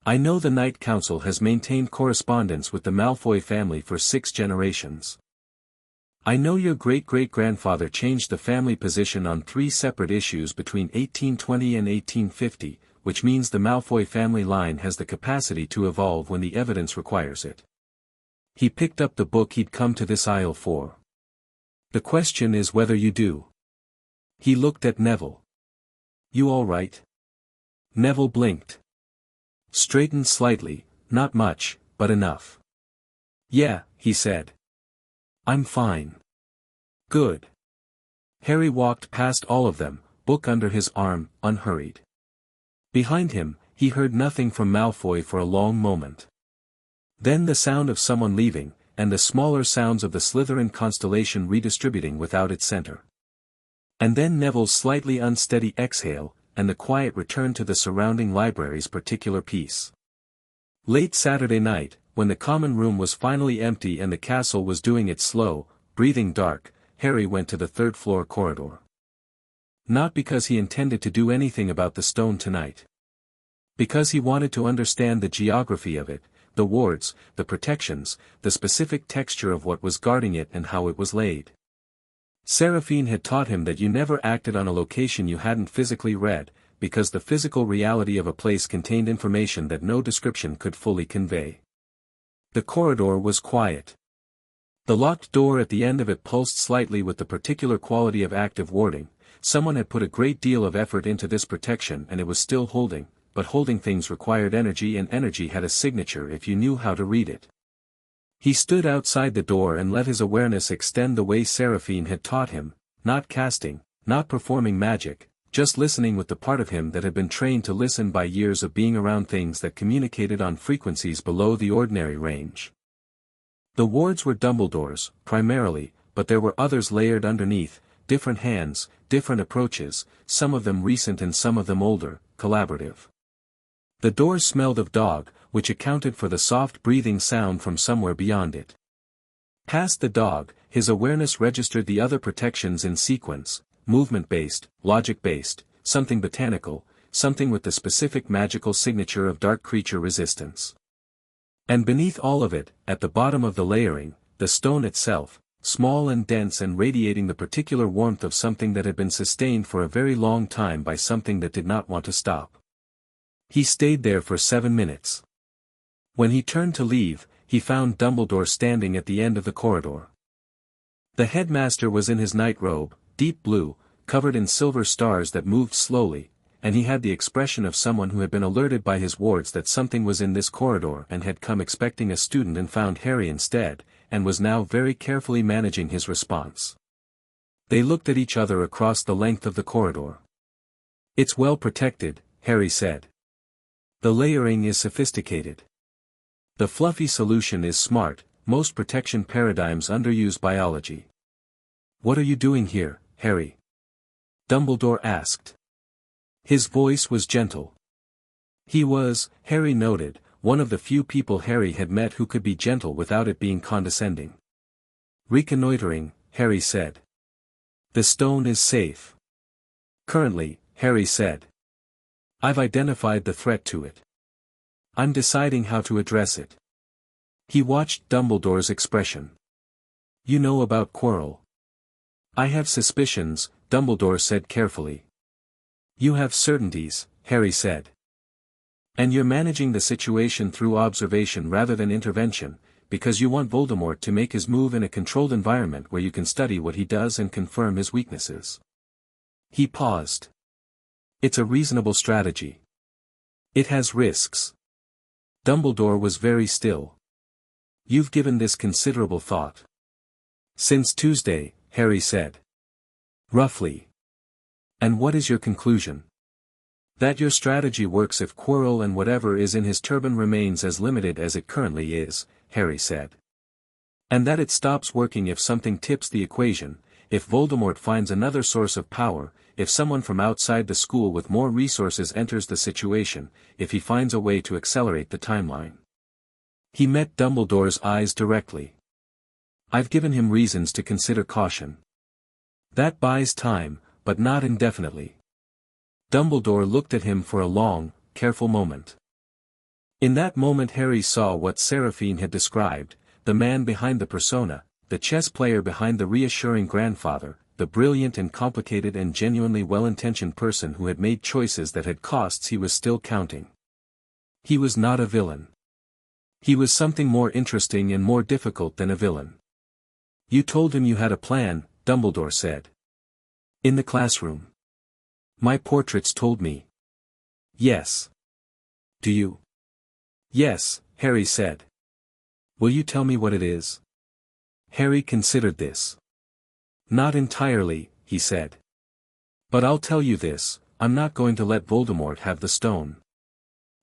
"I know the Knight Council has maintained correspondence with the Malfoy family for 6 generations. I know your great-great-grandfather changed the family position on 3 separate issues between 1820 and 1850, which means the Malfoy family line has the capacity to evolve when the evidence requires it." He picked up the book he'd come to this aisle for. "The question is whether you do." He looked at Neville. "You all right?" Neville blinked. Straightened slightly, not much, but enough. "Yeah," he said. "I'm fine." "Good." Harry walked past all of them, book under his arm, unhurried. Behind him, he heard nothing from Malfoy for a long moment. Then the sound of someone leaving, and the smaller sounds of the Slytherin constellation redistributing without its center. And then Neville's slightly unsteady exhale, and the quiet return to the surrounding library's particular peace. Late Saturday night, when the common room was finally empty and the castle was doing its slow, breathing dark, Harry went to the 3rd-floor corridor. Not because he intended to do anything about the stone tonight. Because he wanted to understand the geography of it, the wards, the protections, the specific texture of what was guarding it and how it was laid. Seraphine had taught him that you never acted on a location you hadn't physically read, because the physical reality of a place contained information that no description could fully convey. The corridor was quiet. The locked door at the end of it pulsed slightly with the particular quality of active warding. Someone had put a great deal of effort into this protection and it was still holding, but holding things required energy and energy had a signature if you knew how to read it. He stood outside the door and let his awareness extend the way Seraphine had taught him, not casting, not performing magic, just listening with the part of him that had been trained to listen by years of being around things that communicated on frequencies below the ordinary range. The wards were Dumbledore's, primarily, but there were others layered underneath, different hands, different approaches, some of them recent and some of them older, collaborative. The door smelled of dog, which accounted for the soft breathing sound from somewhere beyond it. Past the dog, his awareness registered the other protections in sequence, movement-based, logic-based, something botanical, something with the specific magical signature of dark creature resistance. And beneath all of it, at the bottom of the layering, the stone itself, small and dense and radiating the particular warmth of something that had been sustained for a very long time by something that did not want to stop. He stayed there for 7 minutes. When he turned to leave, he found Dumbledore standing at the end of the corridor. The headmaster was in his night robe, deep blue, covered in silver stars that moved slowly, and he had the expression of someone who had been alerted by his wards that something was in this corridor and had come expecting a student and found Harry instead, and was now very carefully managing his response. They looked at each other across the length of the corridor. "It's well protected," Harry said. "The layering is sophisticated. The fluffy solution is smart, most protection paradigms underuse biology." "What are you doing here, Harry?" Dumbledore asked. His voice was gentle. He was, Harry noted, one of the few people Harry had met who could be gentle without it being condescending. "Reconnoitering," Harry said. "The stone is safe." "Currently," Harry said. "I've identified the threat to it. I'm deciding how to address it." He watched Dumbledore's expression. "You know about Quirrell?" "I have suspicions," Dumbledore said carefully. "You have certainties," Harry said. "And you're managing the situation through observation rather than intervention, because you want Voldemort to make his move in a controlled environment where you can study what he does and confirm his weaknesses." He paused. "It's a reasonable strategy. It has risks." Dumbledore was very still. "You've given this considerable thought." "Since Tuesday," Harry said. "Roughly. And what is your conclusion?" "That your strategy works if Quirrell and whatever is in his turban remains as limited as it currently is," Harry said. "And that it stops working if something tips the equation, if Voldemort finds another source of power, if someone from outside the school with more resources enters the situation, if he finds a way to accelerate the timeline." He met Dumbledore's eyes directly. "I've given him reasons to consider caution. That buys time, but not indefinitely. Dumbledore looked at him for a long, careful moment. In that moment Harry saw what Seraphine had described, the man behind the persona, the chess player behind the reassuring grandfather, the brilliant and complicated and genuinely well-intentioned person who had made choices that had costs he was still counting. He was not a villain. He was something more interesting and more difficult than a villain. You told him you had a plan, Dumbledore said. In the classroom. My portraits told me. Yes. Do you? Yes, Harry said. Will you tell me what it is? Harry considered this. Not entirely, he said. But I'll tell you this, I'm not going to let Voldemort have the stone.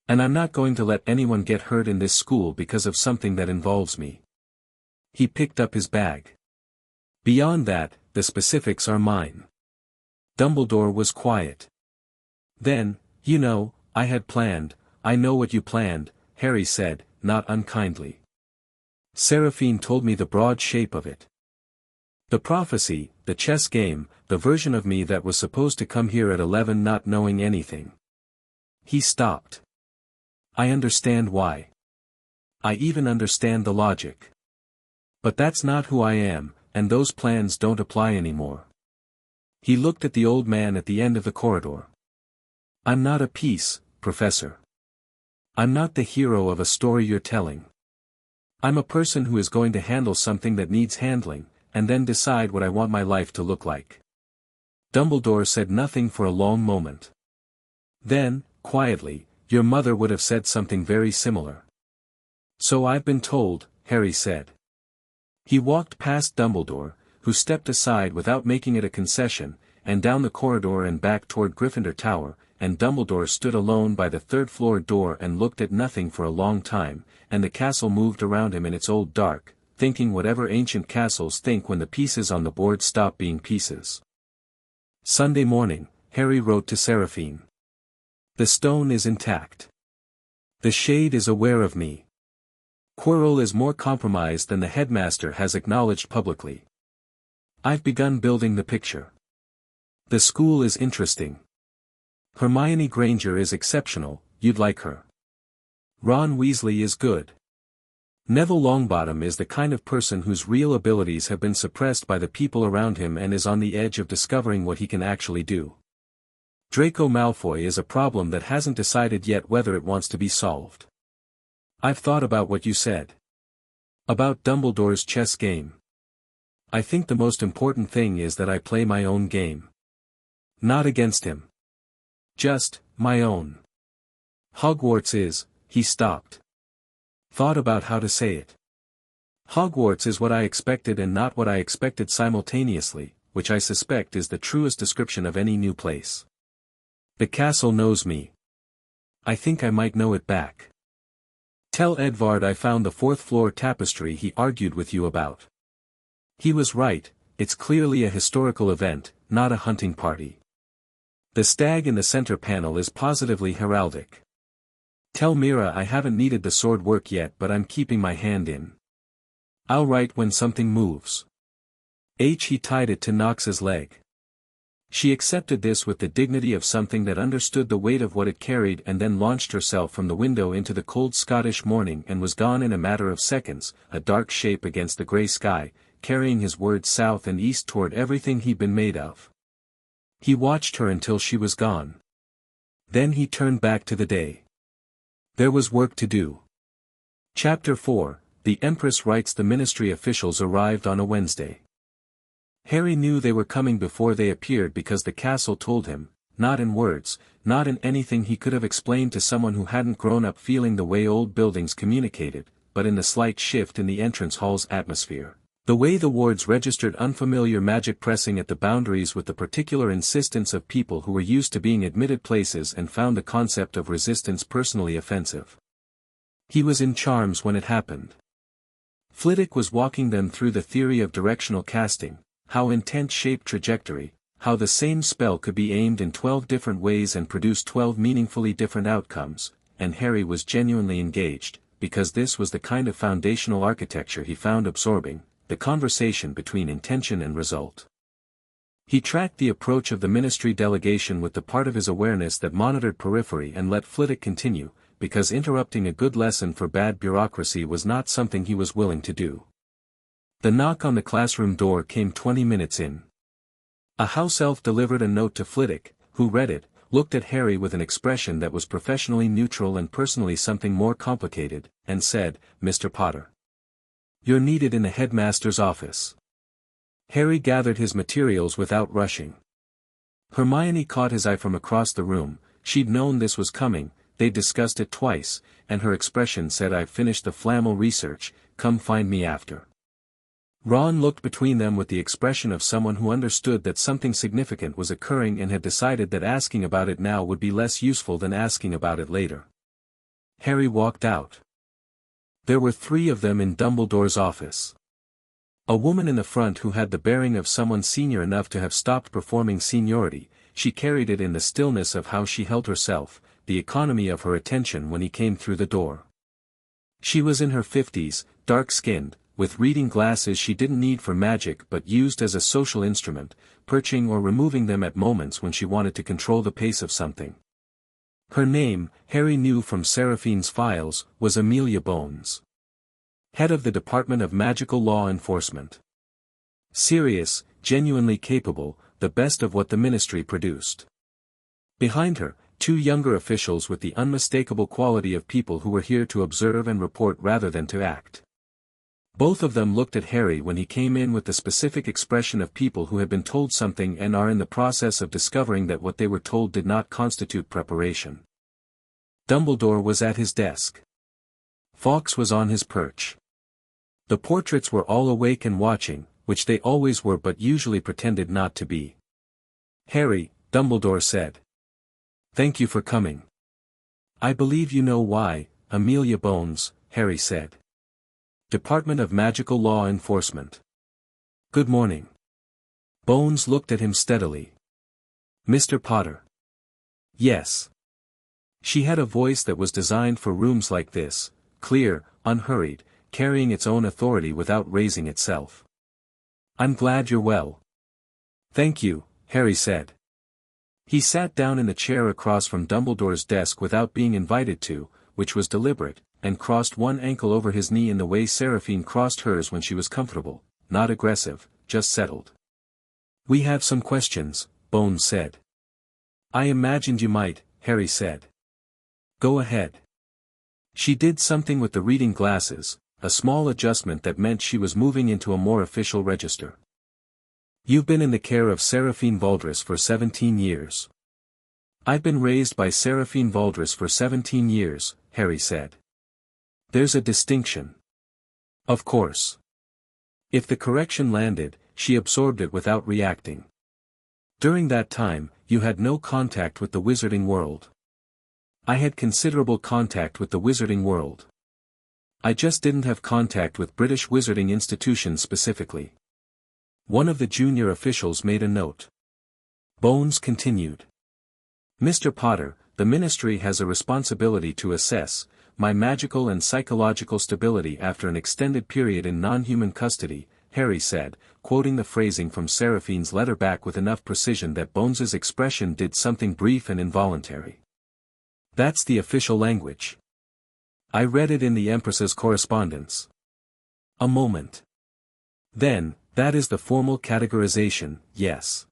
And I'm not going to let anyone get hurt in this school because of something that involves me. He picked up his bag. Beyond that, the specifics are mine. Dumbledore was quiet. Then, you know, I had planned, I know what you planned, Harry said, not unkindly. Seraphine told me the broad shape of it. The prophecy, the chess game, the version of me that was supposed to come here at 11 not knowing anything. He stopped. I understand why. I even understand the logic. But that's not who I am, and those plans don't apply anymore. He looked at the old man at the end of the corridor. I'm not a piece, Professor. I'm not the hero of a story you're telling. I'm a person who is going to handle something that needs handling, and then decide what I want my life to look like. Dumbledore said nothing for a long moment. Then, quietly, your mother would have said something very similar. So I've been told, Harry said. He walked past Dumbledore, who stepped aside without making it a concession, and down the corridor and back toward Gryffindor Tower, and Dumbledore stood alone by the third-floor door and looked at nothing for a long time, and the castle moved around him in its old dark, thinking whatever ancient castles think when the pieces on the board stop being pieces. Sunday morning, Harry wrote to Seraphine. The stone is intact. The shade is aware of me. Quirrell is more compromised than the headmaster has acknowledged publicly. I've begun building the picture. The school is interesting. Hermione Granger is exceptional, you'd like her. Ron Weasley is good. Neville Longbottom is the kind of person whose real abilities have been suppressed by the people around him and is on the edge of discovering what he can actually do. Draco Malfoy is a problem that hasn't decided yet whether it wants to be solved. I've thought about what you said. About Dumbledore's chess game. I think the most important thing is that I play my own game. Not against him. Just, my own. Hogwarts is, he stopped. Thought about how to say it. Hogwarts is what I expected and not what I expected simultaneously, which I suspect is the truest description of any new place. The castle knows me. I think I might know it back. Tell Edvard I found the fourth-floor tapestry he argued with you about. He was right, it's clearly a historical event, not a hunting party. The stag in the center panel is positively heraldic. Tell Mira I haven't needed the sword work yet but I'm keeping my hand in. I'll write when something moves. He tied it to Nox's leg. She accepted this with the dignity of something that understood the weight of what it carried and then launched herself from the window into the cold Scottish morning and was gone in a matter of seconds, a dark shape against the grey sky, carrying his words south and east toward everything he'd been made of. He watched her until she was gone. Then he turned back to the day. There was work to do. Chapter 4, The Empress writes. The ministry officials arrived on a Wednesday. Harry knew they were coming before they appeared because the castle told him, not in words, not in anything he could have explained to someone who hadn't grown up feeling the way old buildings communicated, but in the slight shift in the entrance hall's atmosphere. The way the wards registered unfamiliar magic pressing at the boundaries with the particular insistence of people who were used to being admitted places and found the concept of resistance personally offensive. He was in charms when it happened. Flitwick was walking them through the theory of directional casting, how intent shaped trajectory, how the same spell could be aimed in 12 different ways and produce 12 meaningfully different outcomes, and Harry was genuinely engaged, because this was the kind of foundational architecture he found absorbing, the conversation between intention and result. He tracked the approach of the ministry delegation with the part of his awareness that monitored periphery and let Flitwick continue, because interrupting a good lesson for bad bureaucracy was not something he was willing to do. The knock on the classroom door came 20 minutes in. A house elf delivered a note to Flitwick, who read it, looked at Harry with an expression that was professionally neutral and personally something more complicated, and said, "Mr. Potter. You're needed in the headmaster's office." Harry gathered his materials without rushing. Hermione caught his eye from across the room. She'd known this was coming, they'd discussed it twice, and her expression said, "I've finished the flannel research, come find me after." Ron looked between them with the expression of someone who understood that something significant was occurring and had decided that asking about it now would be less useful than asking about it later. Harry walked out. There were 3 of them in Dumbledore's office. A woman in the front who had the bearing of someone senior enough to have stopped performing seniority. She carried it in the stillness of how she held herself, the economy of her attention when he came through the door. She was in her 50s, dark-skinned, with reading glasses she didn't need for magic but used as a social instrument, perching or removing them at moments when she wanted to control the pace of something. Her name, Harry knew from Seraphine's files, was Amelia Bones. Head of the Department of Magical Law Enforcement. Serious, genuinely capable, the best of what the ministry produced. Behind her, 2 younger officials with the unmistakable quality of people who were here to observe and report rather than to act. Both of them looked at Harry when he came in with the specific expression of people who had been told something and are in the process of discovering that what they were told did not constitute preparation. Dumbledore was at his desk. Fawkes was on his perch. The portraits were all awake and watching, which they always were but usually pretended not to be. "Harry," Dumbledore said. "Thank you for coming." "I believe you know why, Amelia Bones," Harry said. "Department of Magical Law Enforcement." "Good morning." Bones looked at him steadily. "Mr. Potter." "Yes." She had a voice that was designed for rooms like this, clear, unhurried, carrying its own authority without raising itself. "I'm glad you're well." "Thank you," Harry said. He sat down in the chair across from Dumbledore's desk without being invited to, which was deliberate, and crossed one ankle over his knee in the way Seraphine crossed hers when she was comfortable, not aggressive, just settled. "We have some questions," Bones said. "I imagined you might," Harry said. "Go ahead." She did something with the reading glasses, a small adjustment that meant she was moving into a more official register. "You've been in the care of Seraphine Valdris for 17 years. "I've been raised by Seraphine Valdris for 17 years, Harry said. "There's a distinction." "Of course." If the correction landed, she absorbed it without reacting. "During that time, you had no contact with the wizarding world." "I had considerable contact with the wizarding world. I just didn't have contact with British wizarding institutions specifically." One of the junior officials made a note. Bones continued. "Mr. Potter, the ministry has a responsibility to assess my magical and psychological stability after an extended period in non-human custody," Harry said, quoting the phrasing from Seraphine's letter back with enough precision that Bones's expression did something brief and involuntary. "That's the official language. I read it in the Empress's correspondence." A moment. "Then, that is the formal categorization, yes."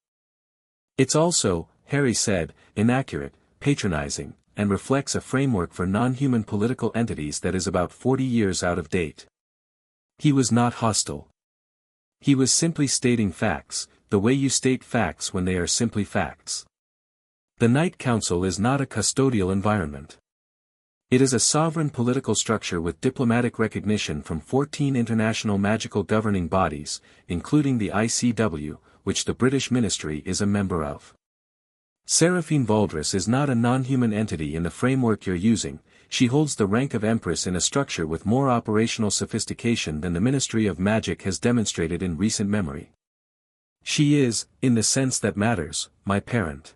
"It's also," Harry said, "inaccurate, patronizing, and reflects a framework for non-human political entities that is about 40 years out of date." He was not hostile. He was simply stating facts, the way you state facts when they are simply facts. The Knight Council is not a custodial environment. It is a sovereign political structure with diplomatic recognition from 14 international magical governing bodies, including the ICW, which the British Ministry is a member of. Seraphine Valdris is not a non-human entity in the framework you're using. She holds the rank of Empress in a structure with more operational sophistication than the Ministry of Magic has demonstrated in recent memory. She is, in the sense that matters, my parent.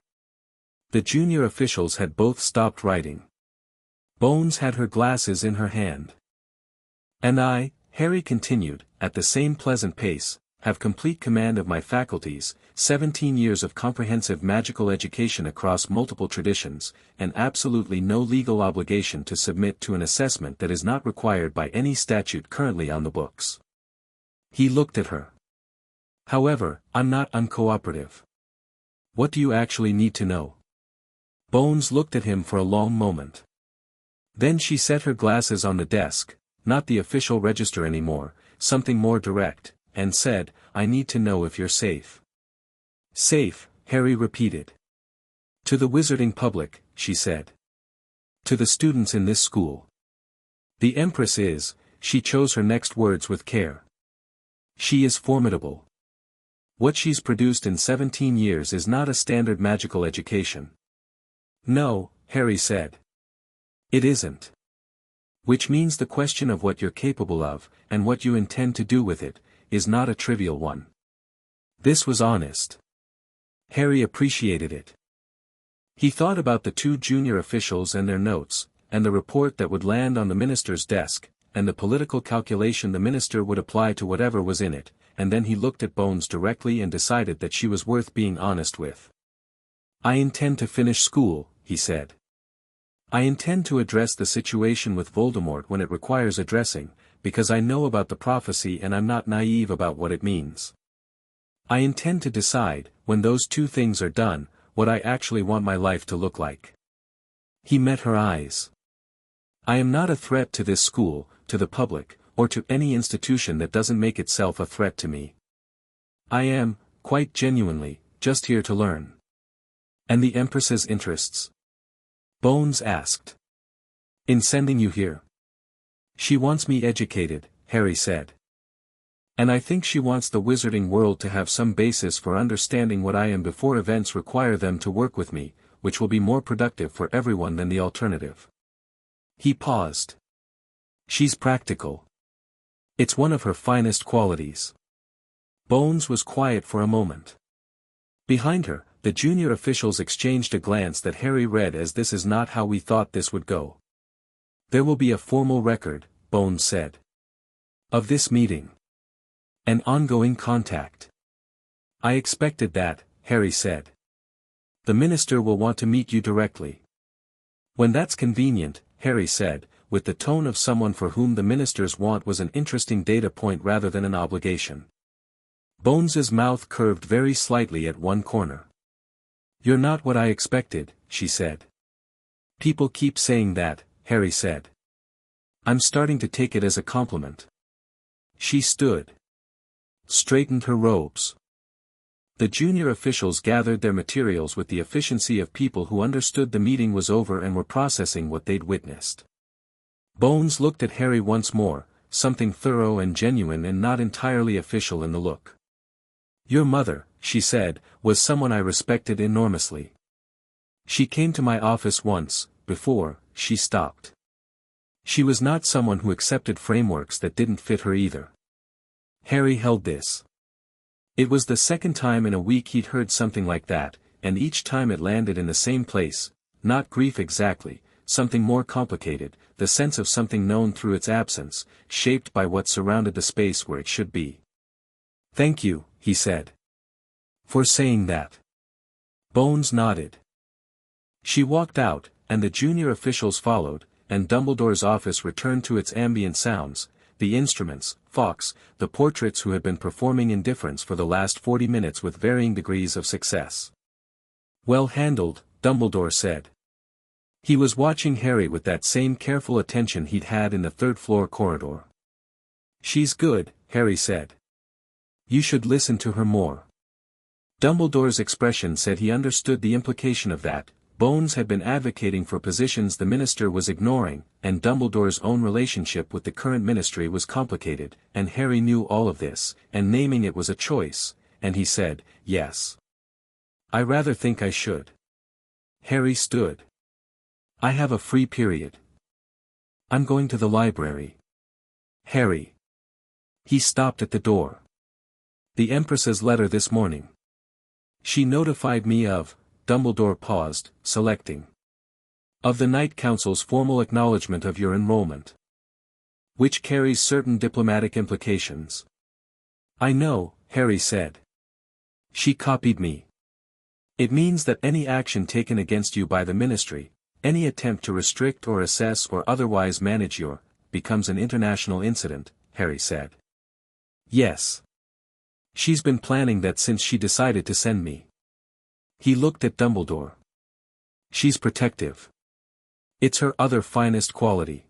The junior officials had both stopped writing. Bones had her glasses in her hand. "And I," Harry continued, at the same pleasant pace, have complete command of my faculties, 17 years of comprehensive magical education across multiple traditions, and absolutely no legal obligation to submit to an assessment that is not required by any statute currently on the books. He looked at her. However, I'm not uncooperative. What do you actually need to know? Bones looked at him for a long moment. Then she set her glasses on the desk, not the official register anymore, something more direct, and said, I need to know if you're safe. Safe, Harry repeated. To the wizarding public, she said. To the students in this school. The Empress is, she chose her next words with care. She is formidable. What she's produced in 17 years is not a standard magical education. No, Harry said. It isn't. Which means the question of what you're capable of, and what you intend to do with it, is not a trivial one. This was honest. Harry appreciated it. He thought about the two junior officials and their notes, and the report that would land on the minister's desk, and the political calculation the minister would apply to whatever was in it, and then he looked at Bones directly and decided that she was worth being honest with. I intend to finish school, he said. I intend to address the situation with Voldemort when it requires addressing, because I know about the prophecy and I'm not naive about what it means. I intend to decide, when those two things are done, what I actually want my life to look like. He met her eyes. I am not a threat to this school, to the public, or to any institution that doesn't make itself a threat to me. I am, quite genuinely, just here to learn. And the Empress's interests? Bones asked. In sending you here? She wants me educated, Harry said. And I think she wants the wizarding world to have some basis for understanding what I am before events require them to work with me, which will be more productive for everyone than the alternative. He paused. She's practical. It's one of her finest qualities. Bones was quiet for a moment. Behind her, the junior officials exchanged a glance that Harry read as this is not how we thought this would go. There will be a formal record, Bones said. Of this meeting. An ongoing contact. I expected that, Harry said. The minister will want to meet you directly. When that's convenient, Harry said, with the tone of someone for whom the minister's want was an interesting data point rather than an obligation. Bones's mouth curved very slightly at one corner. You're not what I expected, she said. People keep saying that, Harry said. I'm starting to take it as a compliment. She stood. Straightened her robes. The junior officials gathered their materials with the efficiency of people who understood the meeting was over and were processing what they'd witnessed. Bones looked at Harry once more, something thorough and genuine and not entirely official in the look. Your mother, she said, was someone I respected enormously. She came to my office once, before, she stopped. She was not someone who accepted frameworks that didn't fit her either. Harry held this. It was the second time in a week he'd heard something like that, and each time it landed in the same place, not grief exactly, something more complicated, the sense of something known through its absence, shaped by what surrounded the space where it should be. Thank you, he said. For saying that. Bones nodded. She walked out, and the junior officials followed, and Dumbledore's office returned to its ambient sounds, the instruments, Fawkes, the portraits who had been performing indifference for the last 40 minutes with varying degrees of success. Well handled, Dumbledore said. He was watching Harry with that same careful attention he'd had in the third-floor corridor. She's good, Harry said. You should listen to her more. Dumbledore's expression said he understood the implication of that. Bones had been advocating for positions the minister was ignoring, and Dumbledore's own relationship with the current ministry was complicated, and Harry knew all of this, and naming it was a choice, and he said, yes. I rather think I should. Harry stood. I have a free period. I'm going to the library. Harry. He stopped at the door. The Empress's letter this morning. She notified me of, Dumbledore paused, selecting. Of the Knight Council's formal acknowledgement of your enrollment. Which carries certain diplomatic implications. I know, Harry said. She copied me. It means that any action taken against you by the Ministry, any attempt to restrict or assess or otherwise manage your, becomes an international incident, Harry said. Yes. She's been planning that since she decided to send me. He looked at Dumbledore. She's protective. It's her other finest quality.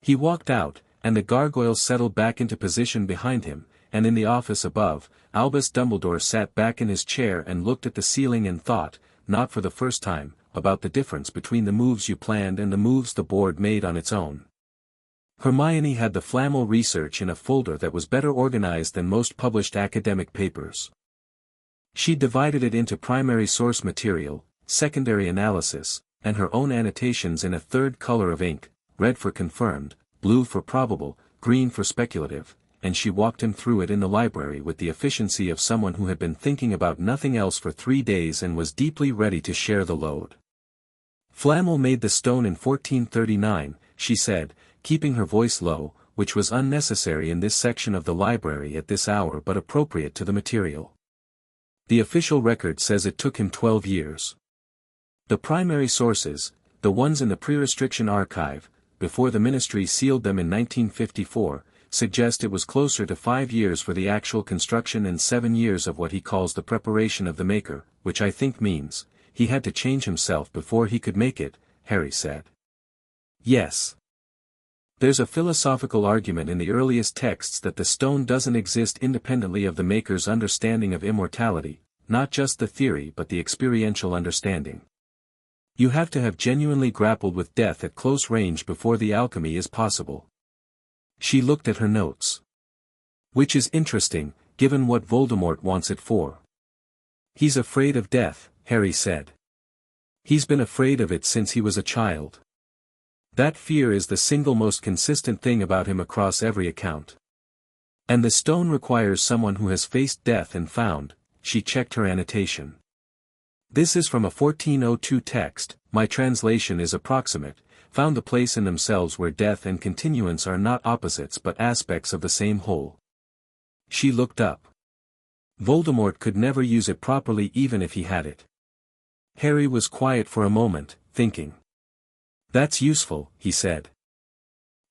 He walked out, and the gargoyles settled back into position behind him, and in the office above, Albus Dumbledore sat back in his chair and looked at the ceiling and thought, not for the first time, about the difference between the moves you planned and the moves the board made on its own. Hermione had the Flamel research in a folder that was better organized than most published academic papers. She divided it into primary source material, secondary analysis, and her own annotations in a third color of ink, red for confirmed, blue for probable, green for speculative, and she walked him through it in the library with the efficiency of someone who had been thinking about nothing else for 3 days and was deeply ready to share the load. Flamel made the stone in 1439, she said, keeping her voice low, which was unnecessary in this section of the library at this hour but appropriate to the material. The official record says it took him 12 years. The primary sources, the ones in the pre-restriction archive, before the Ministry sealed them in 1954, suggest it was closer to 5 years for the actual construction and 7 years of what he calls the preparation of the maker, which I think means, he had to change himself before he could make it, Harry said. Yes. There's a philosophical argument in the earliest texts that the stone doesn't exist independently of the maker's understanding of immortality, not just the theory but the experiential understanding. You have to have genuinely grappled with death at close range before the alchemy is possible. She looked at her notes. Which is interesting, given what Voldemort wants it for. He's afraid of death, Harry said. He's been afraid of it since he was a child. That fear is the single most consistent thing about him across every account. And the stone requires someone who has faced death and found, she checked her annotation. This is from a 1402 text, my translation is approximate, found the place in themselves where death and continuance are not opposites but aspects of the same whole. She looked up. Voldemort could never use it properly even if he had it. Harry was quiet for a moment, thinking. That's useful, he said.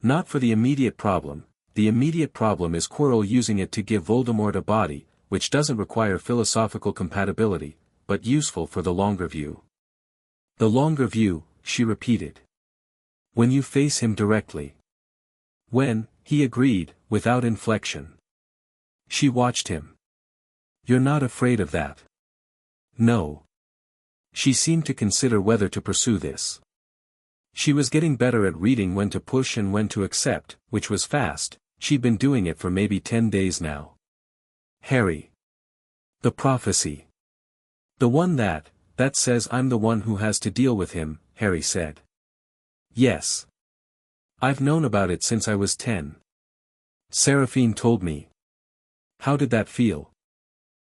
Not for the immediate problem. The immediate problem is Quirrell using it to give Voldemort a body, which doesn't require philosophical compatibility, but useful for the longer view. The longer view, she repeated. When you face him directly. When, he agreed, without inflection. She watched him. You're not afraid of that. No. She seemed to consider whether to pursue this. She was getting better at reading when to push and when to accept, which was fast. She'd been doing it for maybe 10 days now. Harry. The prophecy. The one that says I'm the one who has to deal with him, Harry said. Yes. I've known about it since I was 10. Seraphine told me. How did that feel?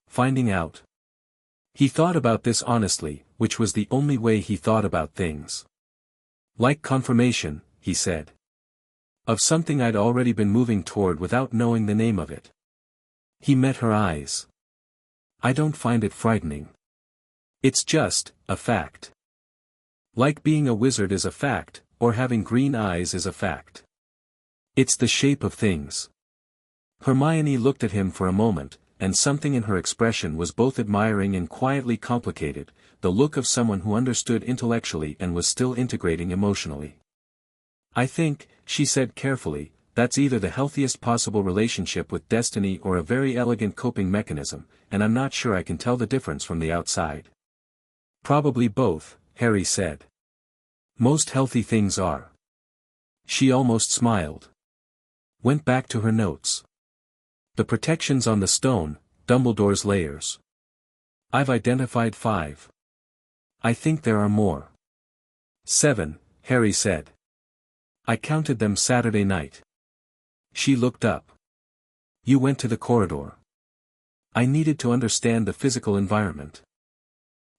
Finding out. He thought about this honestly, which was the only way he thought about things. Like confirmation, he said. Of something I'd already been moving toward without knowing the name of it. He met her eyes. I don't find it frightening. It's just, a fact. Like being a wizard is a fact, or having green eyes is a fact. It's the shape of things. Hermione looked at him for a moment, and something in her expression was both admiring and quietly complicated, the look of someone who understood intellectually and was still integrating emotionally. I think, she said carefully, that's either the healthiest possible relationship with destiny or a very elegant coping mechanism, and I'm not sure I can tell the difference from the outside. Probably both, Harry said. Most healthy things are. She almost smiled. Went back to her notes. The protections on the stone, Dumbledore's layers. I've identified 5. I think there are more. 7, Harry said. I counted them Saturday night. She looked up. You went to the corridor. I needed to understand the physical environment.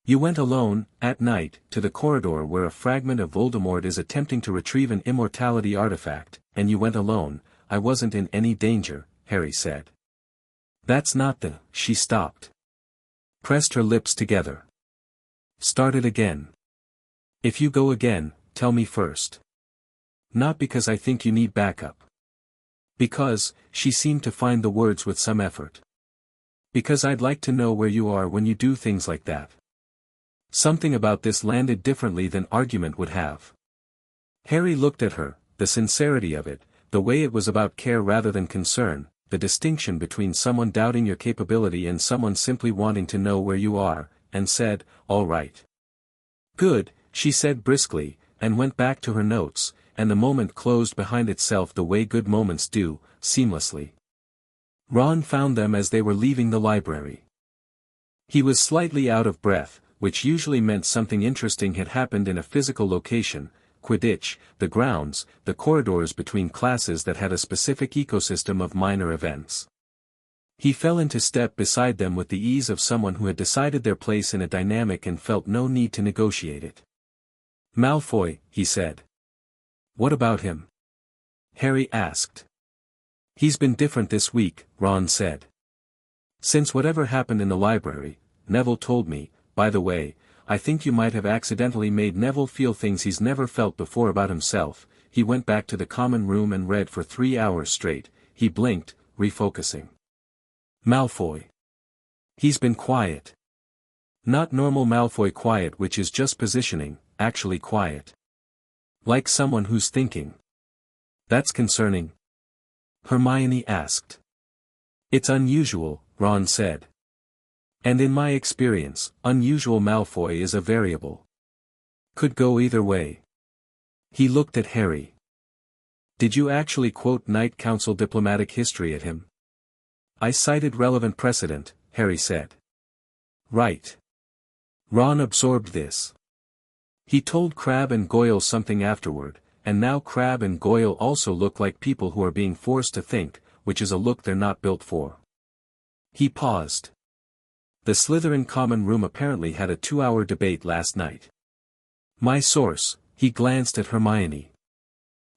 You went alone, at night, to the corridor where a fragment of Voldemort is attempting to retrieve an immortality artifact, and you went alone. I wasn't in any danger, Harry said. That's not the, she stopped. Pressed her lips together. Started again. If you go again, tell me first. Not because I think you need backup. Because, she seemed to find the words with some effort. Because I'd like to know where you are when you do things like that. Something about this landed differently than argument would have. Harry looked at her, the sincerity of it, the way it was about care rather than concern, the distinction between someone doubting your capability and someone simply wanting to know where you are, and said, all right. Good, she said briskly, and went back to her notes, and the moment closed behind itself the way good moments do, seamlessly. Ron found them as they were leaving the library. He was slightly out of breath, which usually meant something interesting had happened in a physical location, Quidditch, the grounds, the corridors between classes that had a specific ecosystem of minor events. He fell into step beside them with the ease of someone who had decided their place in a dynamic and felt no need to negotiate it. Malfoy, he said. What about him? Harry asked. He's been different this week, Ron said. Since whatever happened in the library, Neville told me, by the way, I think you might have accidentally made Neville feel things he's never felt before about himself. He went back to the common room and read for 3 hours straight. He blinked, refocusing. Malfoy. He's been quiet. Not normal Malfoy quiet, which is just positioning, actually quiet. Like someone who's thinking. That's concerning. Hermione asked. It's unusual, Ron said. And in my experience, unusual Malfoy is a variable. Could go either way. He looked at Harry. Did you actually quote Knight Council diplomatic history at him? I cited relevant precedent, Harry said. Right. Ron absorbed this. He told Crabbe and Goyle something afterward, and now Crabbe and Goyle also look like people who are being forced to think, which is a look they're not built for. He paused. The Slytherin common room apparently had a 2-hour debate last night. My source, he glanced at Hermione.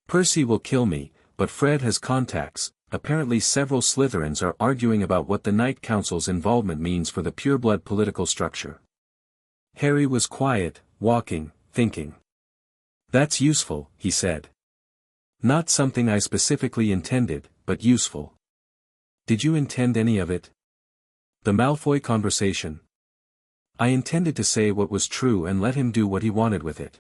Percy will kill me, but Fred has contacts. Apparently several Slytherins are arguing about what the Knight Council's involvement means for the pureblood political structure. Harry was quiet, walking, thinking. That's useful, he said. Not something I specifically intended, but useful. Did you intend any of it? The Malfoy conversation? I intended to say what was true and let him do what he wanted with it.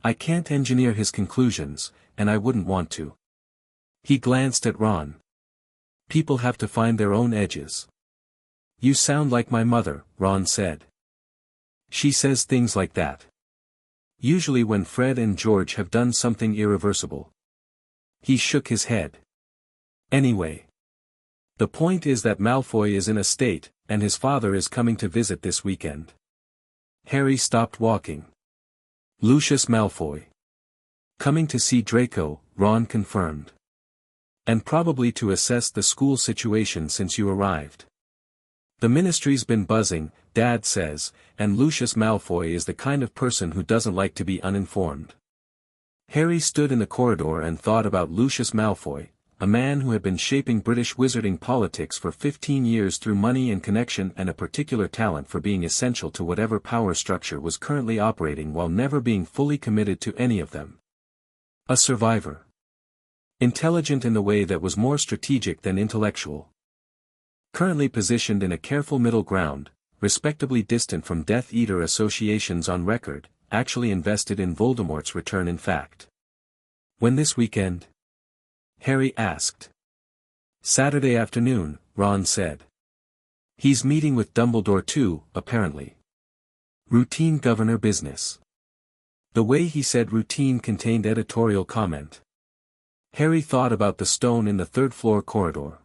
I can't engineer his conclusions, and I wouldn't want to. He glanced at Ron. People have to find their own edges. You sound like my mother, Ron said. She says things like that. Usually when Fred and George have done something irreversible. He shook his head. Anyway. The point is that Malfoy is in a state, and his father is coming to visit this weekend. Harry stopped walking. Lucius Malfoy. Coming to see Draco, Ron confirmed. And probably to assess the school situation since you arrived. The ministry's been buzzing, Dad says, and Lucius Malfoy is the kind of person who doesn't like to be uninformed. Harry stood in the corridor and thought about Lucius Malfoy, a man who had been shaping British wizarding politics for 15 years through money and connection and a particular talent for being essential to whatever power structure was currently operating while never being fully committed to any of them. A survivor. Intelligent in the way that was more strategic than intellectual. Currently positioned in a careful middle ground, respectably distant from Death Eater associations on record, actually invested in Voldemort's return in fact. When this weekend? Harry asked. Saturday afternoon, Ron said. He's meeting with Dumbledore too, apparently. Routine governor business. The way he said routine contained editorial comment. Harry thought about the stone in the third-floor corridor.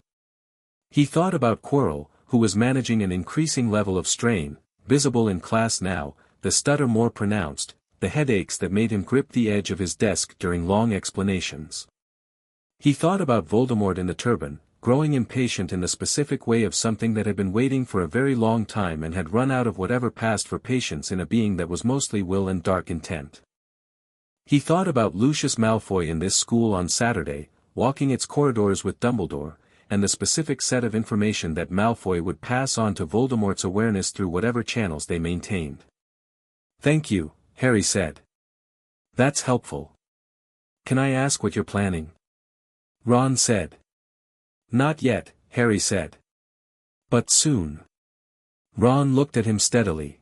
He thought about Quirrell, who was managing an increasing level of strain, visible in class now, the stutter more pronounced, the headaches that made him grip the edge of his desk during long explanations. He thought about Voldemort in the turban, growing impatient in the specific way of something that had been waiting for a very long time and had run out of whatever passed for patience in a being that was mostly will and dark intent. He thought about Lucius Malfoy in this school on Saturday, walking its corridors with Dumbledore, and the specific set of information that Malfoy would pass on to Voldemort's awareness through whatever channels they maintained. "Thank you," Harry said. "That's helpful. Can I ask what you're planning?" Ron said. "Not yet," Harry said. "But soon." Ron looked at him steadily.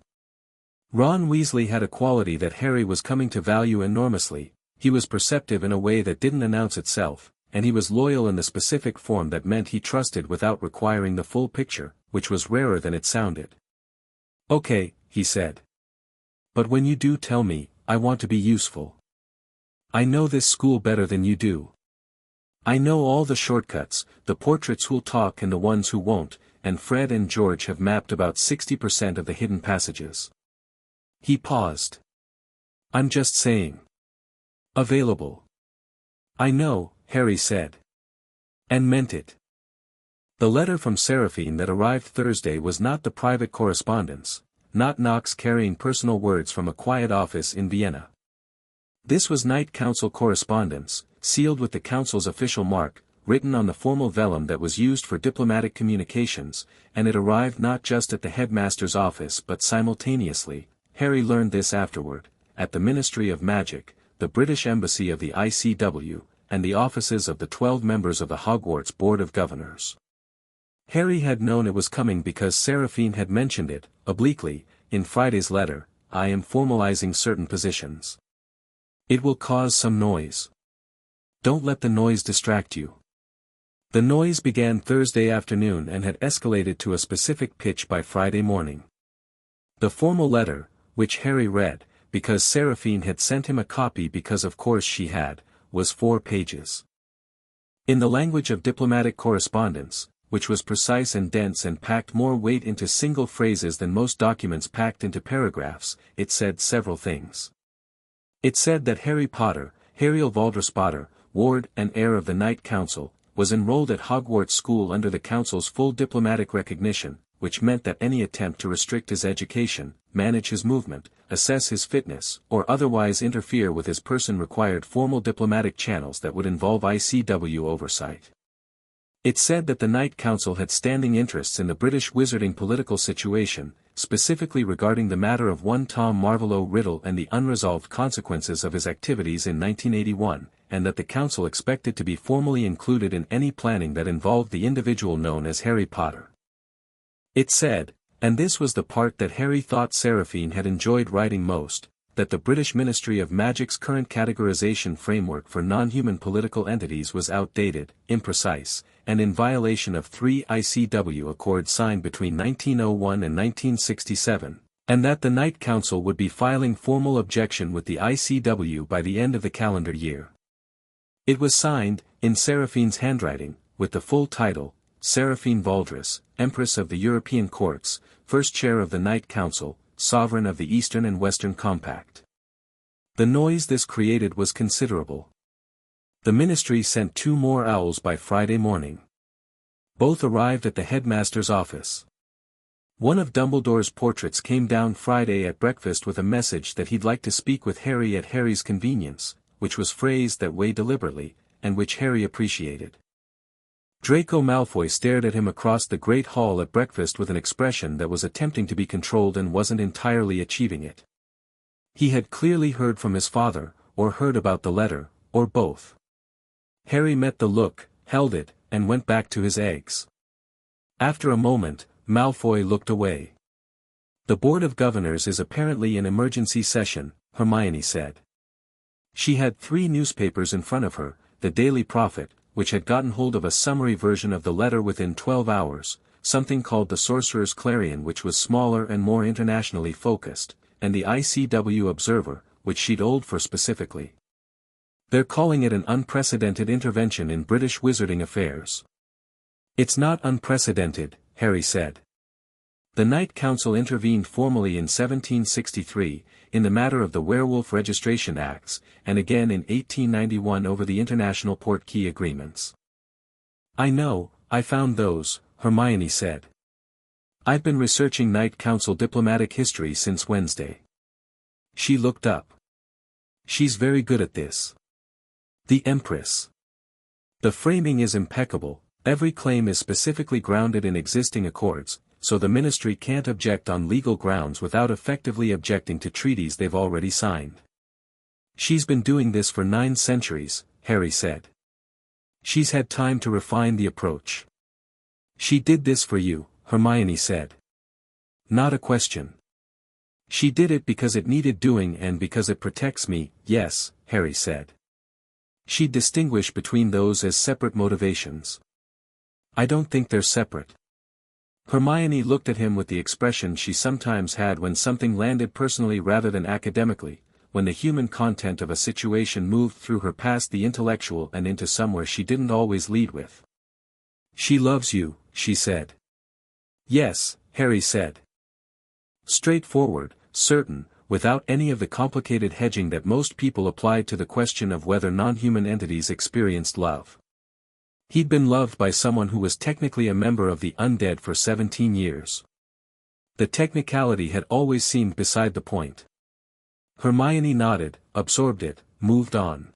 Ron Weasley had a quality that Harry was coming to value enormously. He was perceptive in a way that didn't announce itself, and he was loyal in the specific form that meant he trusted without requiring the full picture, which was rarer than it sounded. "Okay," he said. "But when you do tell me, I want to be useful. I know this school better than you do. I know all the shortcuts, the portraits who'll talk and the ones who won't, and Fred and George have mapped about 60% of the hidden passages." He paused. "I'm just saying. Available." "I know," Harry said. And meant it. The letter from Seraphine that arrived Thursday was not the private correspondence, not Knox carrying personal words from a quiet office in Vienna. This was Knight Council correspondence, sealed with the Council's official mark, written on the formal vellum that was used for diplomatic communications, and it arrived not just at the headmaster's office but simultaneously, Harry learned this afterward, at the Ministry of Magic, the British Embassy of the ICW, and the offices of the 12 members of the Hogwarts Board of Governors. Harry had known it was coming because Seraphine had mentioned it, obliquely, in Friday's letter. "I am formalizing certain positions. It will cause some noise. Don't let the noise distract you." The noise began Thursday afternoon and had escalated to a specific pitch by Friday morning. The formal letter, which Harry read, because Seraphine had sent him a copy because of course she had, was 4 pages. In the language of diplomatic correspondence, which was precise and dense and packed more weight into single phrases than most documents packed into paragraphs, it said several things. It said that Harry Potter, Hariel Valdris Potter, ward and heir of the Knight Council, was enrolled at Hogwarts School under the Council's full diplomatic recognition, which meant that any attempt to restrict his education, manage his movement, assess his fitness, or otherwise interfere with his person required formal diplomatic channels that would involve ICW oversight. It said that the Knight Council had standing interests in the British wizarding political situation, specifically regarding the matter of one Tom Marvolo Riddle and the unresolved consequences of his activities in 1981, and that the Council expected to be formally included in any planning that involved the individual known as Harry Potter. It said, and this was the part that Harry thought Seraphine had enjoyed writing most, that the British Ministry of Magic's current categorization framework for non-human political entities was outdated, imprecise, and in violation of 3 ICW accords signed between 1901 and 1967, and that the Knight Council would be filing formal objection with the ICW by the end of the calendar year. It was signed, in Seraphine's handwriting, with the full title, Seraphine Valdris, Empress of the European Courts, First Chair of the Knight Council, Sovereign of the Eastern and Western Compact. The noise this created was considerable. The ministry sent 2 more owls by Friday morning. Both arrived at the headmaster's office. One of Dumbledore's portraits came down Friday at breakfast with a message that he'd like to speak with Harry at Harry's convenience, which was phrased that way deliberately, and which Harry appreciated. Draco Malfoy stared at him across the great hall at breakfast with an expression that was attempting to be controlled and wasn't entirely achieving it. He had clearly heard from his father, or heard about the letter, or both. Harry met the look, held it, and went back to his eggs. After a moment, Malfoy looked away. "The Board of Governors is apparently in emergency session," Hermione said. She had 3 newspapers in front of her, the Daily Prophet, which had gotten hold of a summary version of the letter within 12 hours, something called the Sorcerer's Clarion which was smaller and more internationally focused, and the ICW Observer, which she'd old for specifically. "They're calling it an unprecedented intervention in British wizarding affairs." "It's not unprecedented," Harry said. The Knight Council intervened formally in 1763, in the matter of the Werewolf Registration Acts, and again in 1891 over the International Portkey Agreements. "I know, I found those," Hermione said. "I've been researching Knight Council diplomatic history since Wednesday." She looked up. "She's very good at this. The Empress. The framing is impeccable, Every claim is specifically grounded in existing accords, so the ministry can't object on legal grounds without effectively objecting to treaties they've already signed. She's been doing this for 9 centuries, Harry said. She's had time to refine the approach. She did this for you, Hermione said. Not a question. She did it because it needed doing and because it protects me, yes, Harry said. She'd distinguish between those as separate motivations. I don't think they're separate. Hermione looked at him with the expression she sometimes had when something landed personally rather than academically, when the human content of a situation moved through her past the intellectual and into somewhere she didn't always lead with. She loves you, she said. Yes, Harry said. Straightforward, certain, without any of the complicated hedging that most people applied to the question of whether non-human entities experienced love. He'd been loved by someone who was technically a member of the undead for 17 years. The technicality had always seemed beside the point. Hermione nodded, absorbed it, moved on.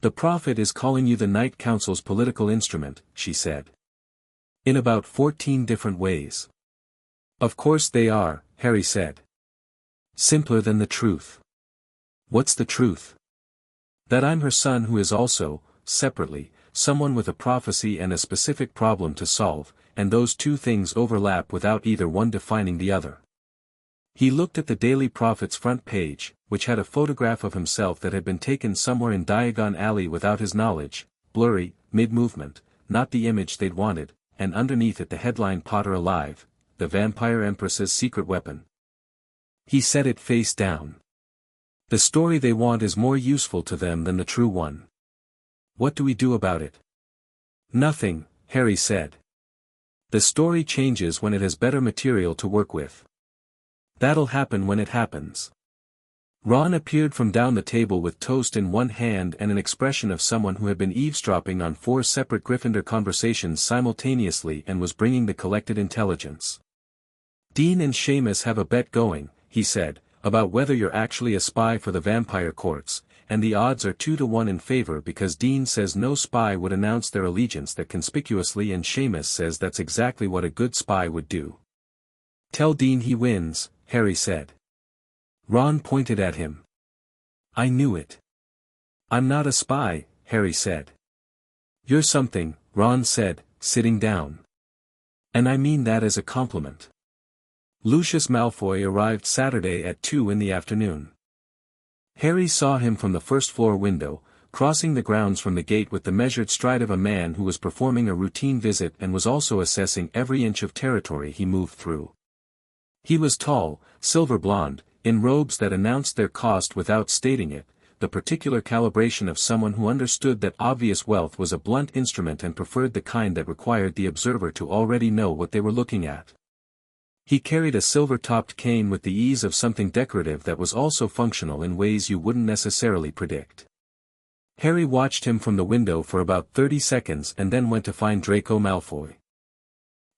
The prophet is calling you the Night Council's political instrument, she said. In about 14 different ways. Of course they are, Harry said. Simpler than the truth. What's the truth? That I'm her son who is also, separately, someone with a prophecy and a specific problem to solve, and those two things overlap without either one defining the other. He looked at the Daily Prophet's front page, which had a photograph of himself that had been taken somewhere in Diagon Alley without his knowledge, blurry, mid-movement, not the image they'd wanted, and underneath it the headline Potter Alive, the Vampire Empress's secret weapon. He set it face down. The story they want is more useful to them than the true one. What do we do about it? Nothing, Harry said. The story changes when it has better material to work with. That'll happen when it happens. Ron appeared from down the table with toast in one hand and an expression of someone who had been eavesdropping on 4 separate Gryffindor conversations simultaneously and was bringing the collected intelligence. Dean and Seamus have a bet going, he said, about whether you're actually a spy for the vampire courts, and the odds are 2 to 1 in favor because Dean says no spy would announce their allegiance that conspicuously and Seamus says that's exactly what a good spy would do. Tell Dean he wins, Harry said. Ron pointed at him. I knew it. I'm not a spy, Harry said. You're something, Ron said, sitting down. And I mean that as a compliment. Lucius Malfoy arrived Saturday at 2 in the afternoon. Harry saw him from the first-floor window, crossing the grounds from the gate with the measured stride of a man who was performing a routine visit and was also assessing every inch of territory he moved through. He was tall, silver blonde, in robes that announced their cost without stating it, the particular calibration of someone who understood that obvious wealth was a blunt instrument and preferred the kind that required the observer to already know what they were looking at. He carried a silver-topped cane with the ease of something decorative that was also functional in ways you wouldn't necessarily predict. Harry watched him from the window for about 30 seconds and then went to find Draco Malfoy.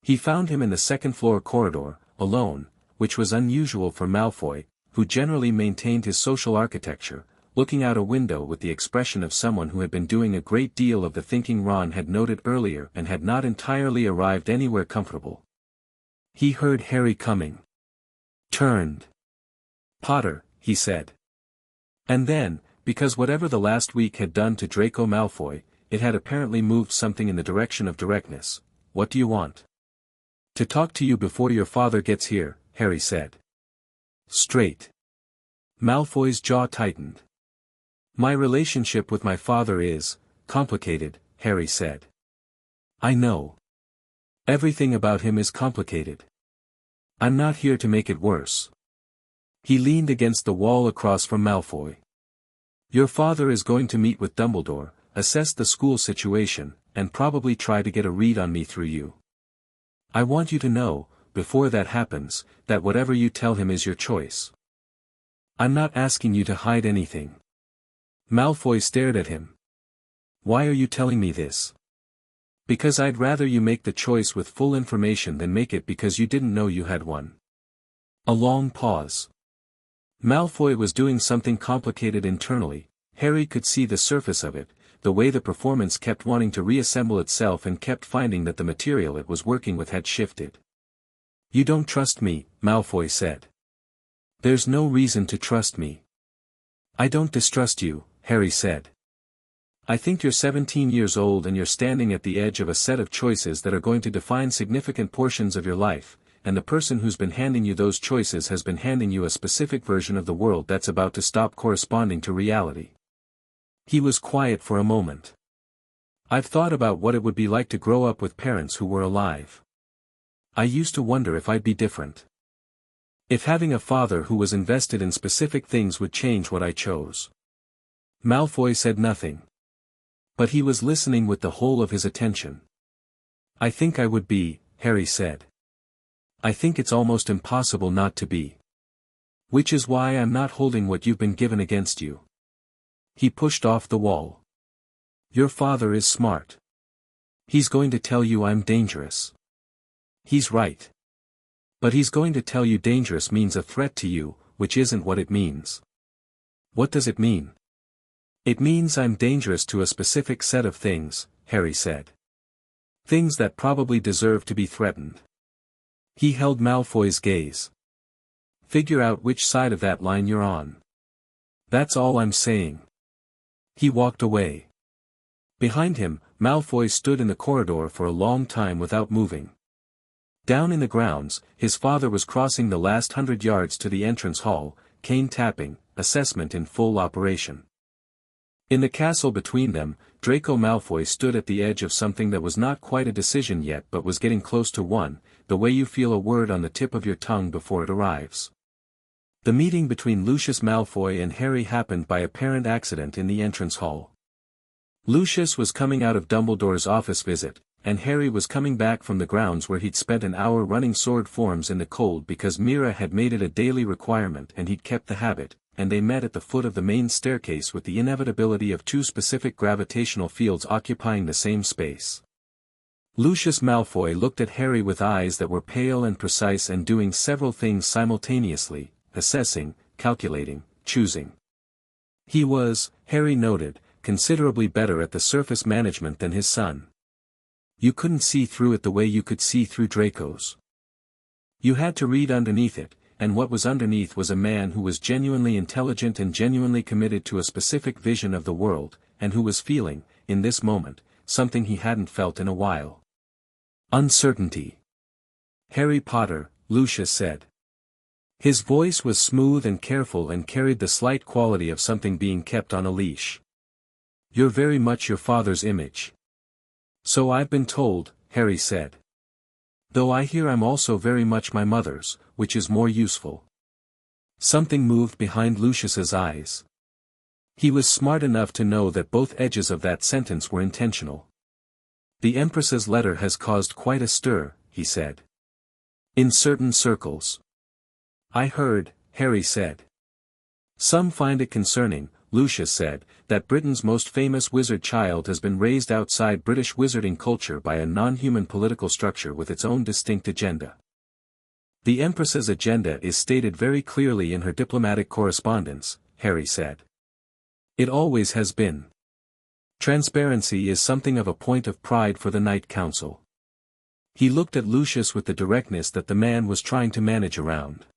He found him in the second-floor corridor, alone, which was unusual for Malfoy, who generally maintained his social architecture, looking out a window with the expression of someone who had been doing a great deal of the thinking Ron had noted earlier and had not entirely arrived anywhere comfortable. He heard Harry coming. Turned. Potter, he said. And then, because whatever the last week had done to Draco Malfoy, it had apparently moved something in the direction of directness. What do you want? To talk to you before your father gets here, Harry said. Straight. Malfoy's jaw tightened. My relationship with my father is complicated, Harry said. I know. Everything about him is complicated. I'm not here to make it worse. He leaned against the wall across from Malfoy. Your father is going to meet with Dumbledore, assess the school situation, and probably try to get a read on me through you. I want you to know, before that happens, that whatever you tell him is your choice. I'm not asking you to hide anything. Malfoy stared at him. Why are you telling me this? Because I'd rather you make the choice with full information than make it because you didn't know you had one. A long pause. Malfoy was doing something complicated internally, Harry could see the surface of it, the way the performance kept wanting to reassemble itself and kept finding that the material it was working with had shifted. "You don't trust me," Malfoy said. "There's no reason to trust me." "I don't distrust you," Harry said. "I think you're 17 years old and you're standing at the edge of a set of choices that are going to define significant portions of your life, and the person who's been handing you those choices has been handing you a specific version of the world that's about to stop corresponding to reality." He was quiet for a moment. "I've thought about what it would be like to grow up with parents who were alive. I used to wonder if I'd be different. If having a father who was invested in specific things would change what I chose." Malfoy said nothing. But he was listening with the whole of his attention. "I think I would be," Harry said. "I think it's almost impossible not to be. Which is why I'm not holding what you've been given against you." He pushed off the wall. "Your father is smart. He's going to tell you I'm dangerous. He's right. But he's going to tell you dangerous means a threat to you, which isn't what it means." "What does it mean?" "It means I'm dangerous to a specific set of things," Harry said. "Things that probably deserve to be threatened." He held Malfoy's gaze. "Figure out which side of that line you're on. That's all I'm saying." He walked away. Behind him, Malfoy stood in the corridor for a long time without moving. Down in the grounds, his father was crossing the last 100 yards to the entrance hall, cane tapping, assessment in full operation. In the castle between them, Draco Malfoy stood at the edge of something that was not quite a decision yet but was getting close to one, the way you feel a word on the tip of your tongue before it arrives. The meeting between Lucius Malfoy and Harry happened by apparent accident in the entrance hall. Lucius was coming out of Dumbledore's office visit, and Harry was coming back from the grounds where he'd spent an hour running sword forms in the cold because Mira had made it a daily requirement and he'd kept the habit, and they met at the foot of the main staircase with the inevitability of two specific gravitational fields occupying the same space. Lucius Malfoy looked at Harry with eyes that were pale and precise and doing several things simultaneously, assessing, calculating, choosing. He was, Harry noted, considerably better at the surface management than his son. You couldn't see through it the way you could see through Draco's. You had to read underneath it, and what was underneath was a man who was genuinely intelligent and genuinely committed to a specific vision of the world, and who was feeling, in this moment, something he hadn't felt in a while. Uncertainty. "Harry Potter," Lucius said. His voice was smooth and careful and carried the slight quality of something being kept on a leash. "You're very much your father's image." "So I've been told," Harry said. "Though I hear I'm also very much my mother's, which is more useful." Something moved behind Lucius's eyes. He was smart enough to know that both edges of that sentence were intentional. "The Empress's letter has caused quite a stir," he said. "In certain circles." "I heard," Harry said. "Some find it concerning," Lucius said, "that Britain's most famous wizard child has been raised outside British wizarding culture by a non-human political structure with its own distinct agenda. The Empress's agenda is stated very clearly in her diplomatic correspondence," Harry said. "It always has been. Transparency is something of a point of pride for the Knight Council." He looked at Lucius with the directness that the man was trying to manage around.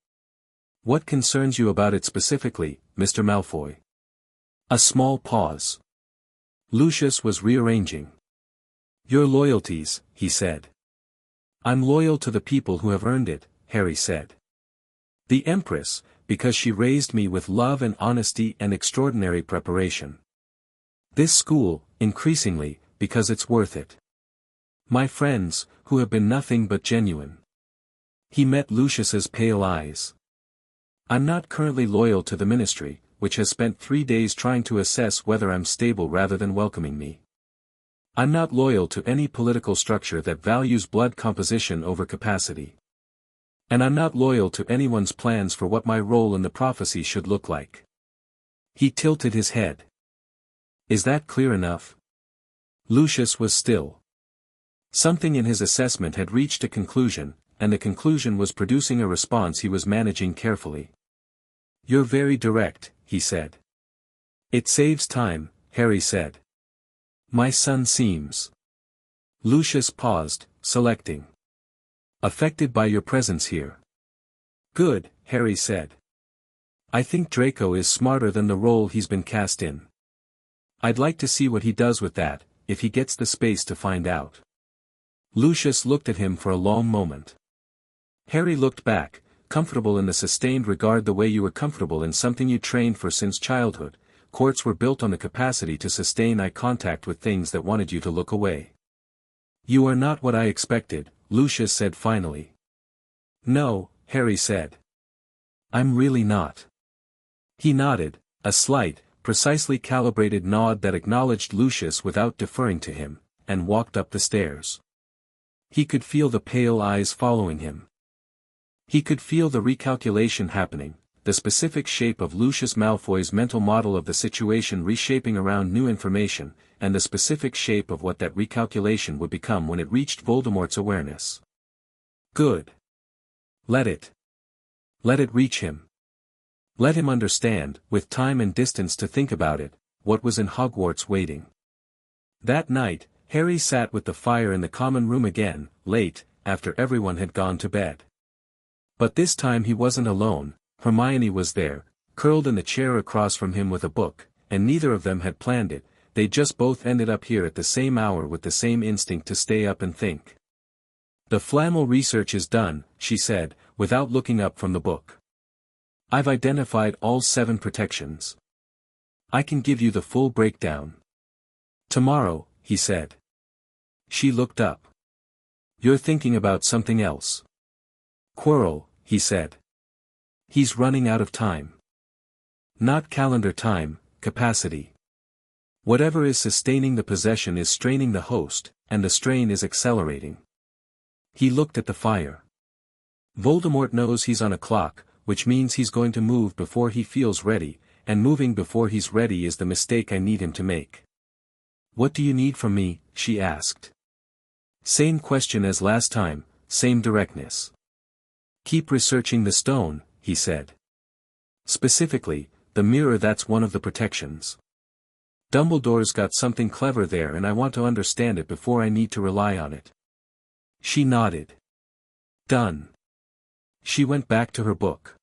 "What concerns you about it specifically, Mr. Malfoy?" A small pause. Lucius was rearranging. "Your loyalties," he said. "I'm loyal to the people who have earned it," Harry said. "The Empress, because she raised me with love and honesty and extraordinary preparation. This school, increasingly, because it's worth it. My friends, who have been nothing but genuine." He met Lucius's pale eyes. "I'm not currently loyal to the Ministry, which has spent 3 days trying to assess whether I'm stable rather than welcoming me. I'm not loyal to any political structure that values blood composition over capacity. And I'm not loyal to anyone's plans for what my role in the prophecy should look like." He tilted his head. "Is that clear enough?" Lucius was still. Something in his assessment had reached a conclusion, and the conclusion was producing a response he was managing carefully. "You're very direct," he said. "It saves time," Harry said. My son seems. Lucius paused, selecting. Affected by your presence here. Good, Harry said. I think Draco is smarter than the role he's been cast in. I'd like to see what he does with that, if he gets the space to find out. Lucius looked at him for a long moment. Harry looked back, comfortable in the sustained regard the way you were comfortable in something you trained for since childhood. Courts were built on the capacity to sustain eye contact with things that wanted you to look away. You are not what I expected, Lucius said finally. No, Harry said. I'm really not. He nodded, a slight, precisely calibrated nod that acknowledged Lucius without deferring to him, and walked up the stairs. He could feel the pale eyes following him. He could feel the recalculation happening, the specific shape of Lucius Malfoy's mental model of the situation reshaping around new information, and the specific shape of what that recalculation would become when it reached Voldemort's awareness. Good. Let it reach him. Let him understand, with time and distance to think about it, what was in Hogwarts waiting. That night, Harry sat with the fire in the common room again, late, after everyone had gone to bed. But this time he wasn't alone. Hermione was there, curled in the chair across from him with a book, and neither of them had planned it, they just both ended up here at the same hour with the same instinct to stay up and think. The Flamel research is done, she said, without looking up from the book. I've identified all 7 protections. I can give you the full breakdown. Tomorrow, he said. She looked up. You're thinking about something else. Quirrell, he said. He's running out of time. Not calendar time, capacity. Whatever is sustaining the possession is straining the host, and the strain is accelerating. He looked at the fire. Voldemort knows he's on a clock, which means he's going to move before he feels ready, and moving before he's ready is the mistake I need him to make. What do you need from me? She asked. Same question as last time, same directness. Keep researching the stone, he said. Specifically, the mirror that's one of the protections. Dumbledore's got something clever there and I want to understand it before I need to rely on it. She nodded. Done. She went back to her book.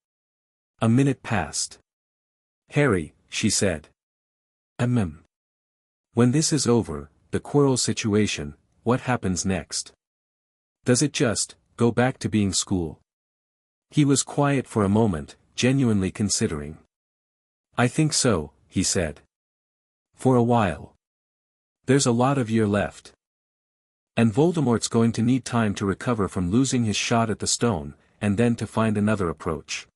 A minute passed. Harry, she said. When this is over, the Quirrell situation, what happens next? Does it just go back to being school? He was quiet for a moment, genuinely considering. I think so, he said. For a while. There's a lot of year left. And Voldemort's going to need time to recover from losing his shot at the stone, and then to find another approach.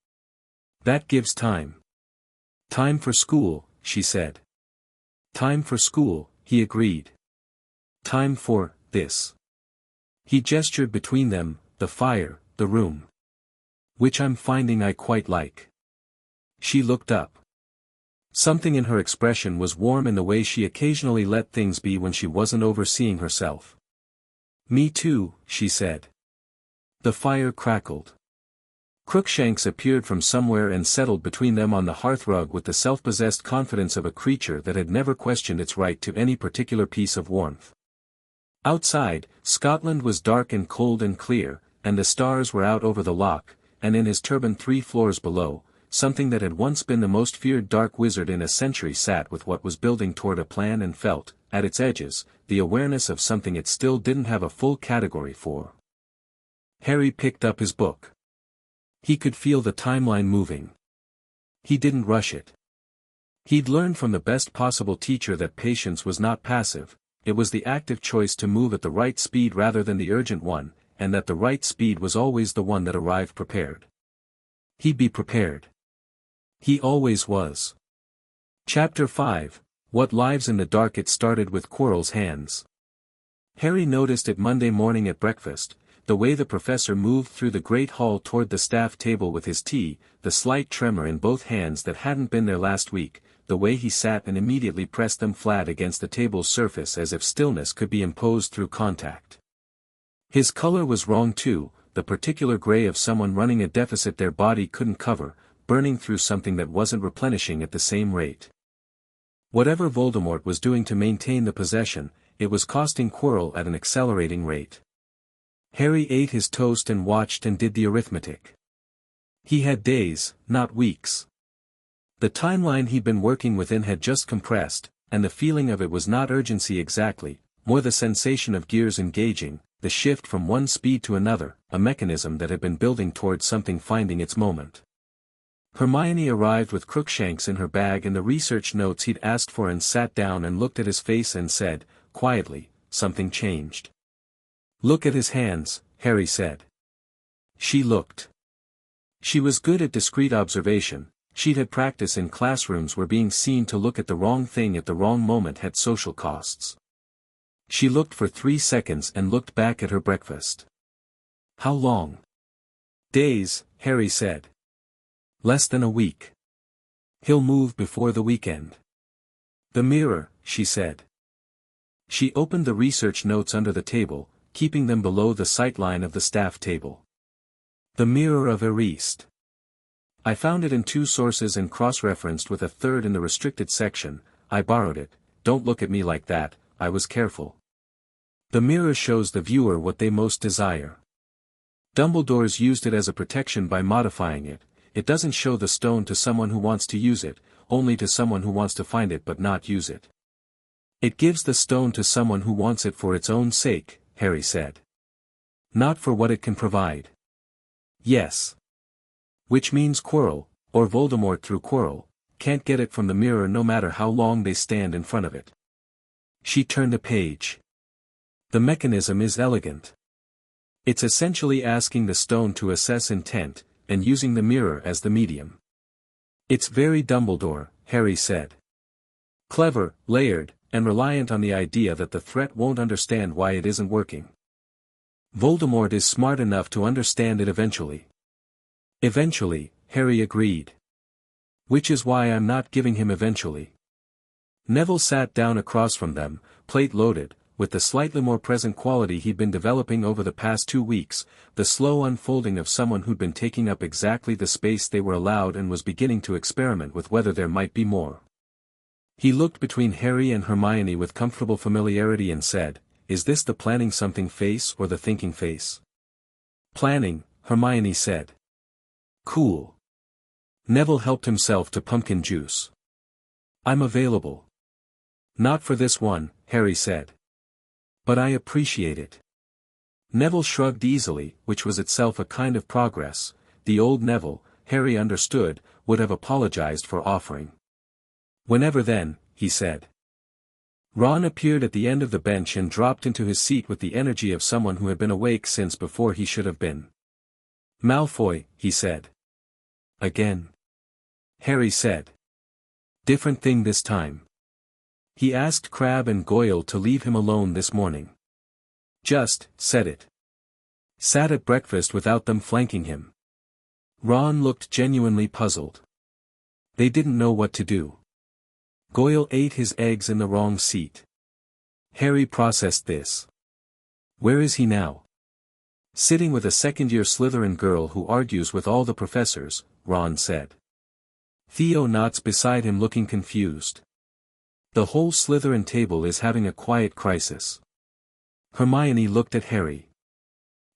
That gives time. Time for school, she said. Time for school, he agreed. Time for this. He gestured between them, the fire, the room. Which I'm finding I quite like. She looked up. Something in her expression was warm in the way she occasionally let things be when she wasn't overseeing herself. Me too, she said. The fire crackled. Crookshanks appeared from somewhere and settled between them on the hearthrug with the self-possessed confidence of a creature that had never questioned its right to any particular piece of warmth. Outside, Scotland was dark and cold and clear, and the stars were out over the loch, and in his turban 3 floors below, something that had once been the most feared dark wizard in a century sat with what was building toward a plan and felt, at its edges, the awareness of something it still didn't have a full category for. Harry picked up his book. He could feel the timeline moving. He didn't rush it. He'd learned from the best possible teacher that patience was not passive, it was the active choice to move at the right speed rather than the urgent one, and that the right speed was always the one that arrived prepared. He'd be prepared. He always was. Chapter 5, What Lives in the Dark. It started with Quirrell's hands. Harry noticed it Monday morning at breakfast, the way the professor moved through the great hall toward the staff table with his tea, the slight tremor in both hands that hadn't been there last week, the way he sat and immediately pressed them flat against the table's surface as if stillness could be imposed through contact. His color was wrong too, the particular gray of someone running a deficit their body couldn't cover, burning through something that wasn't replenishing at the same rate. Whatever Voldemort was doing to maintain the possession, it was costing Quirrell at an accelerating rate. Harry ate his toast and watched and did the arithmetic. He had days, not weeks. The timeline he'd been working within had just compressed, and the feeling of it was not urgency exactly, more the sensation of gears engaging, the shift from one speed to another, a mechanism that had been building towards something finding its moment. Hermione arrived with Crookshanks in her bag and the research notes he'd asked for and sat down and looked at his face and said, quietly, something changed. Look at his hands, Harry said. She looked. She was good at discreet observation, she'd had practice in classrooms where being seen to look at the wrong thing at the wrong moment had social costs. She looked for 3 seconds and looked back at her breakfast. How long? Days, Harry said. Less than a week. He'll move before the weekend. The mirror, she said. She opened the research notes under the table, keeping them below the sightline of the staff table. The Mirror of Eriste. I found it in 2 sources and cross-referenced with a third in the restricted section. I borrowed it. Don't look at me like that, I was careful. The mirror shows the viewer what they most desire. Dumbledore's used it as a protection by modifying it. It doesn't show the stone to someone who wants to use it, only to someone who wants to find it but not use it. It gives the stone to someone who wants it for its own sake, Harry said. Not for what it can provide. Yes. Which means Quirrell, or Voldemort through Quirrell, can't get it from the mirror no matter how long they stand in front of it. She turned a page. The mechanism is elegant. It's essentially asking the stone to assess intent, and using the mirror as the medium. It's very Dumbledore, Harry said. Clever, layered, and reliant on the idea that the threat won't understand why it isn't working. Voldemort is smart enough to understand it eventually. Eventually, Harry agreed. Which is why I'm not giving him eventually. Neville sat down across from them, plate loaded, with the slightly more present quality he'd been developing over the past 2 weeks, the slow unfolding of someone who'd been taking up exactly the space they were allowed and was beginning to experiment with whether there might be more. He looked between Harry and Hermione with comfortable familiarity and said, "Is this the planning something face or the thinking face?" "Planning," Hermione said. "Cool." Neville helped himself to pumpkin juice. "I'm available." "Not for this one," Harry said. "But I appreciate it." Neville shrugged easily, which was itself a kind of progress. The old Neville, Harry understood, would have apologized for offering. "Whenever then," he said. Ron appeared at the end of the bench and dropped into his seat with the energy of someone who had been awake since before he should have been. "Malfoy," he said. "Again?" Harry said. "Different thing this time." He asked Crabbe and Goyle to leave him alone this morning. Just said it. Sat at breakfast without them flanking him. Ron looked genuinely puzzled. They didn't know what to do. Goyle ate his eggs in the wrong seat. Harry processed this. Where is he now? Sitting with a second-year Slytherin girl who argues with all the professors, Ron said. Theo nods beside him looking confused. The whole Slytherin table is having a quiet crisis. Hermione looked at Harry.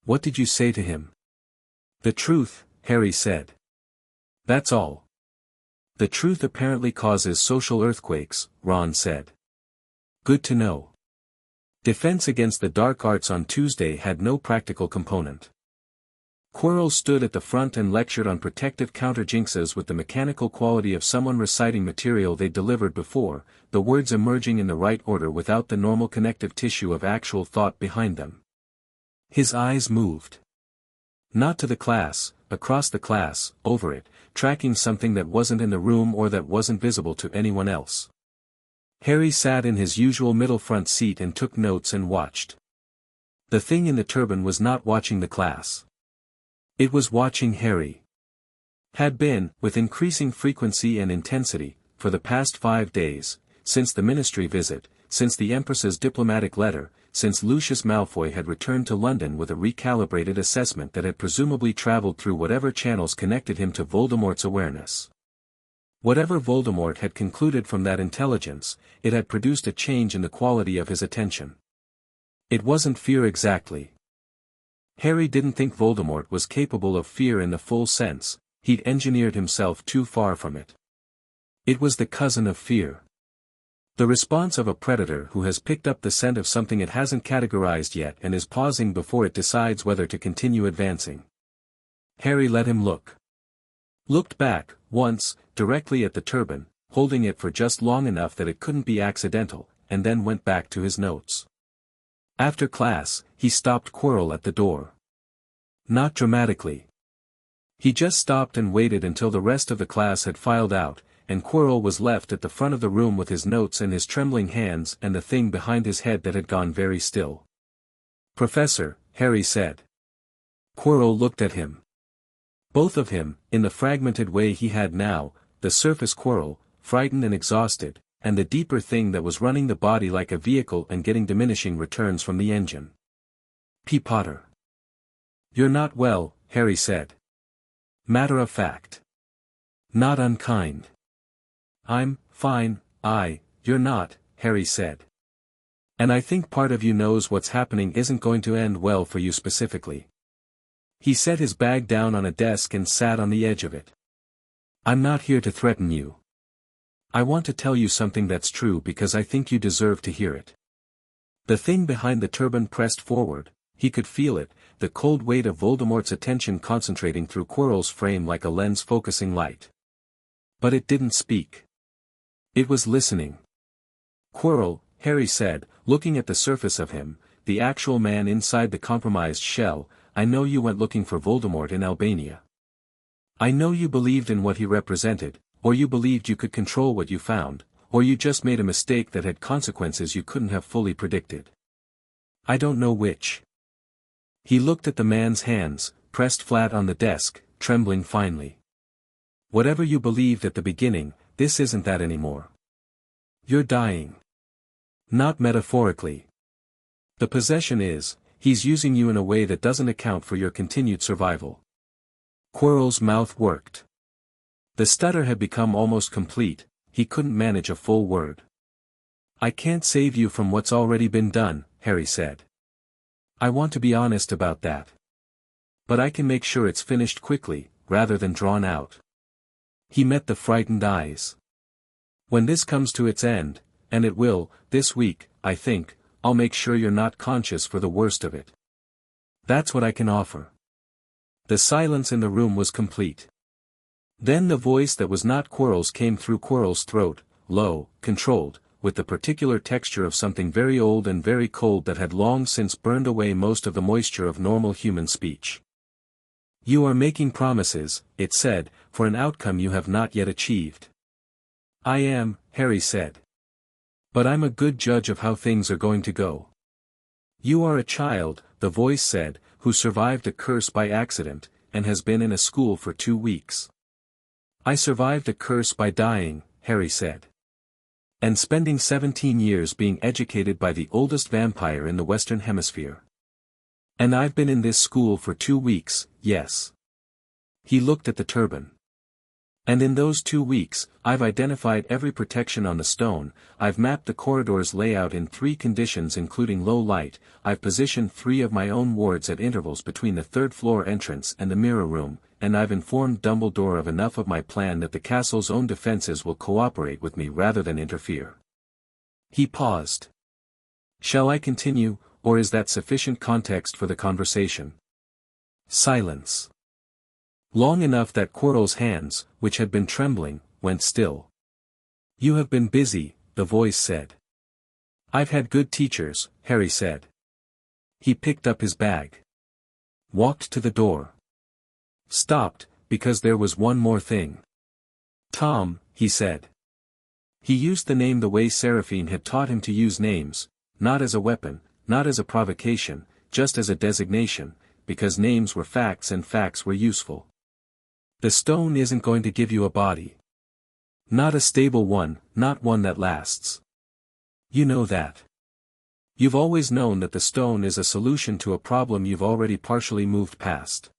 What did you say to him? The truth, Harry said. That's all. The truth apparently causes social earthquakes, Ron said. Good to know. Defense against the dark arts on Tuesday had no practical component. Quirrell stood at the front and lectured on protective counter-jinxes with the mechanical quality of someone reciting material they'd delivered before, the words emerging in the right order without the normal connective tissue of actual thought behind them. His eyes moved. Not to the class, across the class, over it, tracking something that wasn't in the room or that wasn't visible to anyone else. Harry sat in his usual middle front seat and took notes and watched. The thing in the turban was not watching the class. It was watching Harry. Had been, with increasing frequency and intensity, for the past 5 days, since the ministry visit, since the Empress's diplomatic letter, since Lucius Malfoy had returned to London with a recalibrated assessment that had presumably traveled through whatever channels connected him to Voldemort's awareness. Whatever Voldemort had concluded from that intelligence, it had produced a change in the quality of his attention. It wasn't fear exactly. Harry didn't think Voldemort was capable of fear in the full sense, he'd engineered himself too far from it. It was the cousin of fear. The response of a predator who has picked up the scent of something it hasn't categorized yet and is pausing before it decides whether to continue advancing. Harry let him look. Looked back, once, directly at the turban, holding it for just long enough that it couldn't be accidental, and then went back to his notes. After class, he stopped Quirrell at the door. Not dramatically. He just stopped and waited until the rest of the class had filed out, and Quirrell was left at the front of the room with his notes in his trembling hands and the thing behind his head that had gone very still. "Professor," Harry said. Quirrell looked at him. Both of him, in the fragmented way he had now, the surface Quirrell, frightened and exhausted, and the deeper thing that was running the body like a vehicle and getting diminishing returns from the engine. "P. Potter." "You're not well," Harry said. Matter of fact. Not unkind. "I'm fine, you're not," Harry said. "And I think part of you knows what's happening isn't going to end well for you specifically." He set his bag down on a desk and sat on the edge of it. "I'm not here to threaten you. I want to tell you something that's true because I think you deserve to hear it." The thing behind the turban pressed forward, he could feel it, the cold weight of Voldemort's attention concentrating through Quirrell's frame like a lens-focusing light. But it didn't speak. It was listening. "Quirrell," Harry said, looking at the surface of him, the actual man inside the compromised shell, "I know you went looking for Voldemort in Albania. I know you believed in what he represented, or you believed you could control what you found, or you just made a mistake that had consequences you couldn't have fully predicted. I don't know which." He looked at the man's hands, pressed flat on the desk, trembling finely. "Whatever you believed at the beginning, this isn't that anymore. You're dying. Not metaphorically. The possession is, he's using you in a way that doesn't account for your continued survival." Quirrell's mouth worked. The stutter had become almost complete, he couldn't manage a full word. "I can't save you from what's already been done," Harry said. "I want to be honest about that. But I can make sure it's finished quickly, rather than drawn out." He met the frightened eyes. "When this comes to its end, and it will, this week, I think, I'll make sure you're not conscious for the worst of it. That's what I can offer." The silence in the room was complete. Then the voice that was not Quirrell's came through Quirrell's throat, low, controlled, with the particular texture of something very old and very cold that had long since burned away most of the moisture of normal human speech. "You are making promises," it said, "for an outcome you have not yet achieved." "I am," Harry said. "But I'm a good judge of how things are going to go." "You are a child," the voice said, "who survived a curse by accident, and has been in a school for 2 weeks. I survived a curse by dying," Harry said. "And spending 17 years being educated by the oldest vampire in the Western Hemisphere. And I've been in this school for 2 weeks, yes." He looked at the turban. "And in those 2 weeks, I've identified every protection on the stone, I've mapped the corridor's layout in 3 conditions including low light, I've positioned 3 of my own wards at intervals between the 3rd floor entrance and the mirror room, and I've informed Dumbledore of enough of my plan that the castle's own defenses will cooperate with me rather than interfere." He paused. "Shall I continue, or is that sufficient context for the conversation?" Silence. Long enough that Quirrell's hands, which had been trembling, went still. "You have been busy," the voice said. "I've had good teachers," Harry said. He picked up his bag. Walked to the door. Stopped, because there was one more thing. "Tom," he said. He used the name the way Seraphine had taught him to use names, not as a weapon, not as a provocation, just as a designation, because names were facts and facts were useful. "The stone isn't going to give you a body. Not a stable one, not one that lasts. You know that. You've always known that the stone is a solution to a problem you've already partially moved past."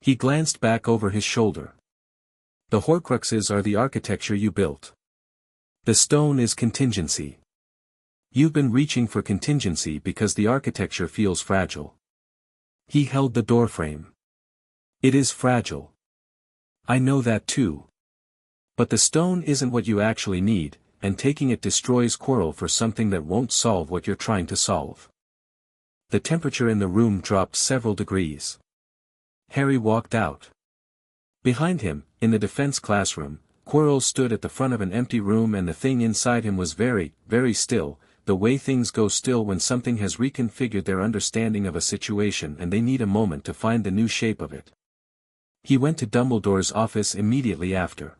He glanced back over his shoulder. The Horcruxes are the architecture you built. The stone is contingency. You've been reaching for contingency because the architecture feels fragile. He held the doorframe. It is fragile. I know that too. But the stone isn't what you actually need, and taking it destroys quarrel for something that won't solve what you're trying to solve. The temperature in the room dropped several degrees. Harry walked out. Behind him, in the defense classroom, Quirrell stood at the front of an empty room and the thing inside him was very, very still, the way things go still when something has reconfigured their understanding of a situation and they need a moment to find the new shape of it. He went to Dumbledore's office immediately after.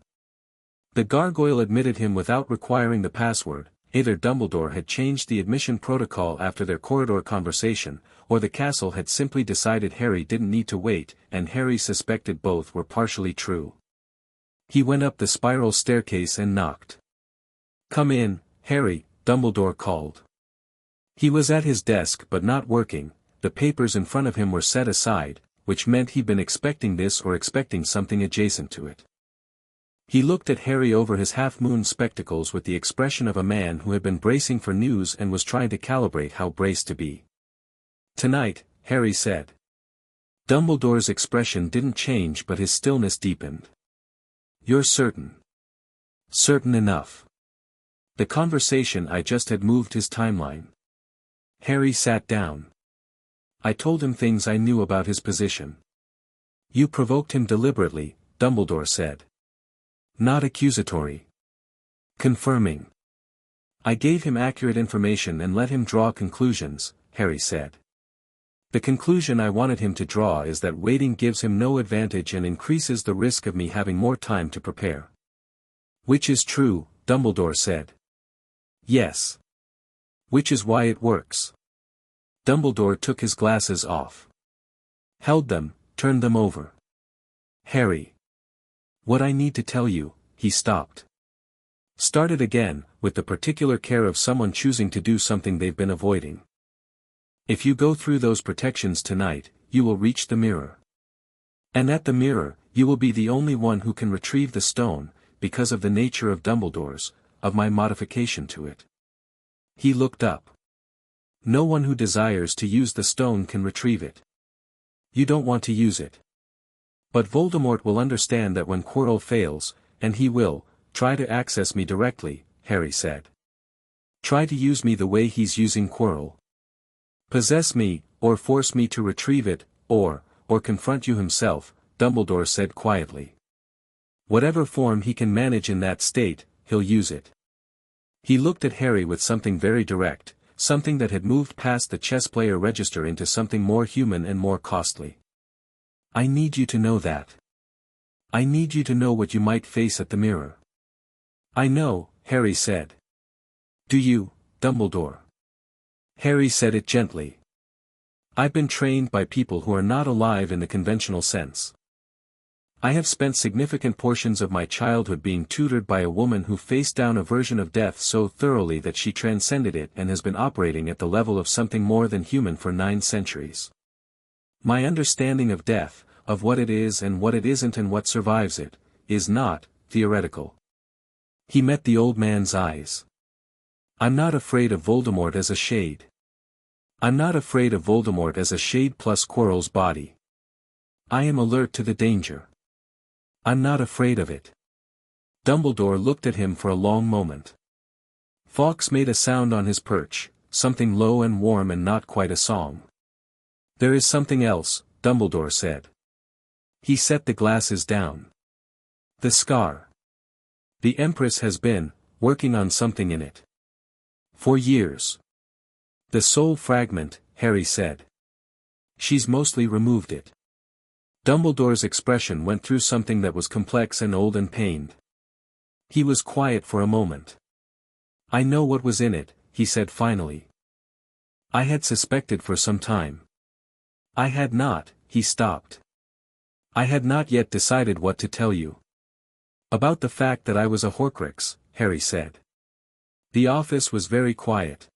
The gargoyle admitted him without requiring the password. Either Dumbledore had changed the admission protocol after their corridor conversation, or the castle had simply decided Harry didn't need to wait, and Harry suspected both were partially true. He went up the spiral staircase and knocked. "Come in, Harry," Dumbledore called. He was at his desk but not working, the papers in front of him were set aside, which meant he'd been expecting this or expecting something adjacent to it. He looked at Harry over his half-moon spectacles with the expression of a man who had been bracing for news and was trying to calibrate how braced to be. "Tonight," Harry said. Dumbledore's expression didn't change but his stillness deepened. "You're certain?" "Certain enough." The conversation I just had moved his timeline. Harry sat down. "I told him things I knew about his position." "You provoked him deliberately," Dumbledore said. "Not accusatory. Confirming." "I gave him accurate information and let him draw conclusions," Harry said. "The conclusion I wanted him to draw is that waiting gives him no advantage and increases the risk of me having more time to prepare." "Which is true," Dumbledore said. "Yes. Which is why it works." Dumbledore took his glasses off. Held them, turned them over. "Harry. What I need to tell you," he stopped. Started again, with the particular care of someone choosing to do something they've been avoiding. "If you go through those protections tonight, you will reach the mirror. And at the mirror, you will be the only one who can retrieve the stone, because of the nature of Dumbledore's, of my modification to it." He looked up. "No one who desires to use the stone can retrieve it. You don't want to use it. But Voldemort will understand that when Quirrell fails, and he will, try to access me directly," Harry said. "Try to use me the way he's using Quirrell. Possess me, or force me to retrieve it, or confront you himself," Dumbledore said quietly. "Whatever form he can manage in that state, he'll use it." He looked at Harry with something very direct, something that had moved past the chess player register into something more human and more costly. "I need you to know that. I need you to know what you might face at the mirror." "I know," Harry said. "Do you, Dumbledore?" Harry said it gently. "I've been trained by people who are not alive in the conventional sense. I have spent significant portions of my childhood being tutored by a woman who faced down a version of death so thoroughly that she transcended it and has been operating at the level of something more than human for 9 centuries. My understanding of death, of what it is and what it isn't and what survives it, is not theoretical." He met the old man's eyes. "I'm not afraid of Voldemort as a shade. I'm not afraid of Voldemort as a shade plus Quirrell's body. I am alert to the danger. I'm not afraid of it." Dumbledore looked at him for a long moment. Fawkes made a sound on his perch, something low and warm and not quite a song. "There is something else," Dumbledore said. He set the glasses down. "The scar. The Empress has been working on something in it. For years." "The soul fragment," Harry said. "She's mostly removed it." Dumbledore's expression went through something that was complex and old and pained. He was quiet for a moment. "I know what was in it," he said finally. "I had suspected for some time. I had not," he stopped. "I had not yet decided what to tell you. About the fact that I was a Horcrux," Harry said. The office was very quiet.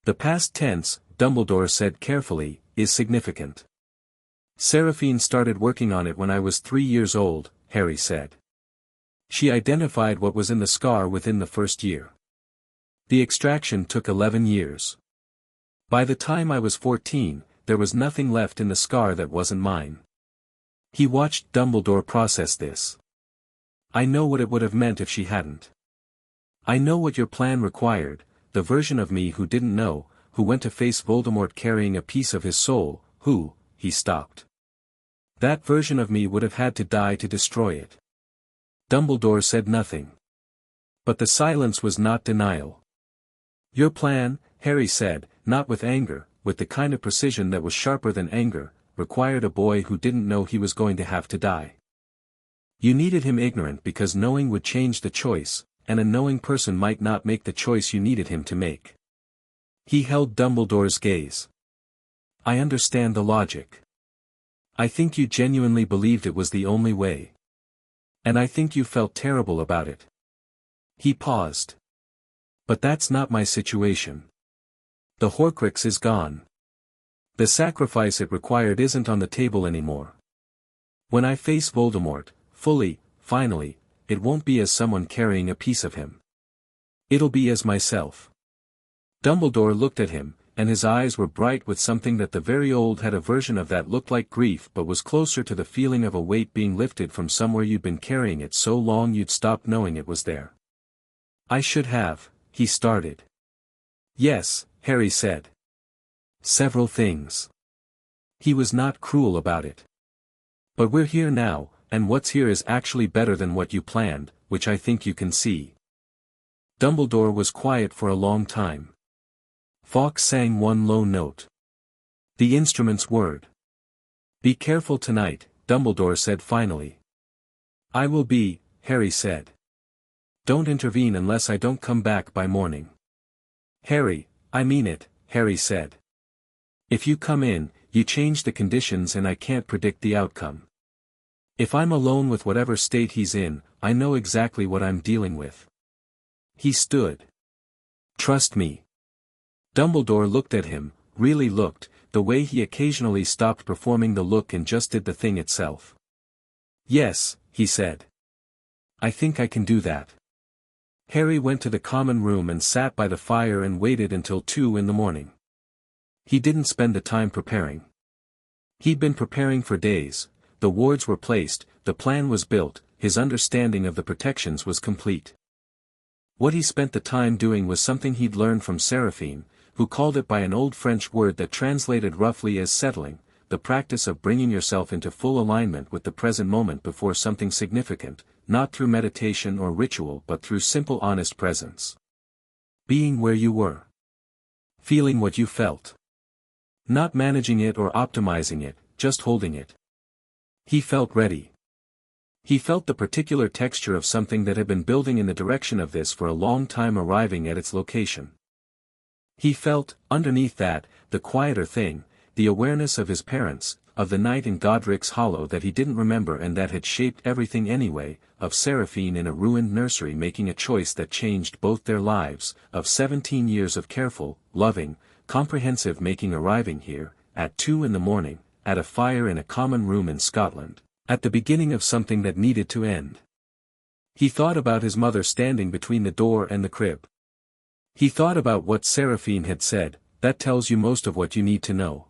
"The past tense," Dumbledore said carefully, "is significant. Seraphine started working on it when I was 3 years old," Harry said. She identified what was in the scar within the first year. The extraction took 11 years. By the time I was 14, there was nothing left in the scar that wasn't mine. He watched Dumbledore process this. I know what it would have meant if she hadn't. I know what your plan required, the version of me who didn't know, who went to face Voldemort carrying a piece of his soul, who, he stopped. That version of me would have had to die to destroy it. Dumbledore said nothing. But the silence was not denial. Your plan, Harry said, not with anger, with the kind of precision that was sharper than anger, required a boy who didn't know he was going to have to die. You needed him ignorant because knowing would change the choice, and a knowing person might not make the choice you needed him to make. He held Dumbledore's gaze. I understand the logic. I think you genuinely believed it was the only way. And I think you felt terrible about it. He paused. But that's not my situation. The Horcrux is gone. The sacrifice it required isn't on the table anymore. When I face Voldemort, fully, finally, it won't be as someone carrying a piece of him. It'll be as myself. Dumbledore looked at him, and his eyes were bright with something that the very old had a version of that looked like grief but was closer to the feeling of a weight being lifted from somewhere you'd been carrying it so long you'd stopped knowing it was there. I should have, he started. Yes, Harry said. Several things. He was not cruel about it. But we're here now, and what's here is actually better than what you planned, which I think you can see. Dumbledore was quiet for a long time. Fawkes sang one low note. The instrument's word. Be careful tonight, Dumbledore said finally. I will be, Harry said. Don't intervene unless I don't come back by morning. Harry, I mean it, Harry said. If you come in, you change the conditions and I can't predict the outcome. If I'm alone with whatever state he's in, I know exactly what I'm dealing with. He stood. Trust me. Dumbledore looked at him, really looked, the way he occasionally stopped performing the look and just did the thing itself. Yes, he said. I think I can do that. Harry went to the common room and sat by the fire and waited until 2 in the morning. He didn't spend the time preparing. He'd been preparing for days, the wards were placed, the plan was built, his understanding of the protections was complete. What he spent the time doing was something he'd learned from Seraphine, who called it by an old French word that translated roughly as settling, the practice of bringing yourself into full alignment with the present moment before something significant, not through meditation or ritual but through simple honest presence. Being where you were. Feeling what you felt. Not managing it or optimizing it, just holding it. He felt ready. He felt the particular texture of something that had been building in the direction of this for a long time arriving at its location. He felt, underneath that, the quieter thing, the awareness of his parents, of the night in Godric's Hollow that he didn't remember and that had shaped everything anyway, of Seraphine in a ruined nursery making a choice that changed both their lives, of 17 years of careful, loving, comprehensive making arriving here, at 2 in the morning, at a fire in a common room in Scotland, at the beginning of something that needed to end. He thought about his mother standing between the door and the crib. He thought about what Seraphine had said, that tells you most of what you need to know.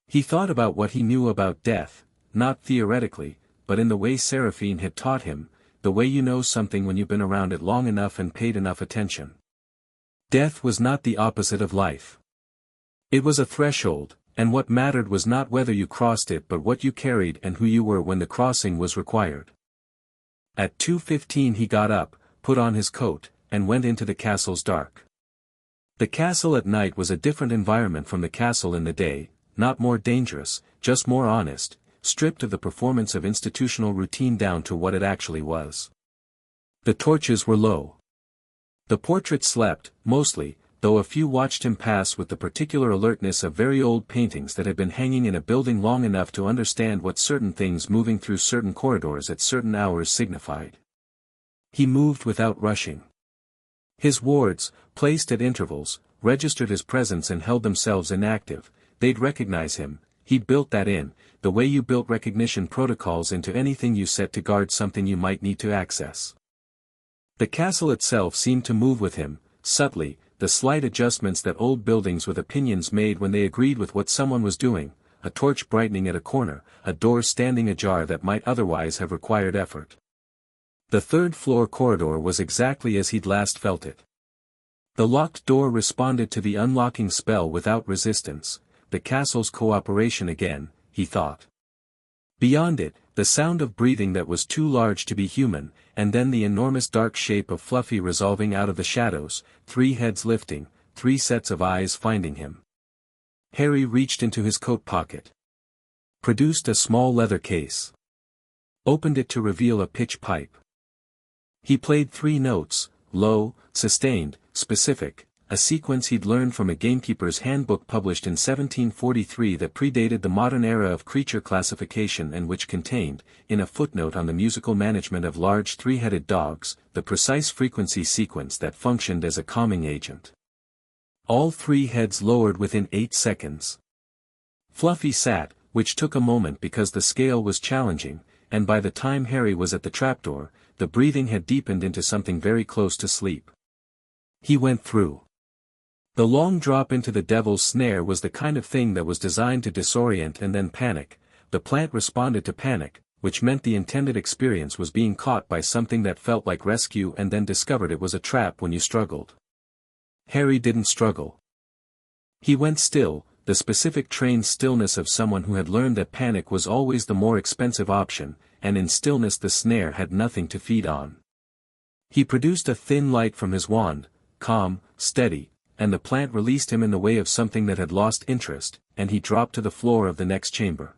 He thought about what he knew about death, not theoretically, but in the way Seraphine had taught him, the way you know something when you've been around it long enough and paid enough attention. Death was not the opposite of life. It was a threshold, and what mattered was not whether you crossed it but what you carried and who you were when the crossing was required. At 2:15 he got up, put on his coat, and went into the castle's dark. The castle at night was a different environment from the castle in the day, not more dangerous, just more honest, stripped of the performance of institutional routine down to what it actually was. The torches were low. The portrait slept, mostly, though a few watched him pass with the particular alertness of very old paintings that had been hanging in a building long enough to understand what certain things moving through certain corridors at certain hours signified. He moved without rushing. His wards, placed at intervals, registered his presence and held themselves inactive. They'd recognize him, He built that in, the way you built recognition protocols into anything you set to guard something you might need to access. The castle itself seemed to move with him, subtly, the slight adjustments that old buildings with opinions made when they agreed with what someone was doing, a torch brightening at a corner, a door standing ajar that might otherwise have required effort. The third-floor corridor was exactly as he'd last felt it. The locked door responded to the unlocking spell without resistance, the castle's cooperation again, he thought. Beyond it, the sound of breathing that was too large to be human, and then the enormous dark shape of Fluffy resolving out of the shadows, 3 heads lifting, 3 sets of eyes finding him. Harry reached into his coat pocket. Produced a small leather case. Opened it to reveal a pitch pipe. He played 3 notes, low, sustained, specific, a sequence he'd learned from a gamekeeper's handbook published in 1743 that predated the modern era of creature classification and which contained, in a footnote on the musical management of large 3-headed dogs, the precise frequency sequence that functioned as a calming agent. All 3 heads lowered within 8 seconds. Fluffy sat, which took a moment because the scale was challenging, and by the time Harry was at the trapdoor, the breathing had deepened into something very close to sleep. He went through. The long drop into the devil's snare was the kind of thing that was designed to disorient and then panic. The plant responded to panic, which meant the intended experience was being caught by something that felt like rescue and then discovered it was a trap when you struggled. Harry didn't struggle. He went still, the specific trained stillness of someone who had learned that panic was always the more expensive option, and in stillness the snare had nothing to feed on. He produced a thin light from his wand, calm, steady, and the plant released him in the way of something that had lost interest, and he dropped to the floor of the next chamber.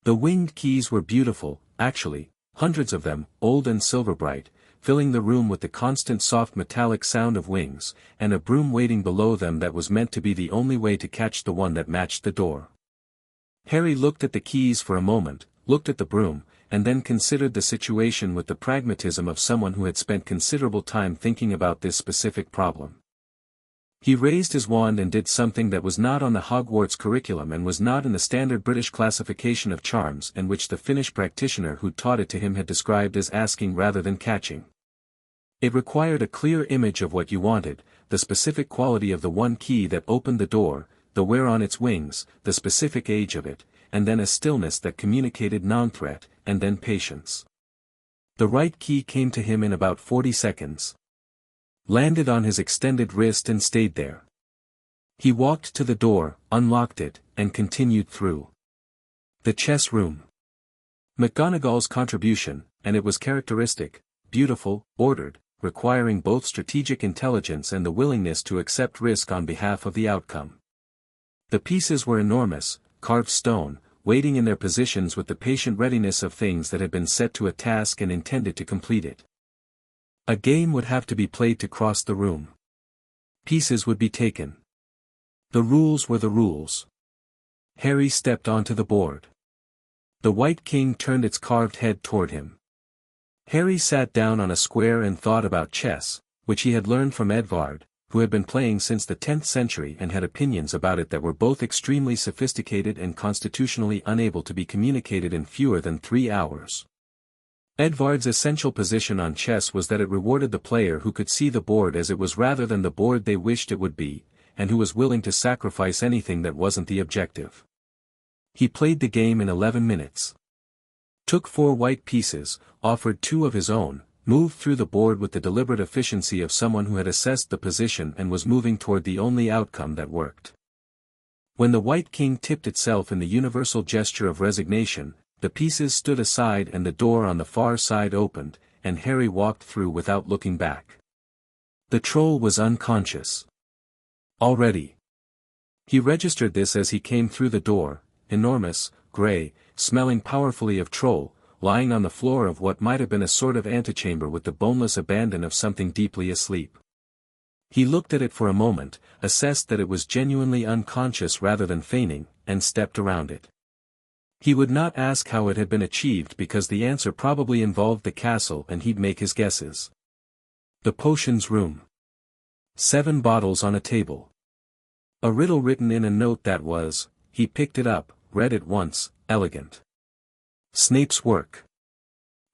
The winged keys were beautiful, actually, hundreds of them, old and silver bright, filling the room with the constant soft metallic sound of wings, and a broom waiting below them that was meant to be the only way to catch the one that matched the door. Harry looked at the keys for a moment, looked at the broom, and then considered the situation with the pragmatism of someone who had spent considerable time thinking about this specific problem. He raised his wand and did something that was not on the Hogwarts curriculum and was not in the standard British classification of charms and which the Finnish practitioner who taught it to him had described as asking rather than catching. It required a clear image of what you wanted, the specific quality of the one key that opened the door, the wear on its wings, the specific age of it, and then a stillness that communicated non-threat, and then patience. The right key came to him in about 40 seconds. Landed on his extended wrist and stayed there. He walked to the door, unlocked it, and continued through. The chess room. McGonagall's contribution, and it was characteristic, beautiful, ordered, requiring both strategic intelligence and the willingness to accept risk on behalf of the outcome. The pieces were enormous, carved stone, waiting in their positions with the patient readiness of things that had been set to a task and intended to complete it. A game would have to be played to cross the room. Pieces would be taken. The rules were the rules. Harry stepped onto the board. The White King turned its carved head toward him. Harry sat down on a square and thought about chess, which he had learned from Edvard, who had been playing since the 10th century and had opinions about it that were both extremely sophisticated and constitutionally unable to be communicated in fewer than 3 hours. Edvard's essential position on chess was that it rewarded the player who could see the board as it was rather than the board they wished it would be, and who was willing to sacrifice anything that wasn't the objective. He played the game in 11 minutes. Took 4 white pieces, offered 2 of his own, moved through the board with the deliberate efficiency of someone who had assessed the position and was moving toward the only outcome that worked. When the White King tipped itself in the universal gesture of resignation, the pieces stood aside and the door on the far side opened, and Harry walked through without looking back. The troll was unconscious. Already. He registered this as he came through the door, enormous, grey, smelling powerfully of troll, lying on the floor of what might have been a sort of antechamber with the boneless abandon of something deeply asleep. He looked at it for a moment, assessed that it was genuinely unconscious rather than feigning, and stepped around it. He would not ask how it had been achieved because the answer probably involved the castle and he'd make his guesses. The potions room. 7 bottles on a table. A riddle written in a note that was, he picked it up, read at once, elegant. Snape's work.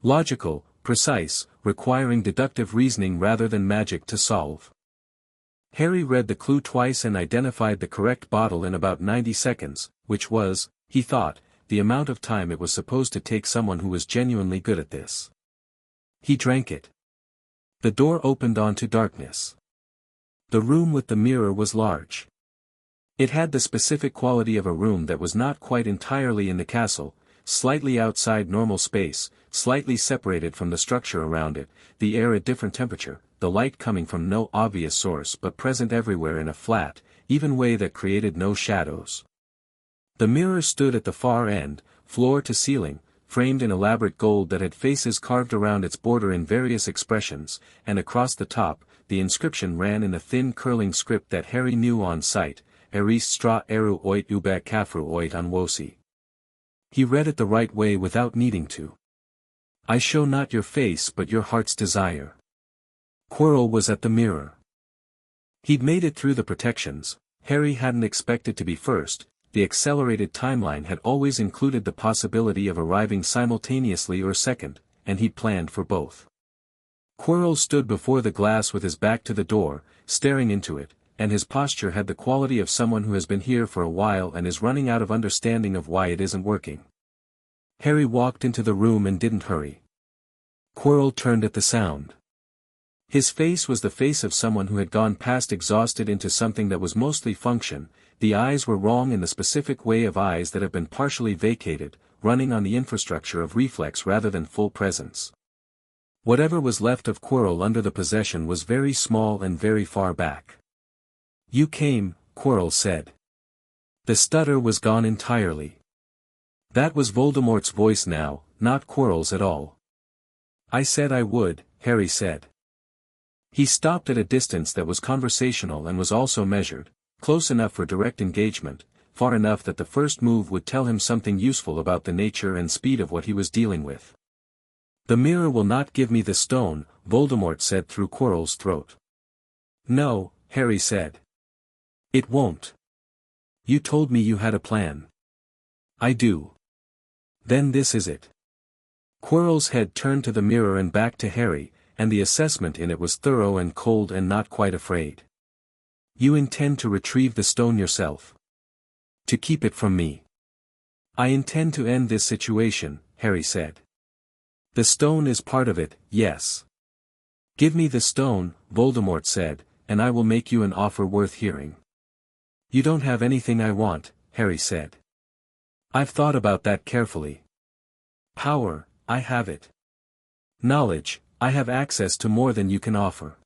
Logical, precise, requiring deductive reasoning rather than magic to solve. Harry read the clue twice and identified the correct bottle in about 90 seconds, which was, he thought, the amount of time it was supposed to take someone who was genuinely good at this. He drank it. The door opened onto darkness. The room with the mirror was large. It had the specific quality of a room that was not quite entirely in the castle, slightly outside normal space, slightly separated from the structure around it, the air at different temperature, the light coming from no obvious source but present everywhere in a flat, even way that created no shadows. The mirror stood at the far end, floor to ceiling, framed in elaborate gold that had faces carved around its border in various expressions, and across the top, the inscription ran in a thin curling script that Harry knew on sight, Eris stra eru oit ube kafru oit anwosi. He read it the right way without needing to. I show not your face but your heart's desire. Quirrell was at the mirror. He'd made it through the protections. Harry hadn't expected to be first. The accelerated timeline had always included the possibility of arriving simultaneously or second, and he'd planned for both. Quirrell stood before the glass with his back to the door, staring into it, and his posture had the quality of someone who has been here for a while and is running out of understanding of why it isn't working. Harry walked into the room and didn't hurry. Quirrell turned at the sound. His face was the face of someone who had gone past exhausted into something that was mostly function. The eyes were wrong in the specific way of eyes that have been partially vacated, running on the infrastructure of reflex rather than full presence. Whatever was left of Quirrell under the possession was very small and very far back. You came, Quirrell said. The stutter was gone entirely. That was Voldemort's voice now, not Quirrell's at all. I said I would, Harry said. He stopped at a distance that was conversational and was also measured, close enough for direct engagement, far enough that the first move would tell him something useful about the nature and speed of what he was dealing with. The mirror will not give me the stone, Voldemort said through Quirrell's throat. No, Harry said. It won't. You told me you had a plan. I do. Then this is it. Quirrell's head turned to the mirror and back to Harry, and the assessment in it was thorough and cold and not quite afraid. You intend to retrieve the stone yourself. To keep it from me. I intend to end this situation, Harry said. The stone is part of it, yes. Give me the stone, Voldemort said, and I will make you an offer worth hearing. You don't have anything I want, Harry said. I've thought about that carefully. Power, I have it. Knowledge, I have access to more than you can offer.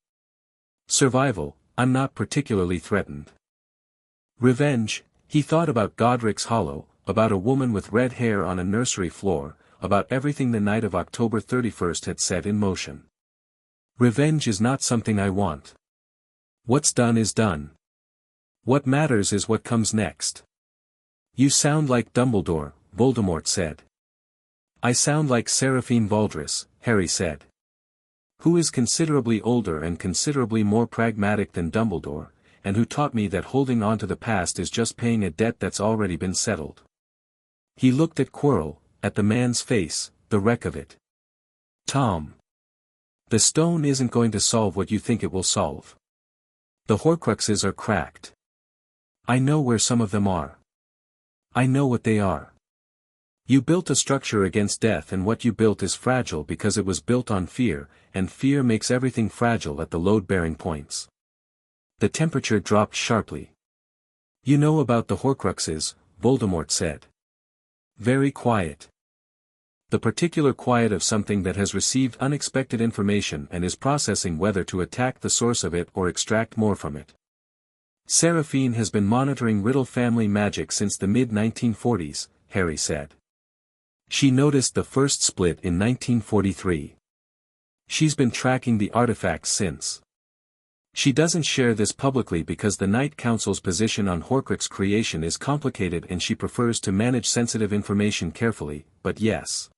Survival, I'm not particularly threatened. Revenge, he thought about Godric's Hollow, about a woman with red hair on a nursery floor, about everything the night of October 31st had set in motion. Revenge is not something I want. What's done is done. What matters is what comes next. You sound like Dumbledore, Voldemort said. I sound like Seraphine Valdris, Harry said. Who is considerably older and considerably more pragmatic than Dumbledore, and who taught me that holding on to the past is just paying a debt that's already been settled. He looked at Quirrell, at the man's face, the wreck of it. Tom. The stone isn't going to solve what you think it will solve. The Horcruxes are cracked. I know where some of them are. I know what they are. You built a structure against death, and what you built is fragile because it was built on fear, and fear makes everything fragile at the load-bearing points. The temperature dropped sharply. You know about the Horcruxes, Voldemort said. Very quiet. The particular quiet of something that has received unexpected information and is processing whether to attack the source of it or extract more from it. Seraphine has been monitoring Riddle family magic since the mid-1940s, Harry said. She noticed the first split in 1943. She's been tracking the artifacts since. She doesn't share this publicly because the Knight Council's position on Horcrux creation is complicated and she prefers to manage sensitive information carefully, but yes.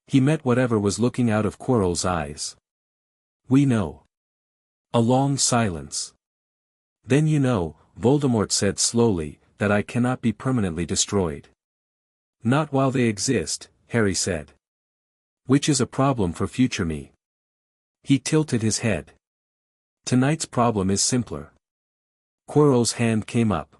He met whatever was looking out of Quirrell's eyes. We know. A long silence. Then you know, Voldemort said slowly, that I cannot be permanently destroyed. Not while they exist, Harry said. Which is a problem for future me. He tilted his head. Tonight's problem is simpler. Quirrell's hand came up.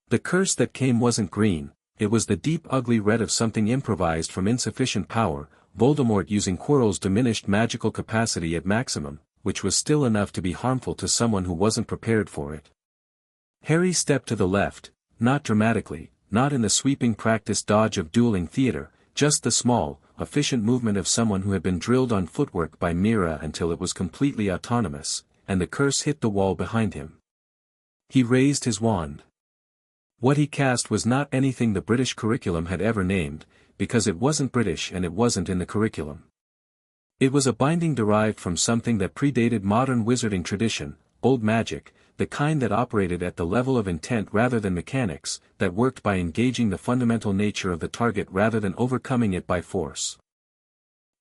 The curse that came wasn't green, it was the deep ugly red of something improvised from insufficient power, Voldemort using Quirrell's diminished magical capacity at maximum, which was still enough to be harmful to someone who wasn't prepared for it. Harry stepped to the left, not dramatically, not in the sweeping practice dodge of dueling theater, just the small, efficient movement of someone who had been drilled on footwork by Mira until it was completely autonomous, and the curse hit the wall behind him. He raised his wand. What he cast was not anything the British curriculum had ever named, because it wasn't British and it wasn't in the curriculum. It was a binding derived from something that predated modern wizarding tradition, old magic, the kind that operated at the level of intent rather than mechanics, that worked by engaging the fundamental nature of the target rather than overcoming it by force.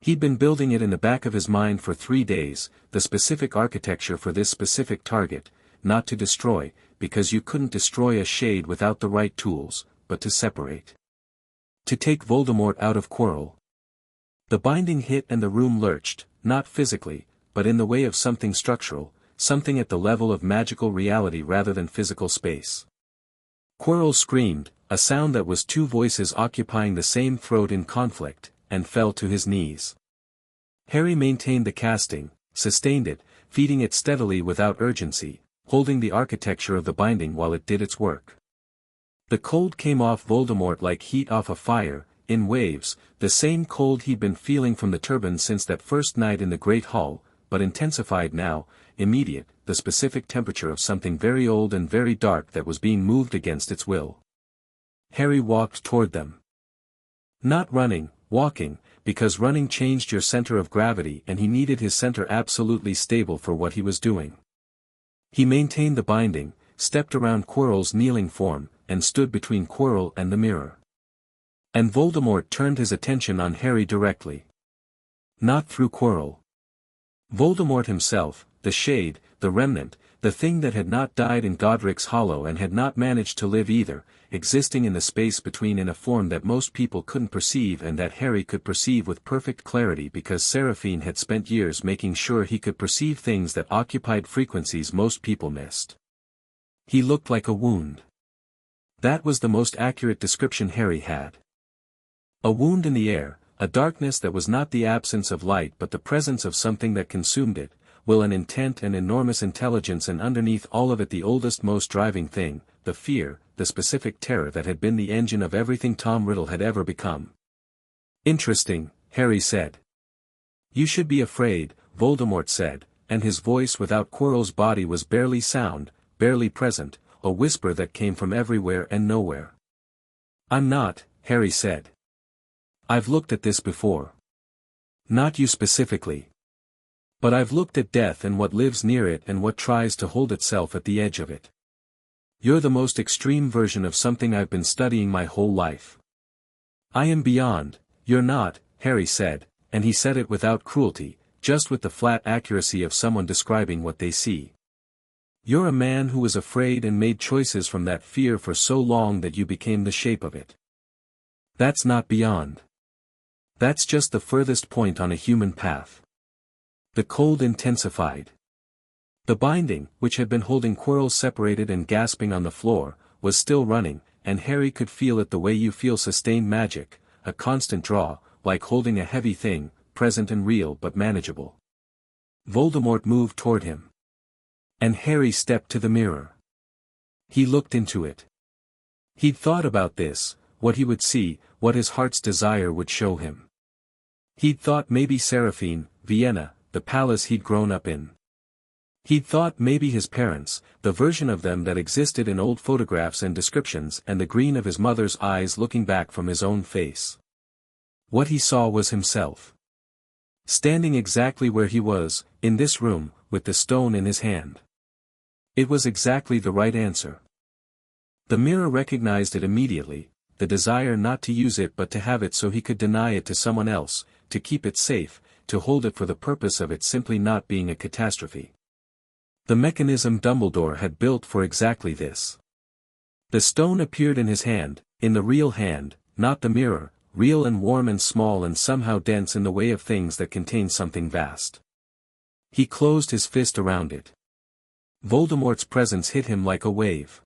He'd been building it in the back of his mind for 3 days, the specific architecture for this specific target, not to destroy, because you couldn't destroy a shade without the right tools, but to separate. To take Voldemort out of Quirrell. The binding hit and the room lurched, not physically, but in the way of something structural, something at the level of magical reality rather than physical space. Quirrell screamed, a sound that was 2 voices occupying the same throat in conflict, and fell to his knees. Harry maintained the casting, sustained it, feeding it steadily without urgency, holding the architecture of the binding while it did its work. The cold came off Voldemort like heat off a fire, in waves, the same cold he'd been feeling from the turban since that first night in the Great Hall, but intensified now, immediate, the specific temperature of something very old and very dark that was being moved against its will. Harry walked toward them. Not running, walking, because running changed your center of gravity and he needed his center absolutely stable for what he was doing. He maintained the binding, stepped around Quirrell's kneeling form, and stood between Quirrell and the mirror. And Voldemort turned his attention on Harry directly. Not through Quirrell. Voldemort himself, the shade, the remnant, the thing that had not died in Godric's hollow and had not managed to live either, existing in the space between in a form that most people couldn't perceive and that Harry could perceive with perfect clarity because Seraphine had spent years making sure he could perceive things that occupied frequencies most people missed. He looked like a wound. That was the most accurate description Harry had. A wound in the air, a darkness that was not the absence of light but the presence of something that consumed it, will an intent and enormous intelligence and underneath all of it the oldest most driving thing, the fear, the specific terror that had been the engine of everything Tom Riddle had ever become. Interesting, Harry said. You should be afraid, Voldemort said, and his voice without Quirrell's body was barely sound, barely present, a whisper that came from everywhere and nowhere. I'm not, Harry said. I've looked at this before. Not you specifically. But I've looked at death and what lives near it and what tries to hold itself at the edge of it. You're the most extreme version of something I've been studying my whole life. I am beyond, you're not, Harry said, and he said it without cruelty, just with the flat accuracy of someone describing what they see. You're a man who was afraid and made choices from that fear for so long that you became the shape of it. That's not beyond. That's just the furthest point on a human path. The cold intensified. The binding, which had been holding Quirrell separated and gasping on the floor, was still running, and Harry could feel it the way you feel sustained magic, a constant draw, like holding a heavy thing, present and real but manageable. Voldemort moved toward him. And Harry stepped to the mirror. He looked into it. He'd thought about this, what he would see, what his heart's desire would show him. He'd thought maybe Seraphine, Vienna, the palace he'd grown up in. He'd thought maybe his parents, the version of them that existed in old photographs and descriptions and the green of his mother's eyes looking back from his own face. What he saw was himself. Standing exactly where he was, in this room, with the stone in his hand. It was exactly the right answer. The mirror recognized it immediately, the desire not to use it but to have it so he could deny it to someone else, to keep it safe, to hold it for the purpose of it simply not being a catastrophe. The mechanism Dumbledore had built for exactly this. The stone appeared in his hand, in the real hand, not the mirror, real and warm and small and somehow dense in the way of things that contain something vast. He closed his fist around it. Voldemort's presence hit him like a wave.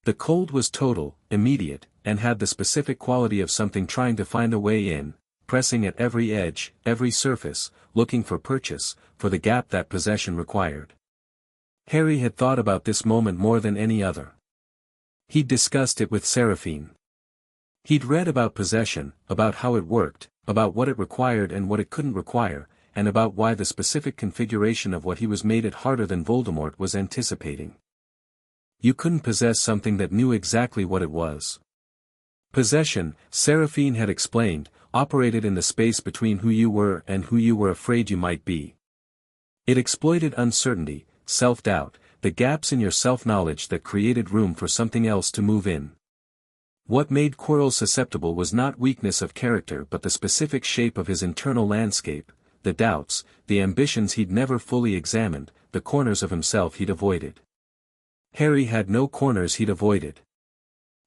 The cold was total, immediate, and had the specific quality of something trying to find a way in, pressing at every edge, every surface, looking for purchase, for the gap that possession required. Harry had thought about this moment more than any other. He'd discussed it with Seraphine. He'd read about possession, about how it worked, about what it required and what it couldn't require, and about why the specific configuration of what he was made it harder than Voldemort was anticipating. You couldn't possess something that knew exactly what it was. Possession, Seraphine had explained, operated in the space between who you were and who you were afraid you might be. It exploited uncertainty, self-doubt, the gaps in your self-knowledge that created room for something else to move in. What made Quirrell susceptible was not weakness of character but the specific shape of his internal landscape, the doubts, the ambitions he'd never fully examined, the corners of himself he'd avoided. Harry had no corners he'd avoided.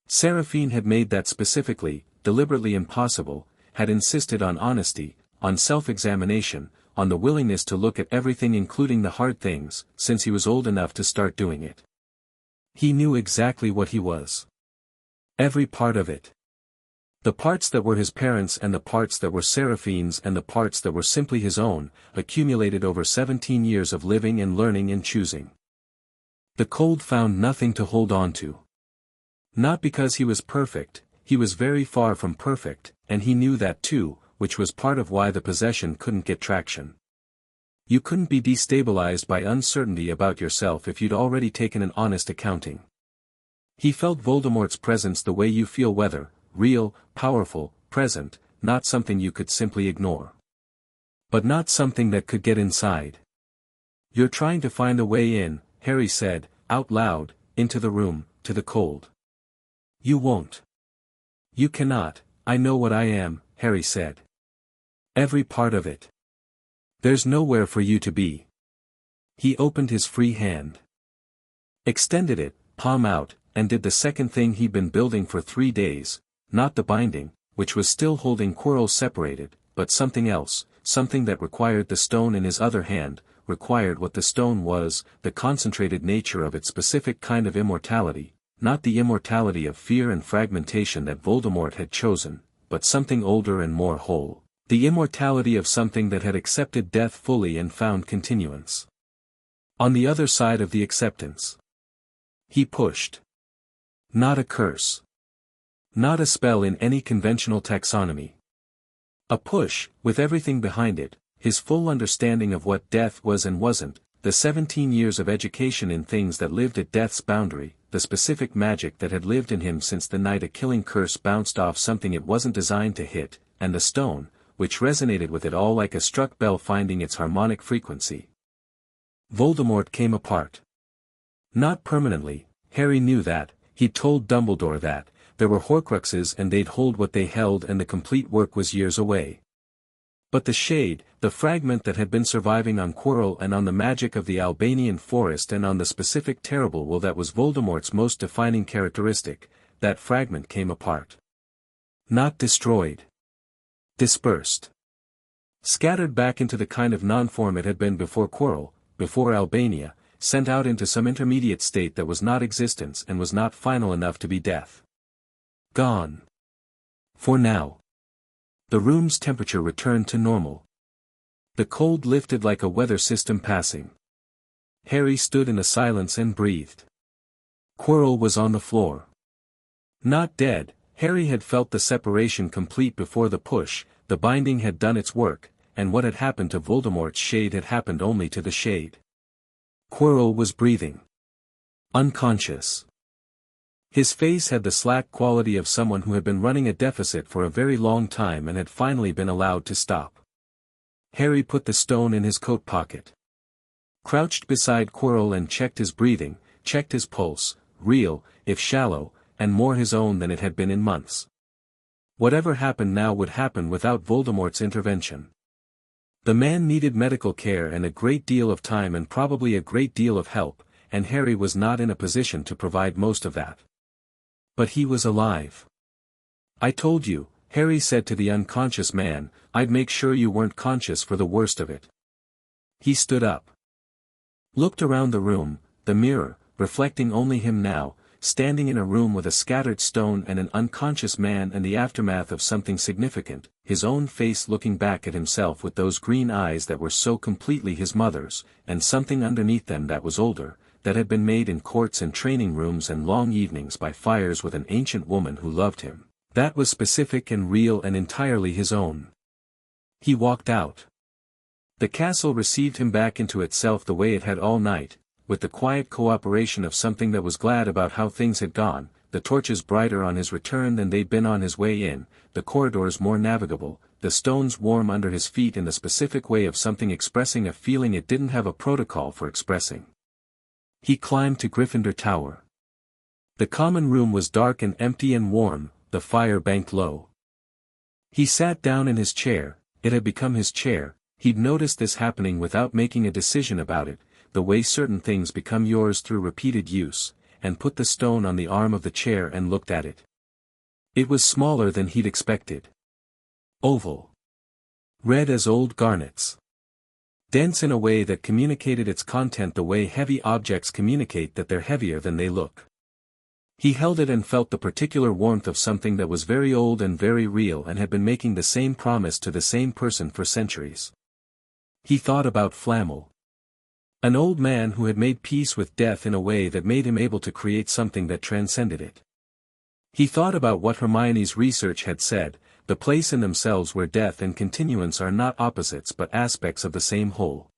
Seraphine had made that specifically, deliberately impossible, had insisted on honesty, on self-examination, on the willingness to look at everything including the hard things, since he was old enough to start doing it. He knew exactly what he was. Every part of it. The parts that were his parents and the parts that were Seraphine's and the parts that were simply his own, accumulated over 17 years of living and learning and choosing. The cold found nothing to hold on to. Not because he was perfect, he was very far from perfect, and he knew that too, which was part of why the possession couldn't get traction. You couldn't be destabilized by uncertainty about yourself if you'd already taken an honest accounting. He felt Voldemort's presence the way you feel weather, real, powerful, present, not something you could simply ignore. But not something that could get inside. You're trying to find a way in, Harry said, out loud, into the room, to the cold. You won't. You cannot, I know what I am, Harry said. Every part of it. There's nowhere for you to be. He opened his free hand. Extended it, palm out, and did the second thing he'd been building for 3 days, not the binding, which was still holding Quirrell separated, but something else, something that required the stone in his other hand, required what the stone was, the concentrated nature of its specific kind of immortality, not the immortality of fear and fragmentation that Voldemort had chosen, but something older and more whole, the immortality of something that had accepted death fully and found continuance. On the other side of the acceptance. He pushed. Not a curse. Not a spell in any conventional taxonomy. A push, with everything behind it, his full understanding of what death was and wasn't, the 17 years of education in things that lived at death's boundary, the specific magic that had lived in him since the night a killing curse bounced off something it wasn't designed to hit, and the stone, which resonated with it all like a struck bell finding its harmonic frequency. Voldemort came apart. Not permanently, Harry knew that, he'd told Dumbledore that, there were Horcruxes and they'd hold what they held and the complete work was years away. But the shade, the fragment that had been surviving on Quirrell and on the magic of the Albanian forest and on the specific terrible will that was Voldemort's most defining characteristic, that fragment came apart. Not destroyed. Dispersed. Scattered back into the kind of non-form it had been before Quirrell, before Albania, sent out into some intermediate state that was not existence and was not final enough to be death. Gone. For now. The room's temperature returned to normal. The cold lifted like a weather system passing. Harry stood in a silence and breathed. Quirrell was on the floor. Not dead, Harry had felt the separation complete before the push, the binding had done its work, and what had happened to Voldemort's shade had happened only to the shade. Quirrell was breathing. Unconscious. His face had the slack quality of someone who had been running a deficit for a very long time and had finally been allowed to stop. Harry put the stone in his coat pocket. Crouched beside Quirrell and checked his breathing, checked his pulse, real, if shallow, and more his own than it had been in months. Whatever happened now would happen without Voldemort's intervention. The man needed medical care and a great deal of time and probably a great deal of help, and Harry was not in a position to provide most of that. But he was alive. "I told you," Harry said to the unconscious man, "I'd make sure you weren't conscious for the worst of it." He stood up. Looked around the room, the mirror, reflecting only him now, standing in a room with a scattered stone and an unconscious man and the aftermath of something significant, his own face looking back at himself with those green eyes that were so completely his mother's, and something underneath them that was older, that had been made in courts and training rooms and long evenings by fires with an ancient woman who loved him, that was specific and real and entirely his own. He walked out. The castle received him back into itself the way it had all night, with the quiet cooperation of something that was glad about how things had gone, the torches brighter on his return than they'd been on his way in, the corridors more navigable, the stones warm under his feet in the specific way of something expressing a feeling it didn't have a protocol for expressing. He climbed to Gryffindor Tower. The common room was dark and empty and warm, the fire banked low. He sat down in his chair, it had become his chair, he'd noticed this happening without making a decision about it, the way certain things become yours through repeated use, and put the stone on the arm of the chair and looked at it. It was smaller than he'd expected. Oval. Red as old garnets. Dense in a way that communicated its content the way heavy objects communicate that they're heavier than they look. He held it and felt the particular warmth of something that was very old and very real and had been making the same promise to the same person for centuries. He thought about Flamel. An old man who had made peace with death in a way that made him able to create something that transcended it. He thought about what Hermione's research had said, the place in themselves where death and continuance are not opposites but aspects of the same whole.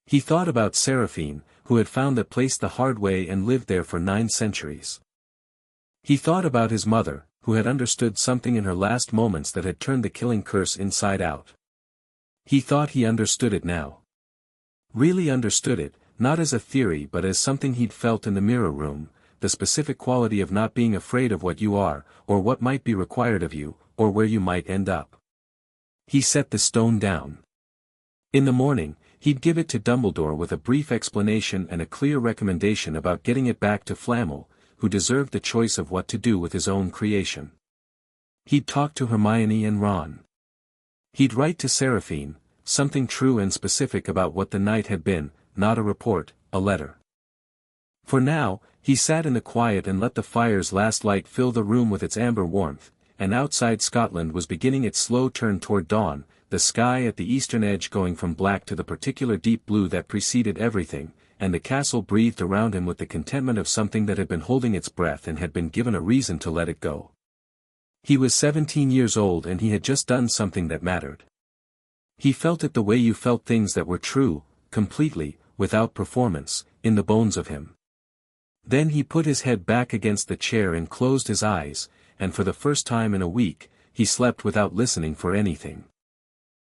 He thought about Seraphine, who had found that place the hard way and lived there for 9 centuries. He thought about his mother, who had understood something in her last moments that had turned the killing curse inside out. He thought he understood it now. Really understood it, not as a theory but as something he'd felt in the mirror room, the specific quality of not being afraid of what you are, or what might be required of you, or where you might end up. He set the stone down. In the morning, he'd give it to Dumbledore with a brief explanation and a clear recommendation about getting it back to Flamel, who deserved the choice of what to do with his own creation. He'd talk to Hermione and Ron. He'd write to Seraphine, something true and specific about what the night had been, not a report, a letter. For now, he sat in the quiet and let the fire's last light fill the room with its amber warmth, and outside Scotland was beginning its slow turn toward dawn, the sky at the eastern edge going from black to the particular deep blue that preceded everything, and the castle breathed around him with the contentment of something that had been holding its breath and had been given a reason to let it go. He was 17 years old and he had just done something that mattered. He felt it the way you felt things that were true, completely, without performance, in the bones of him. Then he put his head back against the chair and closed his eyes, and for the first time in a week, he slept without listening for anything.